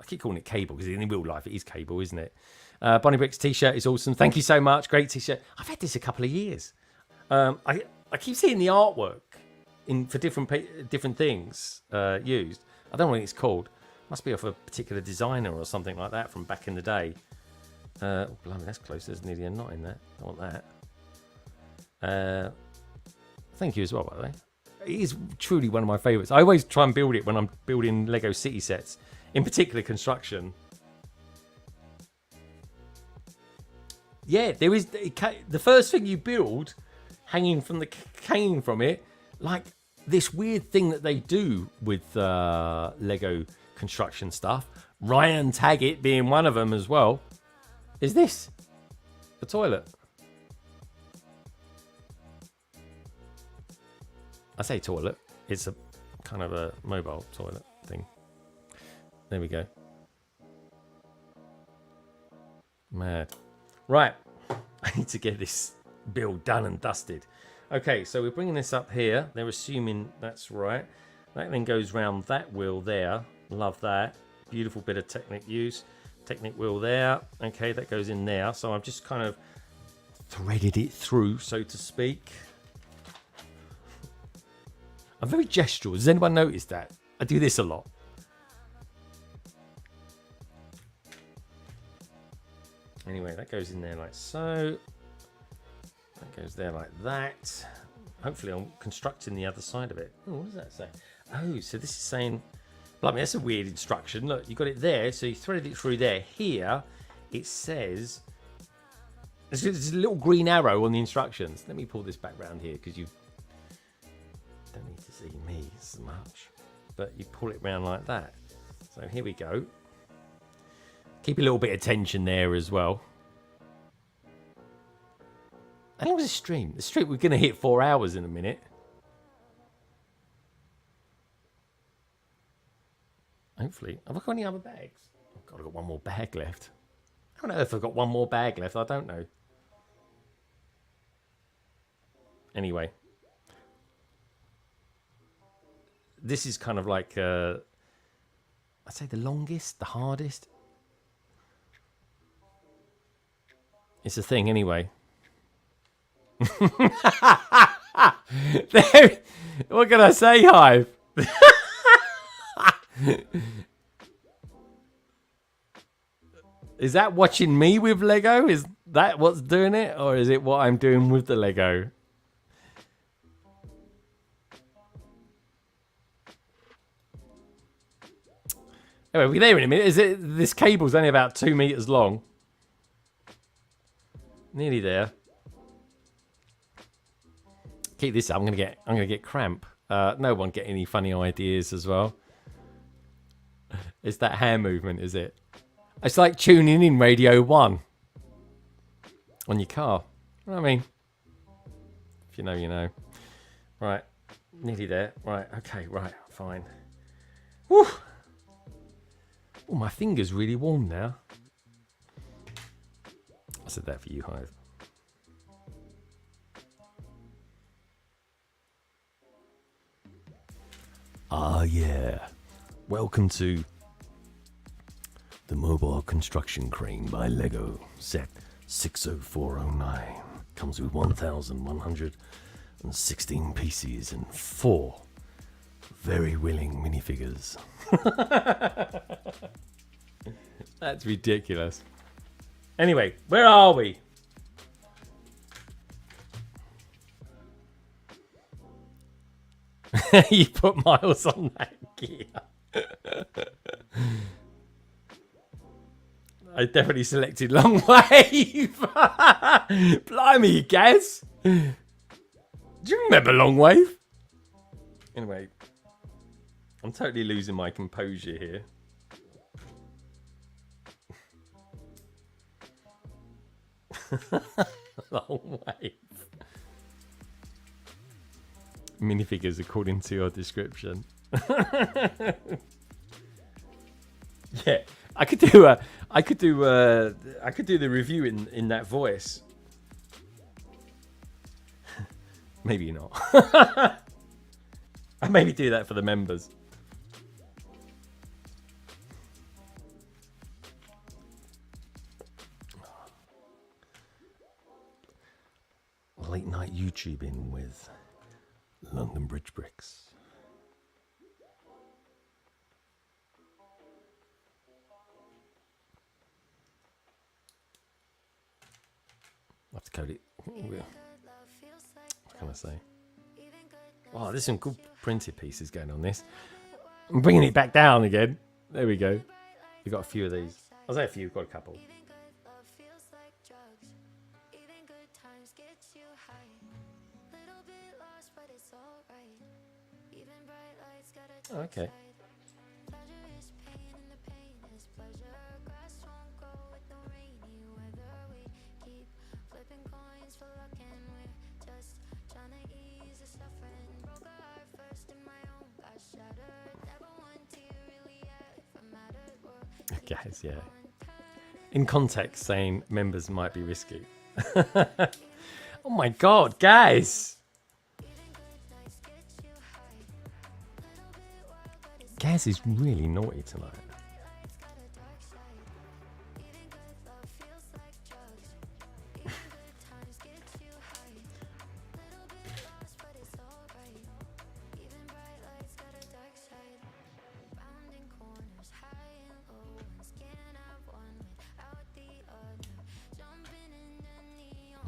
I keep calling it cable because in real life it is cable, isn't it? Bonnie Bricks t-shirt is awesome. Thank you so much. Great t-shirt. I've had this a couple of years. I keep seeing the artwork for different things used. I don't know what it's called. Must be off a particular designer or something like that from back in the day. Oh, blimey, that's close. There's nearly a knot in there. I want that. Thank you as well, by the way. It is truly one of my favourites. I always try and build it when I'm building Lego city sets, in particular construction. Yeah, there is the first thing you build, hanging from it, like this weird thing that they do with Lego construction stuff. Ryan Taggett being one of them as well. Is this the toilet? I say toilet. It's a kind of a mobile toilet thing. There we go. Mad. Right. I need to get this build done and dusted. Okay, so we're bringing this up here. They're assuming that's right. That then goes round that wheel there. Love that. Beautiful bit of Technic use. Technic wheel there. Okay, that goes in there. So I've just kind of threaded it through, so to speak. I'm very gestural. Has anyone noticed that? I do this a lot. Anyway, that goes in there like so. That goes there like that. Hopefully I'm constructing the other side of it. Oh, what does that say? Oh, so this is saying... Blimey, that's a weird instruction. Look, you got it there, so you threaded it through there. Here, it says... There's a little green arrow on the instructions. Let me pull this back round here, because you don't need to see me so much. But you pull it round like that. So here we go. Keep a little bit of tension there as well. How long was the stream? The stream, we're going to hit 4 hours in a minute. Hopefully. Have I got any other bags? Oh God, I've got one more bag left. I don't know if I've got one more bag left. I don't know. Anyway. This is kind of like, I'd say the longest, the hardest. It's a thing anyway. There, what can I say, Hive? Is that watching me with Lego? Is that what's doing it? Or is it what I'm doing with the Lego? Anyway, we'll be there in a minute. This cable's only about 2 meters long. Nearly there. Keep this up. I'm gonna get cramp. No one get any funny ideas as well. It's that hand movement, is it? It's like tuning in Radio 1 on your car. You know what I mean? If you know, you know. Right, nearly there. Right, okay, right, fine. Woo! Oh, my finger's really warm now. I said that for you, Hive. Ah, yeah. Welcome to the Mobile Construction Crane by Lego, set 60409. Comes with 1,116 pieces and 4 very willing minifigures. That's ridiculous. Anyway, where are we? You put miles on that gear. I definitely selected long wave. Blimey, Gaz. Do you remember long wave? Anyway, I'm totally losing my composure here. Long wave. Minifigures according to your description. Yeah, I could do the review in that voice. Maybe not. I maybe do that for the members. Late night YouTubing with London Bridge Bricks. I'll have to code it. What can I say? Wow, there's some good printed pieces going on this. I'm bringing it back down again. There we go. We've got a few of these. I'll say a few, got a couple. Oh, okay. Guys, yeah. In context, saying members might be risky. Oh my god, guys! Gaz is really naughty tonight.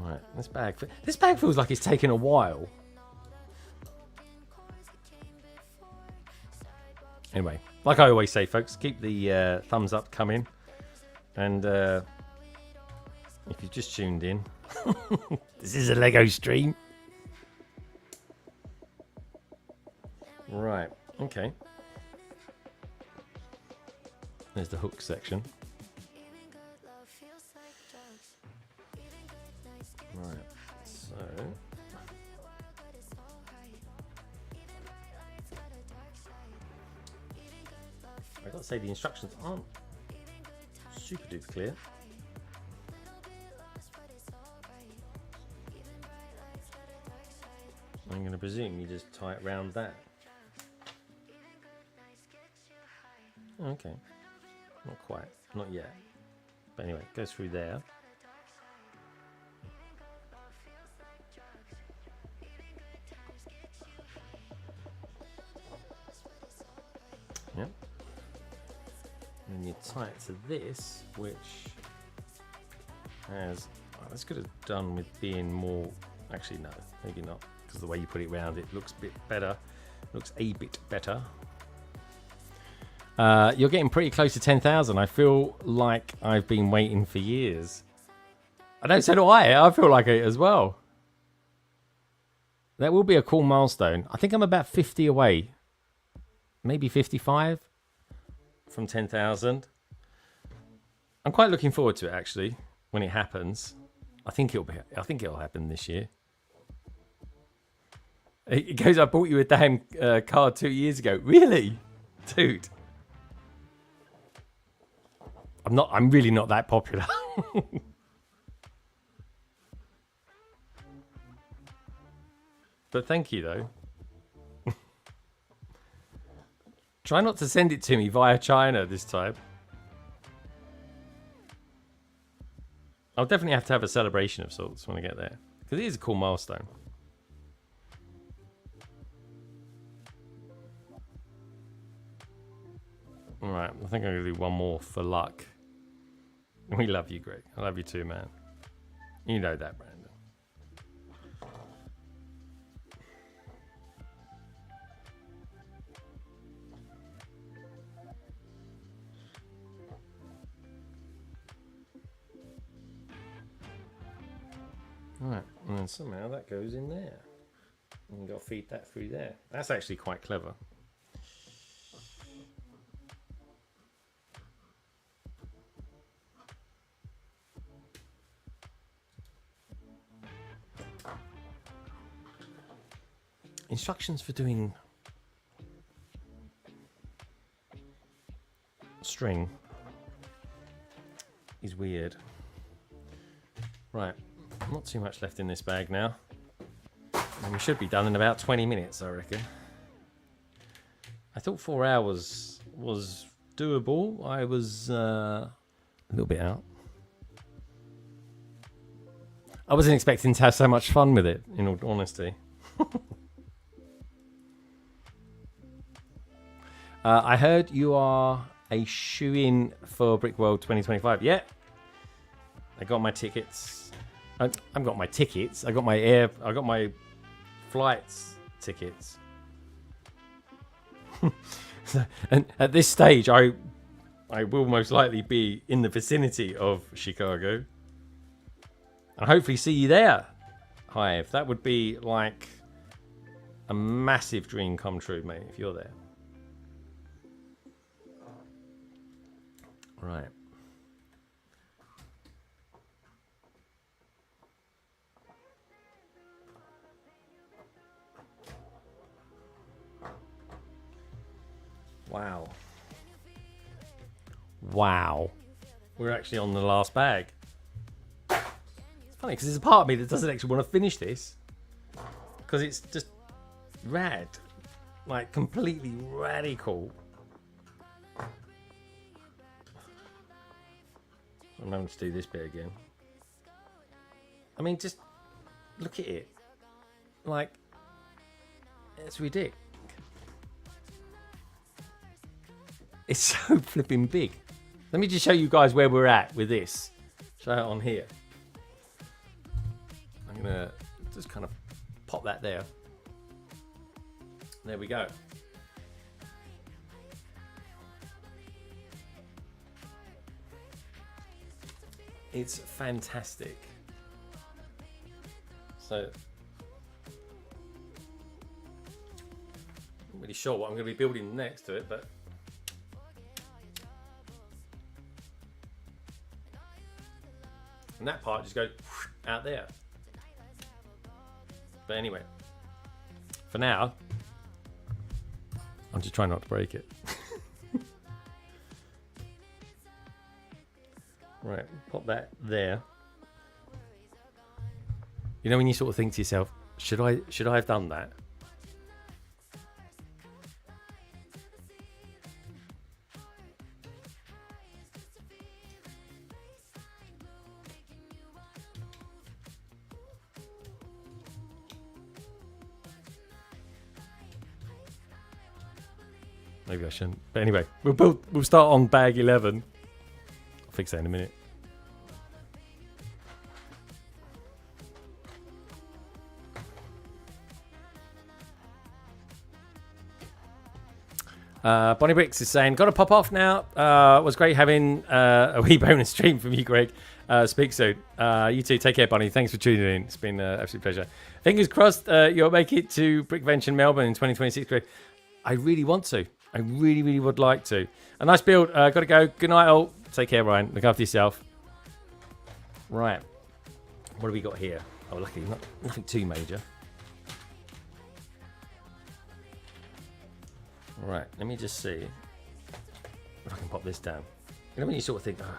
Right, this bag feels like it's taken a while. Anyway, like I always say, folks, keep the thumbs up coming. And if you've just tuned in, this is a Lego stream. Right, okay. There's the hook section. Right, so I gotta say the instructions aren't super duper clear. I'm gonna presume you just tie it around that. Okay, not quite, not yet. But anyway, it goes through there. Yep. And then you tie it to this, which has, oh, this could have done with being more, actually no, maybe not, because the way you put it around it looks a bit better, looks a bit better. You're getting pretty close to 10,000. I feel like I've been waiting for years. I know, so do I. I feel like it as well. That will be a cool milestone. I think I'm about 50 away. Maybe 55 from 10,000. I'm quite looking forward to it actually when it happens. I think it'll happen this year. It goes, I bought you a damn card 2 years ago. Really? Dude. I'm really not that popular. But thank you though. Try not to send it to me via China this time. I'll definitely have to have a celebration of sorts when I get there, because it is a cool milestone. Alright, I think I'm going to do one more for luck. We love you, Greg. I love you too, man. You know that, Brandon. Right, and then somehow that goes in there. And you've got to feed that through there. That's actually quite clever. Instructions for doing string is weird. Right, not too much left in this bag now. And we should be done in about 20 minutes, I reckon. I thought 4 hours was doable. I was a little bit out. I wasn't expecting to have so much fun with it, in all honesty. I heard you are a shoe-in for BRICKWORLD 2025. Yeah, I got my tickets. I've got my tickets. I got my flights tickets. And at this stage, I will most likely be in the vicinity of Chicago. And hopefully see you there, Hive. That would be like a massive dream come true, mate, if you're there. Right. Wow. Wow. We're actually on the last bag. It's funny because there's a part of me that doesn't actually want to finish this. Because it's just rad. Like completely radical. I'm having to do this bit again. I mean, just look at it. Like, it's ridiculous. It's so flipping big. Let me just show you guys where we're at with this. Show it on here. I'm gonna just kind of pop that there. There we go. It's fantastic. So, I'm really sure what I'm going to be building next to it, but and that part just goes out there. But anyway, for now, I'm just trying not to break it. Right, pop that there. You know when you sort of think to yourself, should I have done that? Maybe I shouldn't. But anyway, we'll start on bag 11. I'll fix that in a minute. Bonnie Bricks is saying, gotta pop off now. Was great having a wee bonus stream from you, Greg. Speak soon. You too. Take care, Bonnie. Thanks for tuning in. It's been an absolute pleasure. Fingers crossed you'll make it to Brickvention Melbourne in 2026, Greg. I really want to. I really, really would like to. A nice build. Gotta go. Good night, all. Take care, Ryan. Look after yourself. Right. What have we got here? Oh, luckily, nothing too major. Right, let me just see if I can pop this down. You know when you sort of think, ah.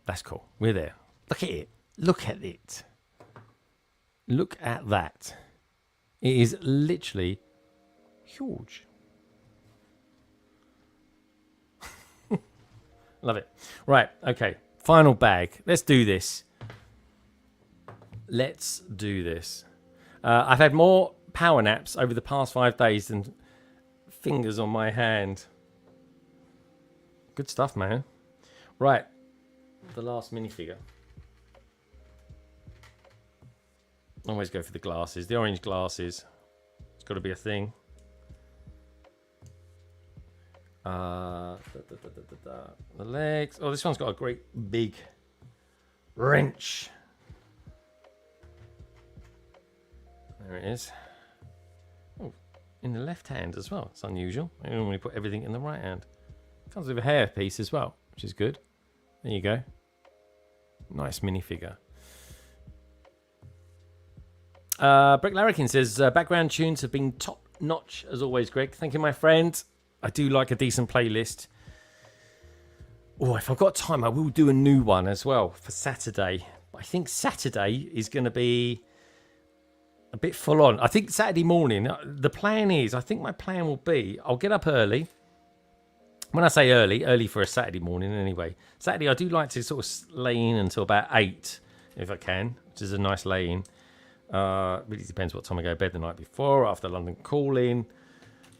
That's cool. We're there. Look at it. Look at it. Look at that. It is literally huge. Love it. Right, okay. Final bag. Let's do this. Let's do this. I've had more power naps over the past 5 days than fingers on my hand. Good stuff, man. Right. The last minifigure. Always go for the glasses. The orange glasses. It's got to be a thing. The legs. Oh, this one's got a great big wrench. There it is. Oh, in the left hand as well. It's unusual. I normally put everything in the right hand. Comes with a hair piece as well, which is good. There you go. Nice minifigure. Brick Larrikin says, background tunes have been top notch as always, Greg. Thank you, my friend. I do like a decent playlist. Oh, if I've got time, I will do a new one as well for Saturday. I think Saturday is going to be a bit full on. I think Saturday morning, the plan is, I think my plan will be, I'll get up early. When I say early, early for a Saturday morning anyway. Saturday, I do like to sort of lay in until about 8, if I can, which is a nice lay in. Really depends what time I go to bed the night before, after London calling.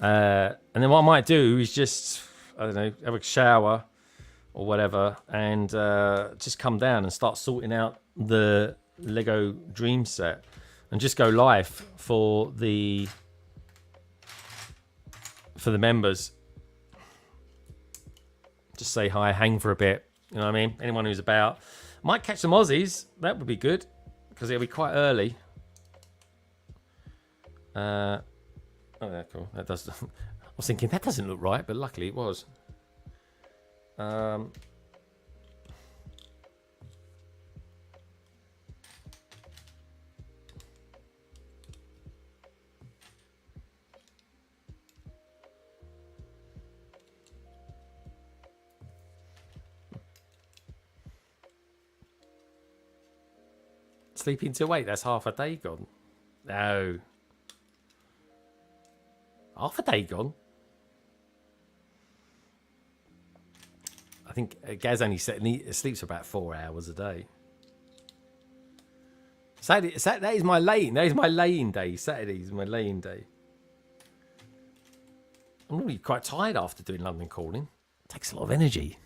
And then what I might do is just, I don't know, have a shower or whatever, and just come down and start sorting out the Lego Dream set and just go live for the members. Just say hi, hang for a bit, you know what I mean? Anyone who's about. Might catch some Aussies, that would be good, because it'll be quite early. Oh, yeah, cool. That does. I was thinking that doesn't look right, but luckily it was. Sleeping till 8, that's half a day gone. No. Half a day gone? I think Gaz only sleeps about 4 hours a day. Saturday, that is my laying. That is my laying day. Saturday is my laying day. I'm really quite tired after doing London calling. It takes a lot of energy.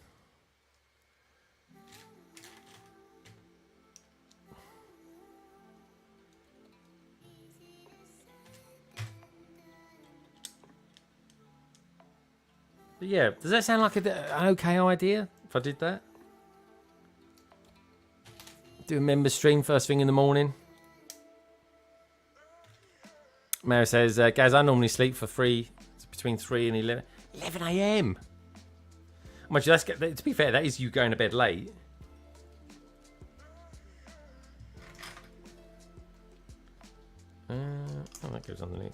But yeah, does that sound like an okay idea if I did that? Do a member stream first thing in the morning. Mary says, Gaz, I normally sleep for between 3 and 11. 11 a.m. Much that's, to be fair, that is you going to bed late. Oh, that goes underneath.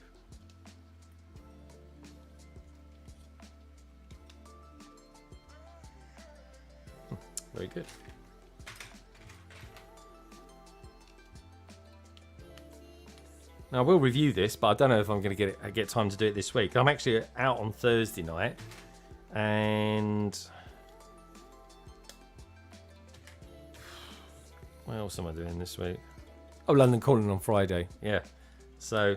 Very good. Now I will review this, but I don't know if I'm going to get time to do it this week. I'm actually out on Thursday night, and what else am I doing this week? Oh, London calling on Friday. Yeah, so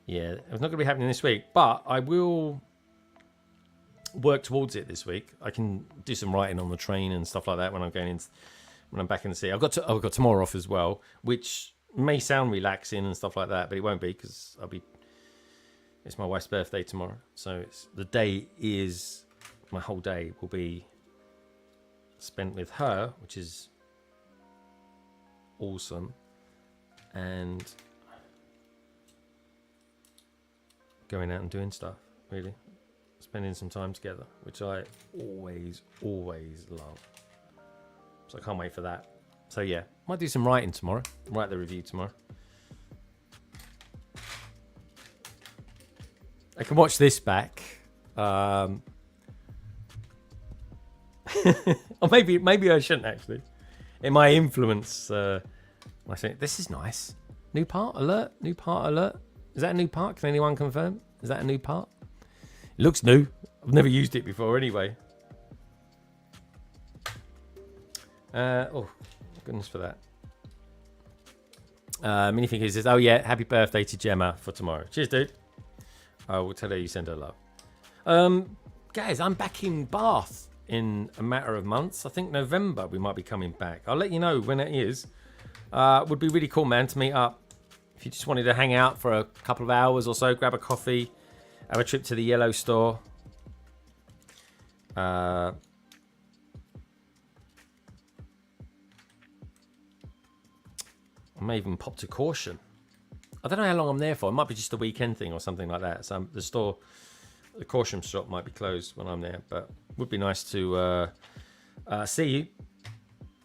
yeah, it's not going to be happening this week, but I will work towards it this week. I can do some writing on the train and stuff like that when I'm back in the city. I've got tomorrow off as well, which may sound relaxing and stuff like that, but it won't be, because it's my wife's birthday tomorrow, so my whole day will be spent with her, which is awesome, and going out and doing stuff, really. Spending some time together, which I always love. So I can't wait for that. So yeah, might do some writing tomorrow. Write the review tomorrow. I can watch this back. Or maybe I shouldn't actually. It might influence my thing. This is nice. New part alert. New part alert. Is that a new part? Can anyone confirm? Is that a new part? It looks new. I've never used it before anyway. Oh, goodness for that. Minifigures says, oh yeah, happy birthday to Gemma for tomorrow. Cheers, dude. I will tell her you send her love. Guys, I'm back in Bath in a matter of months. I think November we might be coming back. I'll let you know when it is. Would be really cool, man, to meet up. If you just wanted to hang out for a couple of hours or so, grab a coffee, have a trip to the Yellow store. I may even pop to Caution. I don't know how long I'm there for. It might be just a weekend thing or something like that. So the Caution shop might be closed when I'm there, but it would be nice to see you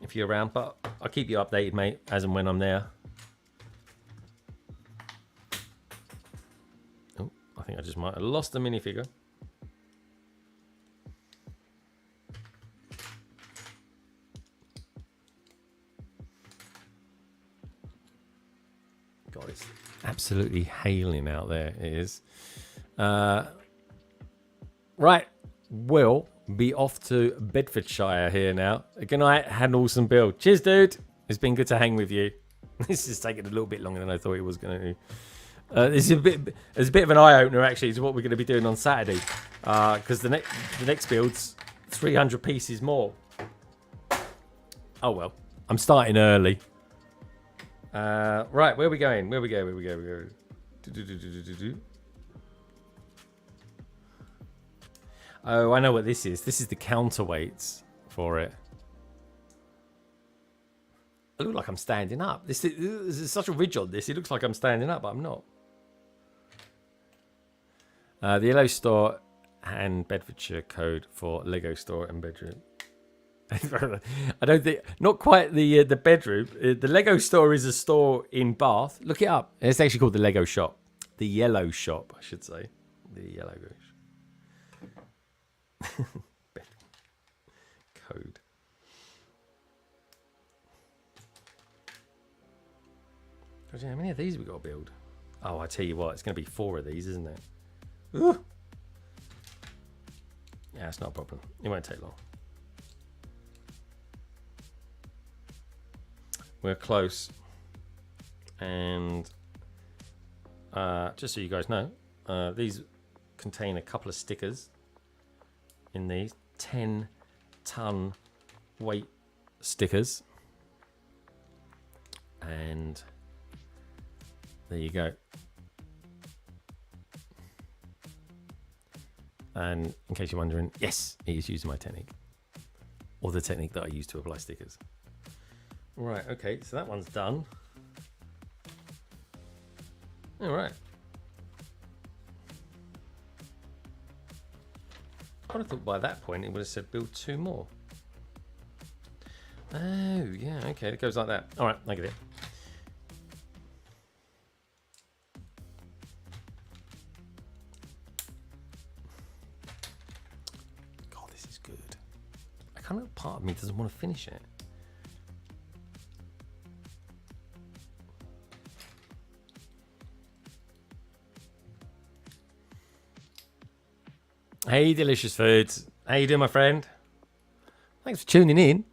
if you're around, but I'll keep you updated, mate, as and when I'm there. Oh, I think I just might have lost the minifigure. God, it's absolutely hailing out there. It is. Right, we'll be off to Bedfordshire here now. Good night, had an awesome build. Cheers, dude. It's been good to hang with you. This is taking a little bit longer than I thought it was going to. This is it's a bit of an eye opener actually to what we're going to be doing on Saturday, because the next build's 300 pieces more. Oh well, I'm starting early. Right, where are we going? Where we go? Oh, I know what this is. This is the counterweights for it. I look like I'm standing up. This is such a ridge on this. It looks like I'm standing up, but I'm not. The Yellow Store and Bedfordshire code for Lego store and bedroom. I don't think, not quite the bedroom. The Lego store is a store in Bath. Look it up. It's actually called the Lego shop. The Yellow shop, I should say. The Yellow shop. Code. How many of these we got to build? Oh, I tell you what, it's going to be 4 of these, isn't it? Ooh. Yeah, it's not a problem. It won't take long. We're close. And just so you guys know, these contain a couple of stickers in these 10-ton weight stickers. And there you go. And in case you're wondering, yes, it is using my technique. Or the technique that I use to apply stickers. Right, okay, so that one's done. All right. I would have thought by that point it would have said build 2 more. Oh, yeah, okay, it goes like that. All right, I get it. God, this is good. I kind of, part of me doesn't want to finish it. Hey, Delicious Foods. How you doing, my friend? Thanks for tuning in.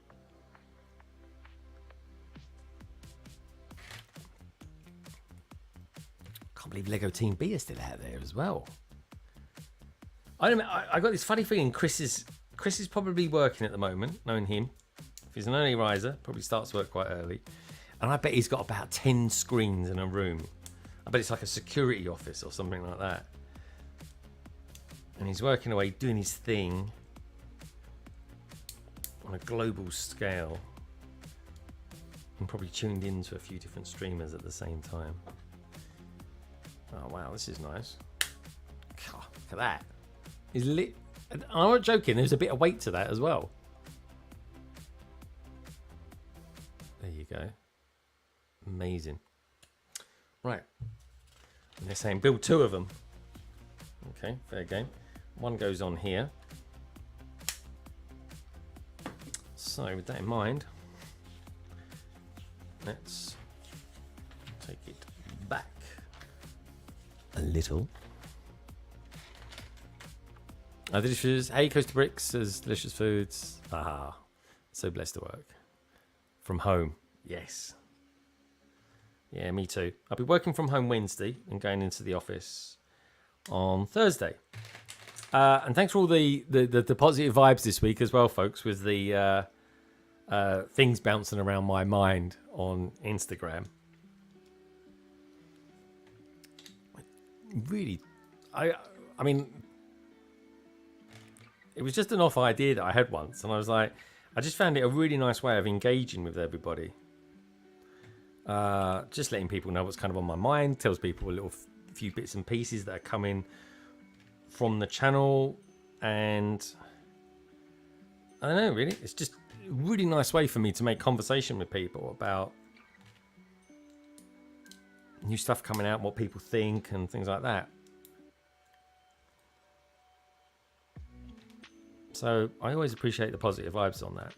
Can't believe Lego Team B is still out there as well. I got this funny feeling Chris is probably working at the moment, knowing him. If he's an early riser, probably starts work quite early. And I bet he's got about 10 screens in a room. I bet it's like a security office or something like that. And he's working away, doing his thing on a global scale. And probably tuned into a few different streamers at the same time. Oh, wow, this is nice. God, look at that. I'm not joking, there's a bit of weight to that as well. There you go. Amazing. Right. And they're saying build 2 of them. Okay, fair game. One goes on here. So with that in mind, let's take it back a little. Delicious. Hey, Coaster Bricks says Delicious Foods. Ah, so blessed to work from home. Yes. Yeah, me too. I'll be working from home Wednesday and going into the office on Thursday. And thanks for all the positive vibes this week as well, folks, with the things bouncing around my mind on Instagram. Really, I mean, it was just an off idea that I had once, and I was like, I just found it a really nice way of engaging with everybody. Just letting people know what's kind of on my mind, tells people a few bits and pieces that are coming from the channel, and I don't know, really. It's just a really nice way for me to make conversation with people about new stuff coming out, what people think, and things like that. So I always appreciate the positive vibes on that.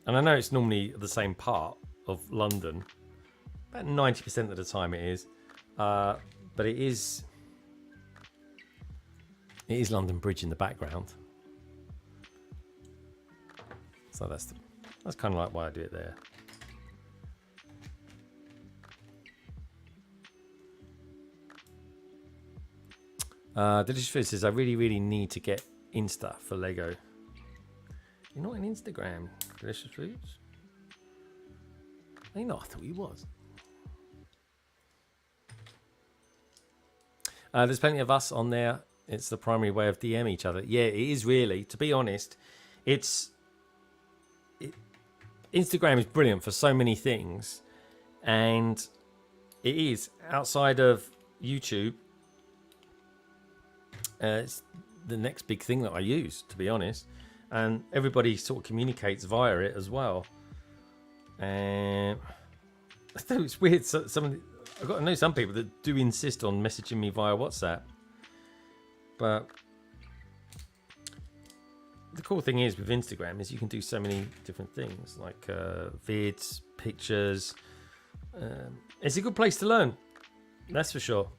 And I know it's normally the same part of London. About 90% of the time it is. But it is London Bridge in the background. So that's kind of like why I do it there. Delicious Food says, I really need to get Insta for Lego. You're not on Instagram, Delicious Foods? I thought he was. There's plenty of us on there. It's the primary way of DM each other. Yeah, it is really. To be honest, Instagram is brilliant for so many things. And it is, outside of YouTube, it's the next big thing that I use, to be honest. And everybody sort of communicates via it as well. And I thought it's weird. I've got to know some people that do insist on messaging me via WhatsApp. But the cool thing is with Instagram is you can do so many different things, like vids, pictures. It's a good place to learn, that's for sure.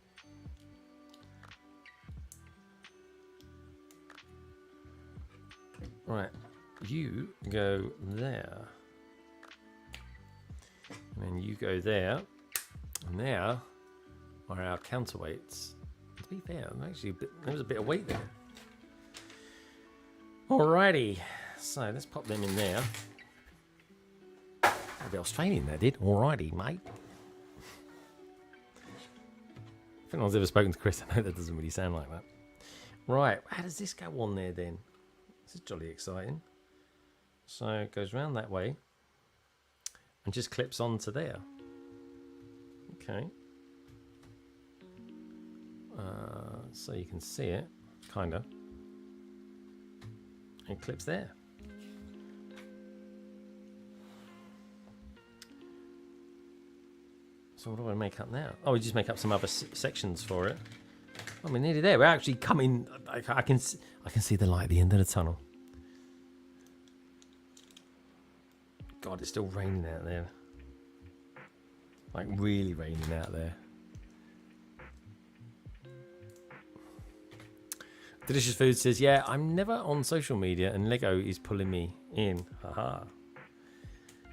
Right, you go there, and then you go there, and there are our counterweights. To be fair, there was a bit of weight there. Alrighty, so let's pop them in there. A bit Australian there, did. Alrighty, mate. I think I've ever spoken to Chris. I know that doesn't really sound like that. Right, how does this go on there then? This is jolly exciting. So it goes round that way and just clips onto there. Okay. So you can see it, kind of. It clips there. So what do I make up now? Oh, we just make up some other sections for it. Oh, we're nearly there. We're actually coming. I can see the light at the end of the tunnel. God, it's still raining out there. Like really raining out there. Delicious Food says, yeah, I'm never on social media and Lego is pulling me in. Haha.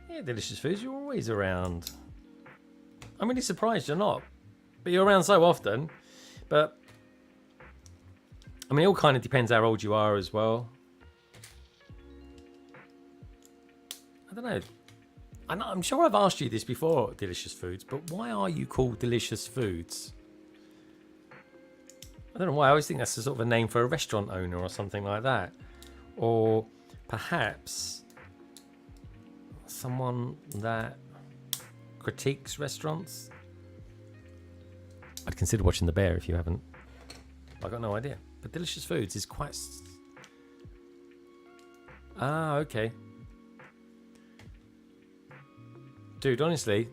Yeah, Delicious Foods, you're always around. I'm really surprised you're not. But you're around so often. But I mean, it all kind of depends how old you are as well. I don't know. I'm sure I've asked you this before, Delicious Foods, but why are you called Delicious Foods? I don't know why. I always think that's a sort of a name for a restaurant owner or something like that. Or perhaps someone that critiques restaurants. I'd consider watching The Bear if you haven't. I've got no idea. But Delicious Foods is quite... Ah, okay. Dude, honestly,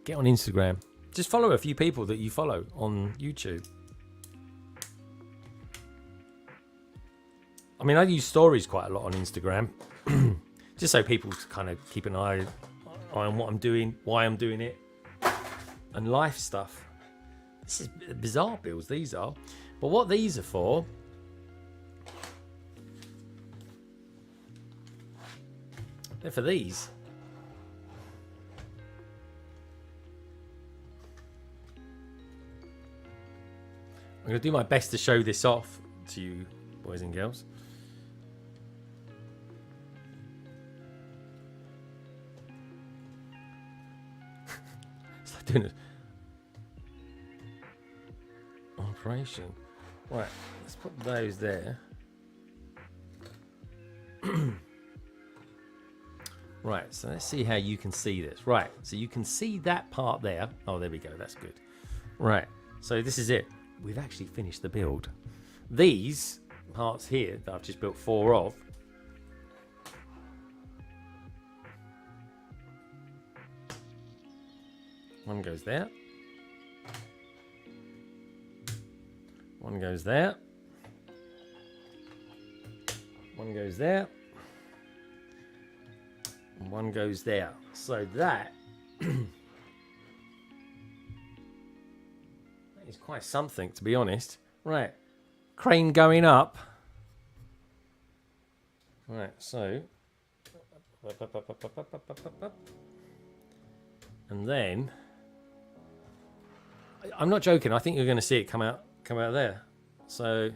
get on Instagram. Just follow a few people that you follow on YouTube. I mean, I use stories quite a lot on Instagram. Just so people kind of keep an eye on what I'm doing, why I'm doing it, and life stuff. This is bizarre builds, these are. But what these are for... They're for these. I'm going to do my best to show this off to you, boys and girls. It's like doing an operation. Right, let's put those there. Right, so let's see how you can see this. Right, so you can see that part there. Oh, there we go, that's good. Right, so this is it. We've actually finished the build. These, parts here that I've just built 4 of. One goes there. One goes there. One goes there. And one goes there. So that is quite something, to be honest. Right. Crane going up. Right, so. And then. I'm not joking. I think you're going to see it come out there. So.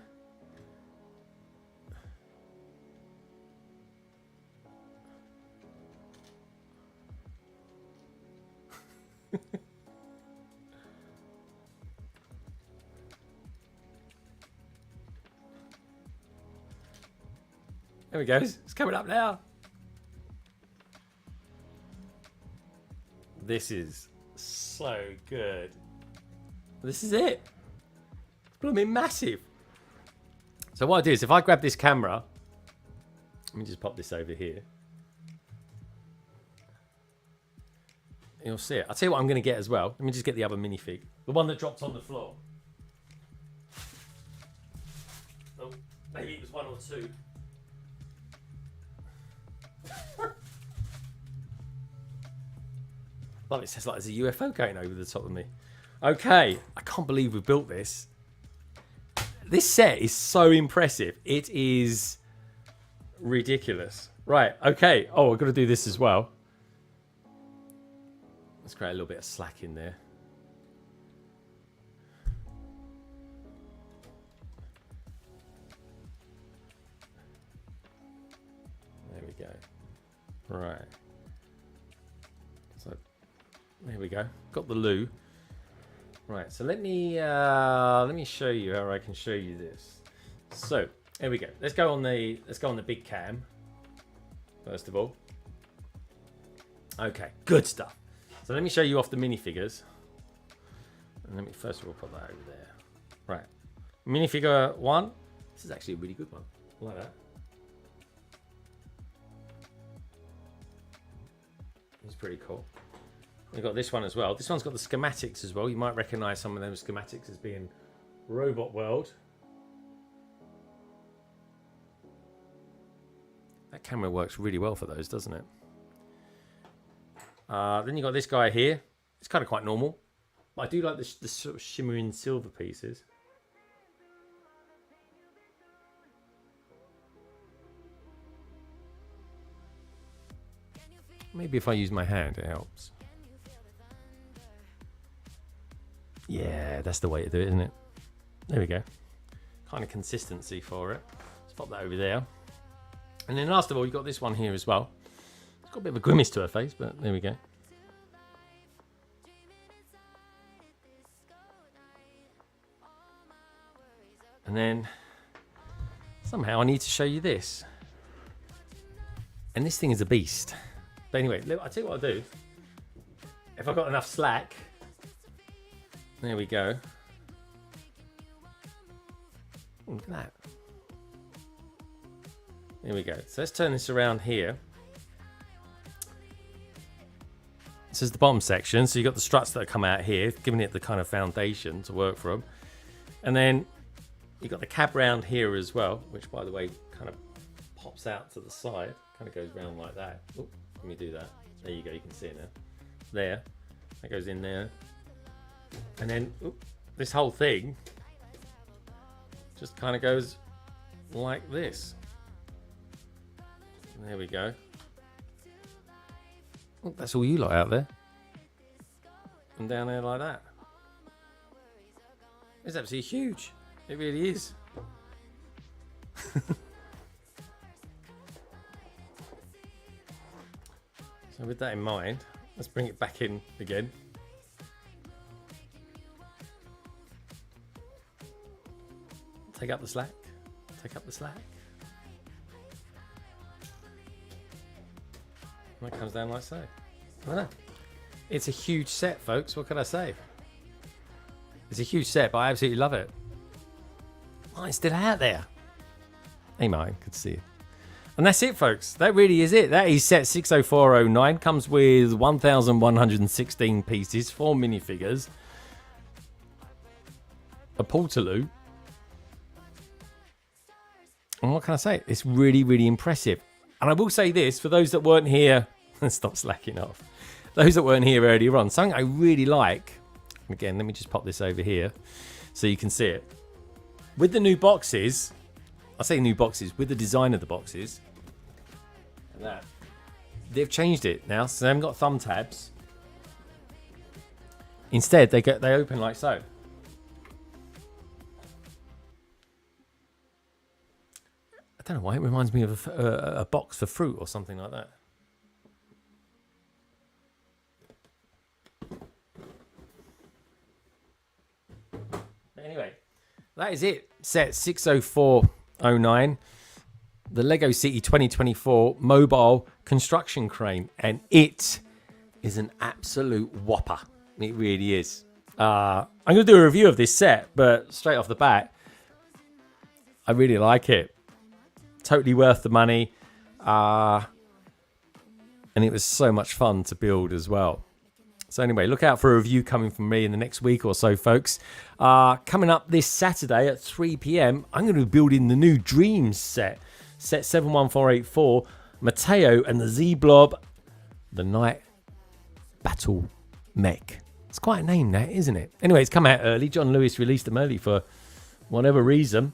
There we go. It's coming up now. This is so good. This is it. It's blooming massive. So what I do is if I grab this camera, let me just pop this over here. You'll see it. I'll tell you what I'm going to get as well. Let me just get the other minifig. The one that dropped on the floor. Oh, maybe it was 1 or 2. Love it. Says like there's a UFO going over the top of me. Okay, I can't believe we built this. This set is so impressive. It is ridiculous. Right, okay. Oh, I've got to do this as well. Let's create a little bit of slack in there. There we go. Right. So there we go. Got the loo. Right. So let me show you how I can show you this. So here we go. Let's go on the big cam first of all. Okay. Good stuff. So let me show you off the minifigures. And let me first of all put that over there. Right. Minifigure 1. This is actually a really good one. I like that. It's pretty cool. We've got this one as well. This one's got the schematics as well. You might recognize some of those schematics as being Robot World. That camera works really well for those, doesn't it? Then you got this guy here. It's kind of quite normal. But I do like the sort of shimmering silver pieces. Maybe if I use my hand, it helps. Yeah, that's the way to do it, isn't it? There we go. Kind of consistency for it. Let's pop that over there. And then last of all, you've got this one here as well. It's got a bit of a grimace to her face, but there we go. And then somehow I need to show you this. And this thing is a beast. But anyway, I'll tell you what I'll do. If I've got enough slack. There we go. Ooh, look at that. There we go. So let's turn this around here. This is the bottom section. So you've got the struts that come out here, giving it the kind of foundation to work from. And then you've got the cab round here as well, which by the way kind of pops out to the side. Kind of goes round like that. Oh, let me do that. There you go. You can see it now. There. That goes in there. And then this whole thing just kind of goes like this. And there we go. Oh, that's all you lot out there. And down there like that. It's absolutely huge. It really is. So with that in mind, let's bring it back in again. Take up the slack. Take up the slack. And that comes down like so. I don't know. It's a huge set, folks. What can I say? It's a huge set, but I absolutely love it. Oh, it's still out there. Hey, Martin, good to see you. And that's it, folks. That really is it. That is set 60409. Comes with 1,116 pieces, 4 minifigures, a portaloo. And what can I say? It's really, really impressive. And I will say this, for those that weren't here, stop slacking off. Those that weren't here earlier on, something I really like, again, let me just pop this over here so you can see it. With the new boxes, I say new boxes, with the design of the boxes, and that, they've changed it now, so they haven't got thumb tabs. Instead, they open like so. I don't know why, it reminds me of a box for fruit or something like that. Anyway, that is it. Set 60409. The Lego City 2024 mobile construction crane. And it is an absolute whopper. It really is. I'm going to do a review of this set, but straight off the bat, I really like it. Totally worth the money. And it was so much fun to build as well. So anyway, look out for a review coming from me in the next week or so, folks. Coming up this Saturday at 3 p.m, I'm going to be building the new Dreams set 71484, Mateo and the Z-Blob, the Night Battle Mech. It's quite a name, that, isn't it? Anyway, it's come out early. John Lewis released them early for whatever reason,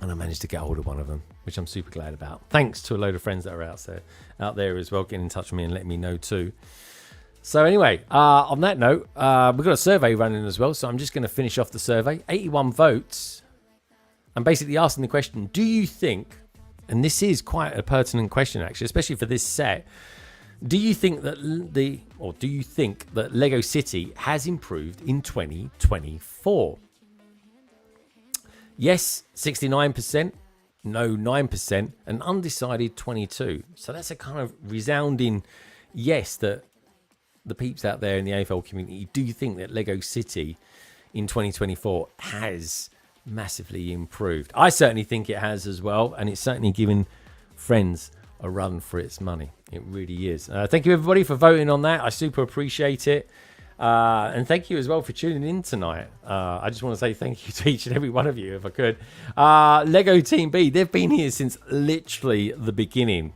and I managed to get hold of one of them, which I'm super glad about. Thanks to a load of friends that are out there as well, getting in touch with me and letting me know too. So anyway, on that note, we've got a survey running as well, so I'm just going to finish off the survey. 81 votes. I'm basically asking the question, do you think, and this is quite a pertinent question actually, especially for this set, do you think that Lego City has improved in 2024? Yes, 69%, no, 9%, and undecided 22%. So that's a kind of resounding yes that the peeps out there in the AFL community do think that Lego City in 2024 has massively improved. I certainly think it has as well, and it's certainly given friends a run for its money. It really is. Thank you everybody for voting on that. I super appreciate it. And thank you as well for tuning in tonight. I just want to say thank you to each and every one of you, if I could. Lego Team B, they've been here since literally the beginning.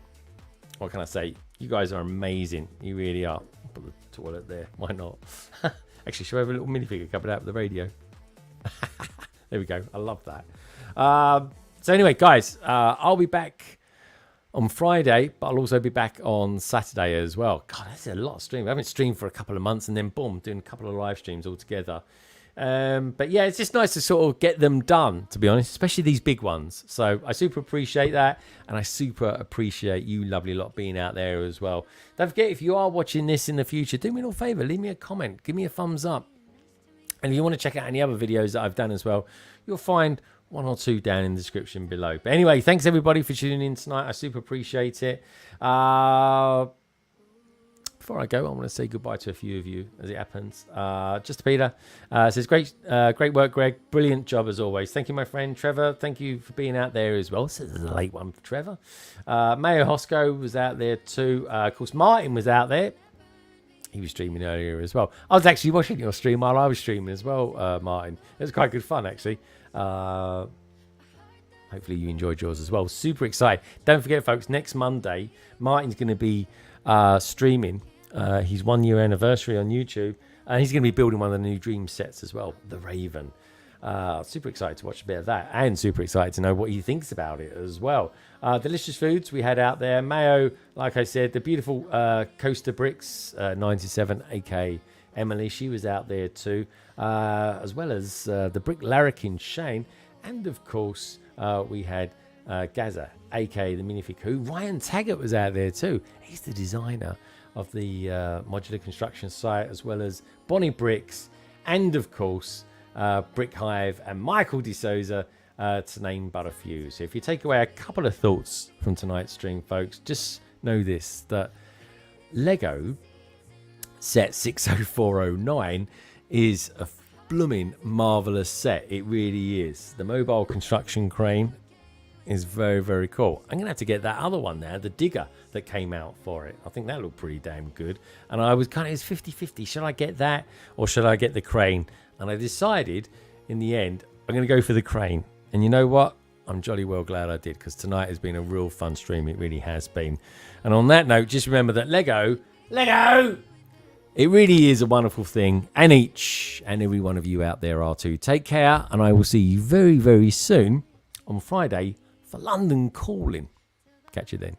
What can I say? You guys are amazing. You really are. I'll put the toilet there. Why not? Actually, should I have a little minifigure coming out of the radio? There we go. I love that. So anyway, guys, I'll be back on Friday, but I'll also be back on Saturday as well. God, that's a lot of streaming. I haven't streamed for a couple of months, and then boom, doing a couple of live streams all together. But yeah, it's just nice to sort of get them done, to be honest, especially these big ones. So I super appreciate that, and I super appreciate you lovely lot being out there as well. Don't forget, if you are watching this in the future, do me a little favor, leave me a comment, give me a thumbs up. And if you want to check out any other videos that I've done as well, you'll find one or two down in the description below. But anyway, thanks everybody for tuning in tonight. I super appreciate it. Before I go, I want to say goodbye to a few of you as it happens. Just Peter says, great work, Greg. Brilliant job as always. Thank you, my friend. Trevor, thank you for being out there as well. This is a late one for Trevor. Mayo Hosco was out there too. Of course, Martin was out there. He was streaming earlier as well. I was actually watching your stream while I was streaming as well, Martin. It was quite good fun, actually. Hopefully you enjoyed yours as well. Super excited. Don't forget, folks, next Monday, Martin's going to be streaming his 1 year anniversary on YouTube. And he's going to be building one of the new Dream sets as well, the Raven. Super excited to watch a bit of that, and super excited to know what he thinks about it as well. Delicious foods we had out there. Mayo, like I said, the beautiful Coaster Bricks 97, aka Emily, she was out there too, as well as the Brick Larrikin Shane, and of course we had Gaza, aka the Minifig Who. Ryan Taggart was out there too. He's the designer of the modular construction site, as well as Bonnie Bricks, and of course Brick Hive and Michael DeSouza, to name but a few. So if you take away a couple of thoughts from tonight's stream, folks, just know this, that Lego set 60409 is a blooming marvellous set. It really is. The mobile construction crane is very, very cool. I'm going to have to get that other one there, the digger that came out for it. I think that looked pretty damn good. And I was kind of, it's 50-50. Should I get that or should I get the crane? And I decided in the end, I'm going to go for the crane. And you know what? I'm jolly well glad I did, because tonight has been a real fun stream. It really has been. And on that note, just remember that Lego, it really is a wonderful thing. And each and every one of you out there are too. Take care. And I will see you very, very soon on Friday for London Calling. Catch you then.